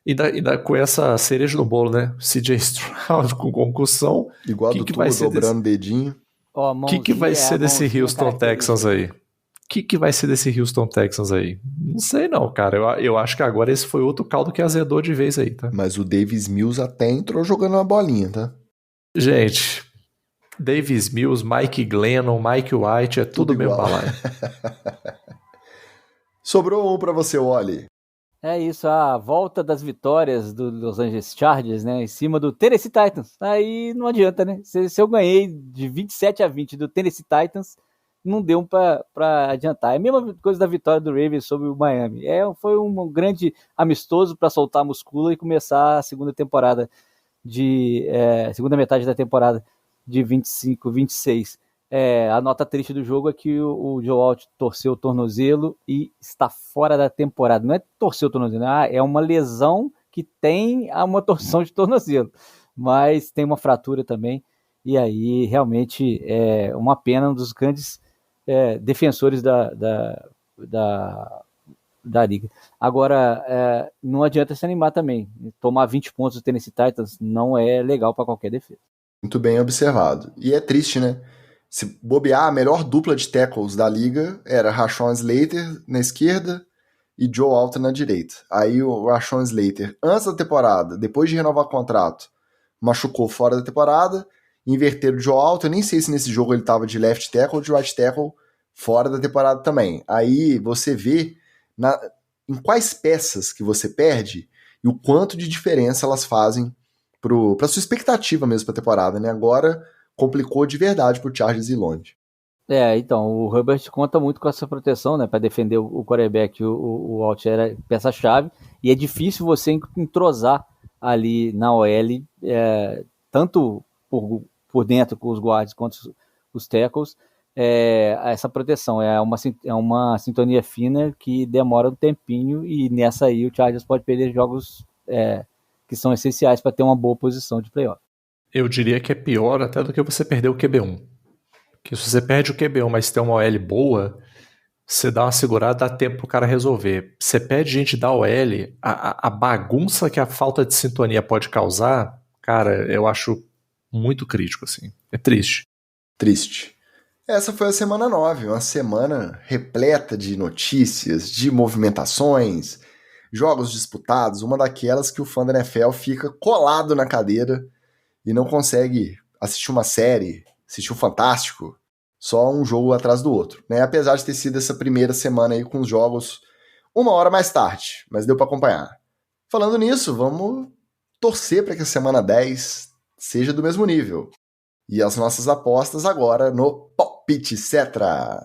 E ainda com essa cereja no bolo, né? CJ Stroud com concussão. Igual do Tua dobrando o dedinho. O que vai ser desse Houston Texans aí? O que vai ser desse Houston Texans aí? Não sei não, cara. Eu acho que agora esse foi outro caldo que azedou de vez aí, tá? Mas o Davis Mills até entrou jogando uma bolinha, tá? Gente, Davis Mills, Mike Glennon, Mike White, é tudo mesmo balaio. Sobrou um pra você, Wally. É isso, a volta das vitórias do Los Angeles Chargers, né, em cima do Tennessee Titans. Aí não adianta, né? Se eu ganhei de 27-20 do Tennessee Titans, não deu para adiantar. É a mesma coisa da vitória do Ravens sobre o Miami. Foi um grande amistoso para soltar a muscula e começar a segunda metade da temporada de 25-26. A nota triste do jogo é que o Joe Alt torceu o tornozelo e está fora da temporada. Não é torcer o tornozelo, é uma lesão que tem uma torção de tornozelo, mas tem uma fratura também, e aí realmente é uma pena, um dos grandes defensores da liga. Agora, não adianta se animar também. Tomar 20 pontos do Tennessee Titans não é legal para qualquer defesa. Muito bem observado. E é triste, né? Se bobear, a melhor dupla de tackles da liga era Rashawn Slater na esquerda e Joe Alton na direita. Aí o Rashawn Slater, antes da temporada, depois de renovar o contrato, machucou fora da temporada, inverteram o Joe Alton. Eu nem sei se nesse jogo ele estava de left tackle ou de right tackle fora da temporada também. Aí você vê em quais peças que você perde e o quanto de diferença elas fazem para sua expectativa mesmo para a temporada, né? Agora complicou de verdade pro Chargers ir longe. Então, o Herbert conta muito com essa proteção, né, para defender o quarterback. O Alt era peça-chave, e é difícil você entrosar ali na OL, tanto por dentro com os guards quanto os tackles, essa proteção. É uma sintonia fina que demora um tempinho, e nessa aí o Chargers pode perder jogos que são essenciais para ter uma boa posição de playoff. Eu diria que é pior até do que você perder o QB1. Porque se você perde o QB1, mas tem uma OL boa, você dá uma segurada, dá tempo pro cara resolver. Você perde gente da OL, a bagunça que a falta de sintonia pode causar, cara, eu acho muito crítico, assim. É triste. Triste. Essa foi a semana 9, uma semana repleta de notícias, de movimentações, jogos disputados, uma daquelas que o fã da NFL fica colado na cadeira e não consegue assistir uma série, assistir um Fantástico, só um jogo atrás do outro, né? Apesar de ter sido essa primeira semana aí com os jogos uma hora mais tarde, mas deu para acompanhar. Falando nisso, vamos torcer para que a semana 10 seja do mesmo nível. E as nossas apostas agora no Palpite Cetra.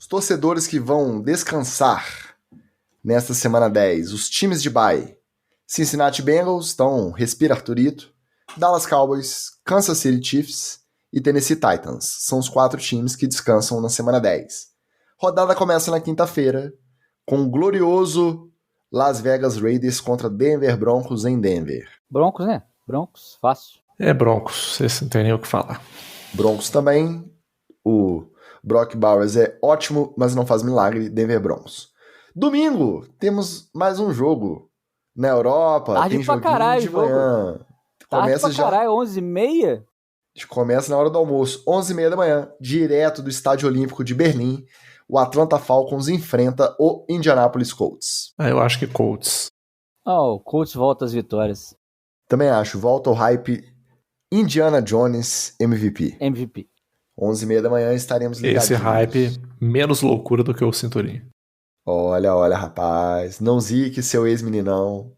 Torcedores que vão descansar nesta semana 10, os times de bye. Cincinnati Bengals, então respira Arthurito, Dallas Cowboys, Kansas City Chiefs e Tennessee Titans. São os 4 times que descansam na semana 10. Rodada começa na quinta-feira, com o glorioso Las Vegas Raiders contra Denver Broncos em Denver. Broncos, né? Broncos, fácil. É Broncos, esse não tem nem o que falar. Broncos também. O Brock Bowers é ótimo, mas não faz milagre. Denver Broncos. Domingo, temos mais um jogo. Na Europa, Tarde tem pra joguinho caralho, de manhã. Tarde Começa pra já. caralho, 11h30? A gente começa na hora do almoço, 11h30 da manhã, direto do Estádio Olímpico de Berlim. O Atlanta Falcons enfrenta o Indianapolis Colts. Eu acho que Colts. O Colts volta às vitórias. Também acho, volta o hype Indiana Jones MVP. 11h30 da manhã estaremos ligadinhos. Esse hype, menos loucura do que o cinturinho. Olha, rapaz, não zique seu ex-meninão.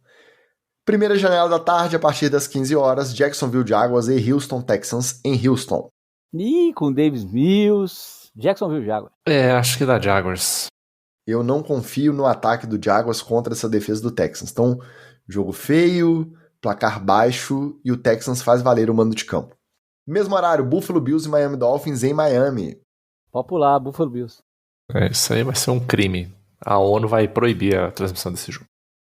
Primeira janela da tarde, a partir das 15 horas, Jacksonville Jaguars e Houston Texans em Houston. Ih, com Davis Mills, Jacksonville Jaguars. Acho que dá Jaguars. Eu não confio no ataque do Jaguars contra essa defesa do Texans. Então, jogo feio, placar baixo e o Texans faz valer o mando de campo. Mesmo horário, Buffalo Bills e Miami Dolphins em Miami. Popular, Buffalo Bills. Isso aí vai ser um crime. A ONU vai proibir a transmissão desse jogo.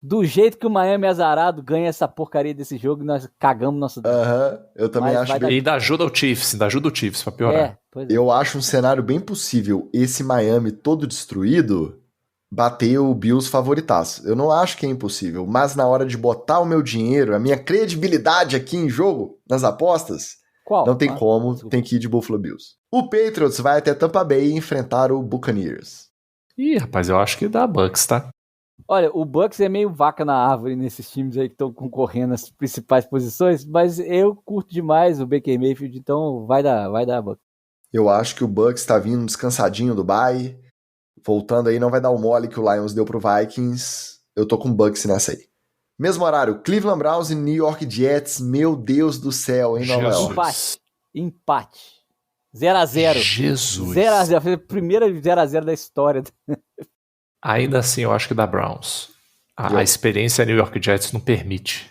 Do jeito que o Miami azarado ganha essa porcaria desse jogo, nós cagamos nosso dedo. Eu também Mas acho vai bem. E ainda ajuda o Chiefs pra piorar. Pois é. Eu acho um cenário bem possível esse Miami todo destruído bater o Bills favoritaço. Eu não acho que é impossível, mas na hora de botar o meu dinheiro, a minha credibilidade aqui em jogo, nas apostas, Qual? não tem como, Desculpa. tem que ir de Buffalo Bills. O Patriots vai até Tampa Bay enfrentar o Buccaneers. Ih, rapaz, eu acho que dá Bucks, tá? Olha, o Bucks é meio vaca na árvore nesses times aí que estão concorrendo nas principais posições, mas eu curto demais o Baker Mayfield, então vai dar Bucks. Eu acho que o Bucks tá vindo descansadinho do bye, voltando aí, não vai dar o mole que o Lions deu pro Vikings. Eu tô com o Bucks nessa aí. Mesmo horário, Cleveland Browns e New York Jets, meu Deus do céu, em Nova Jesus. York. Empate. 0x0. Jesus. 0x0. Foi a primeira 0x0 da história. Ainda assim, eu acho que dá Browns. Eu- A experiência New York Jets não permite.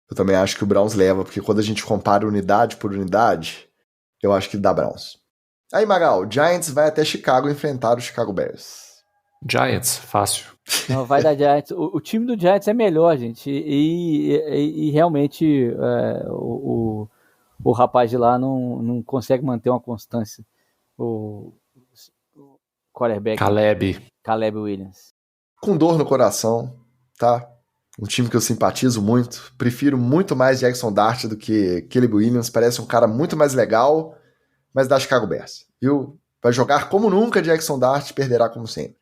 Eu também acho que o Browns leva, porque quando a gente compara unidade por unidade, eu acho que dá Browns. Aí, Magal, Giants vai até Chicago enfrentar o Chicago Bears. Giants, fácil. Não, vai dar Giants. O time do Giants é melhor, gente. E realmente o rapaz de lá não consegue manter uma constância. O quarterback Caleb Williams. Com dor no coração, tá? Um time que eu simpatizo muito. Prefiro muito mais Jackson Dart do que Caleb Williams. Parece um cara muito mais legal, mas da Chicago Bears. Viu? Vai jogar como nunca Jackson Dart, perderá como sempre.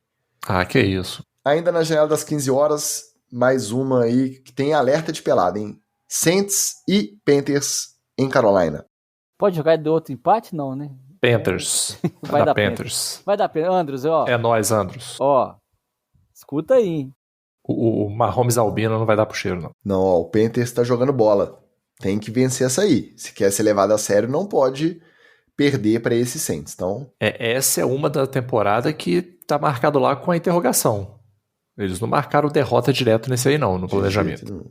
Ah, que isso. Ainda na janela das 15 horas, mais uma aí que tem alerta de pelada, hein? Saints e Panthers em Carolina. Pode jogar de outro empate? Não, né? Panthers. Vai dar Panthers. Vai dar pena. Andros, ó. É nóis, Andros. Ó. Escuta aí, hein? O Mahomes Albino não vai dar pro cheiro, não. Não, ó, o Panthers tá jogando bola. Tem que vencer essa aí. Se quer ser levado a sério, não pode perder para esse Saints. Então, Essa é uma da temporada que tá marcado lá com a interrogação. Eles não marcaram derrota direto nesse aí, não, no planejamento.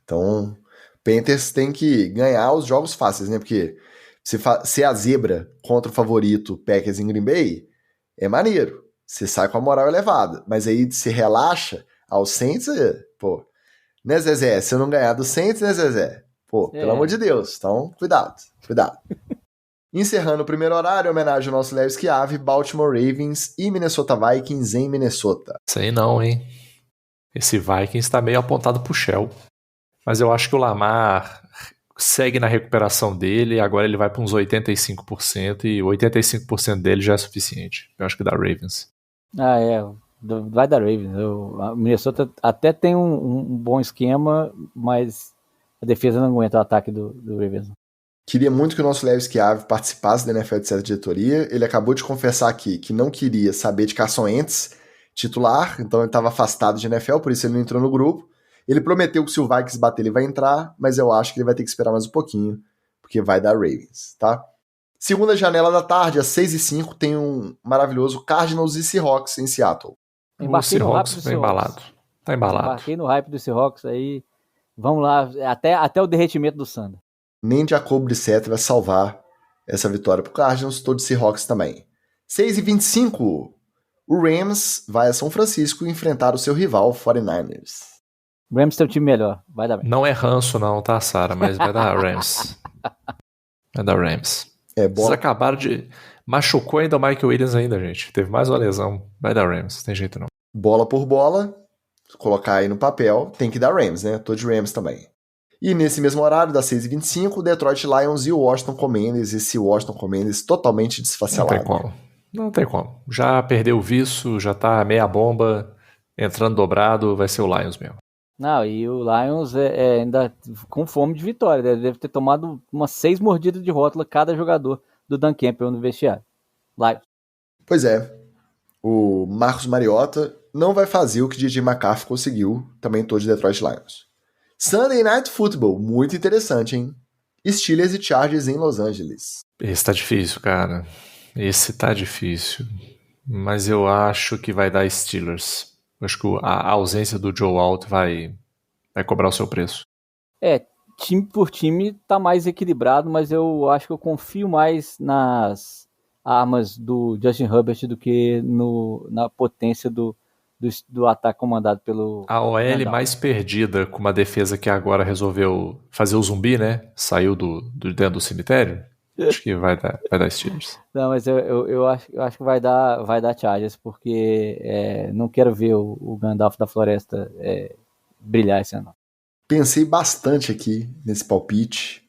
Então, Panthers tem que ganhar os jogos fáceis, né? Porque se a zebra contra o favorito Packers em Green Bay, é maneiro. Você sai com a moral elevada. Mas aí se relaxa ao Saints, pô, né, Zezé? Se eu não ganhar do Saints, né, Zezé? Pô, pelo amor de Deus. Então, cuidado. Encerrando o primeiro horário, homenagem ao nosso Léo Schiave, Baltimore Ravens e Minnesota Vikings em Minnesota. Sei não, hein? Esse Vikings tá meio apontado pro Shell. Mas eu acho que o Lamar segue na recuperação dele, agora ele vai para uns 85%, e 85% dele já é suficiente. Eu acho que dá Ravens. Vai dar Ravens. A Minnesota até tem um bom esquema, mas a defesa não aguenta o ataque do Ravens. Queria muito que o nosso Léo Schiave participasse da NFL de certa diretoria. Ele acabou de confessar aqui que não queria saber de Carson Wentz titular, então ele estava afastado de NFL, por isso ele não entrou no grupo. Ele prometeu que se o Vikings bater ele vai entrar, mas eu acho que ele vai ter que esperar mais um pouquinho, porque vai dar Ravens, tá? Segunda janela da tarde, às 6h05, tem um maravilhoso Cardinals e Seahawks em Seattle. O Seahawks tá embalado. Tá embalado. Embarquei no hype do Seahawks aí. Vamos lá, até o derretimento do Sander. Nem Jacob Brissett vai salvar essa vitória pro Cardinals, tô de Seahawks também. 6h25, O Rams vai a São Francisco enfrentar o seu rival 49ers. O Rams tem um time melhor, vai dar bem. Não é ranço não, tá, Sara? Mas vai dar Rams. Vai dar Rams. Vocês acabaram de... Machucou ainda o Mike Williams ainda, gente. Teve mais uma lesão. Vai dar Rams, não tem jeito não. Bola por bola, colocar aí no papel, tem que dar Rams, né? Tô de Rams também. E nesse mesmo horário, das 6h25, o Detroit Lions e o Washington Commanders. Esse Washington Commanders totalmente desfacelado. Não tem como. Não tem como. Já perdeu o viço, já tá meia bomba, entrando dobrado, vai ser o Lions mesmo. Não, e o Lions ainda com fome de vitória. Deve ter tomado umas 6 mordidas de rótula cada jogador do Dan Campbell no vestiário. Lions. Pois é. O Marcos Mariota não vai fazer o que DJ McCarthy conseguiu. Também tô de Detroit Lions. Sunday Night Football. Muito interessante, hein? Steelers e Chargers em Los Angeles. Esse tá difícil, cara. Esse tá difícil. Mas eu acho que vai dar Steelers. Acho que a ausência do Joe Alt vai cobrar o seu preço. Time por time tá mais equilibrado, mas eu acho que eu confio mais nas armas do Justin Herbert do que na potência do ataque comandado pelo... A OL mais perdida, com uma defesa que agora resolveu fazer o zumbi, né? Saiu dentro do cemitério. Acho que vai dar Steelers. Não, mas eu acho que vai dar Chargers, porque não quero ver o Gandalf da Floresta brilhar esse ano. Pensei bastante aqui nesse palpite.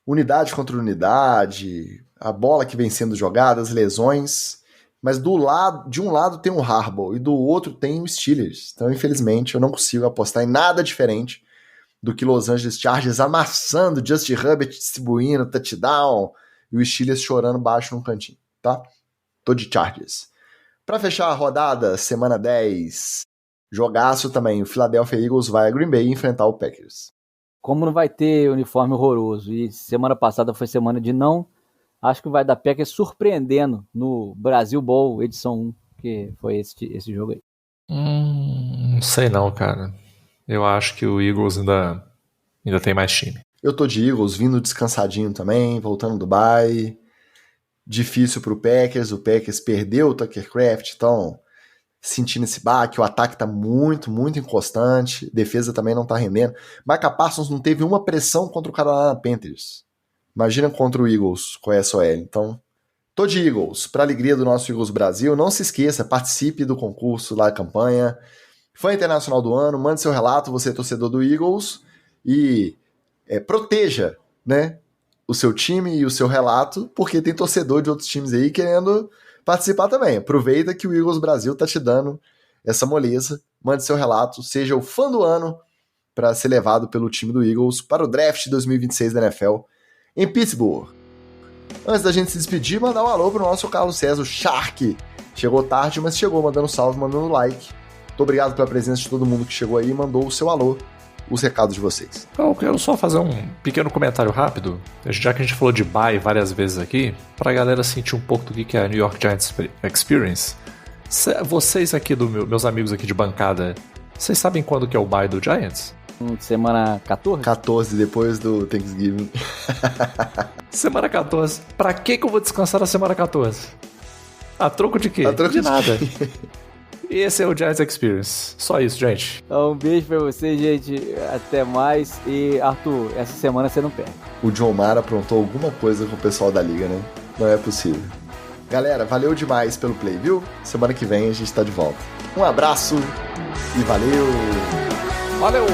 Unidade contra unidade, a bola que vem sendo jogada, as lesões. Mas de um lado tem o Harbaugh e do outro tem o Steelers. Então, infelizmente, eu não consigo apostar em nada diferente do que Los Angeles Chargers amassando Justin Herbert, distribuindo touchdown e o Steelers chorando baixo num cantinho, tá? Tô de Chargers. Pra fechar a rodada, semana 10, jogaço também. O Philadelphia Eagles vai a Green Bay enfrentar o Packers. Como não vai ter uniforme horroroso e semana passada foi semana de não, acho que vai dar Packers surpreendendo no Brasil Bowl edição 1, que foi esse jogo aí. Não sei não, cara. Eu acho que o Eagles ainda tem mais time. Eu tô de Eagles, vindo descansadinho também, voltando do bye. Difícil pro Packers, o Packers perdeu o Tucker Kraft, então sentindo esse baque, o ataque tá muito, muito inconstante, defesa também não tá rendendo. Micah Parsons não teve uma pressão contra o Carolina Panthers. Imagina contra o Eagles com a SOL. Então, tô de Eagles, pra alegria do nosso Eagles Brasil. Não se esqueça, participe do concurso lá da campanha. Fã Internacional do Ano, mande seu relato, você é torcedor do Eagles, e proteja, né, o seu time e o seu relato, porque tem torcedor de outros times aí querendo participar também. Aproveita que o Eagles Brasil tá te dando essa moleza. Mande seu relato, seja o fã do ano para ser levado pelo time do Eagles para o draft 2026 da NFL em Pittsburgh. Antes da gente se despedir, mandar um alô pro nosso Carlos César, o Shark. Chegou tarde, mas chegou mandando salve, mandando like. Muito obrigado pela presença de todo mundo que chegou aí e mandou o seu alô, os recados de vocês. Eu quero só fazer um pequeno comentário rápido, já que a gente falou de bye várias vezes aqui, pra galera sentir um pouco do que é a New York Giants Experience. Vocês aqui, meus amigos aqui de bancada, vocês sabem quando que é o bye do Giants? Semana 14? 14, depois do Thanksgiving. Semana 14. Pra que eu vou descansar na semana 14? A troco de quê? A troco de nada. Esse é o Giants Experience. Só isso, gente. Então, um beijo pra vocês, gente. Até mais. E, Arthur, essa semana você não perde. O John Mara aprontou alguma coisa com o pessoal da liga, né? Não é possível. Galera, valeu demais pelo play, viu? Semana que vem a gente tá de volta. Um abraço e valeu! Valeu!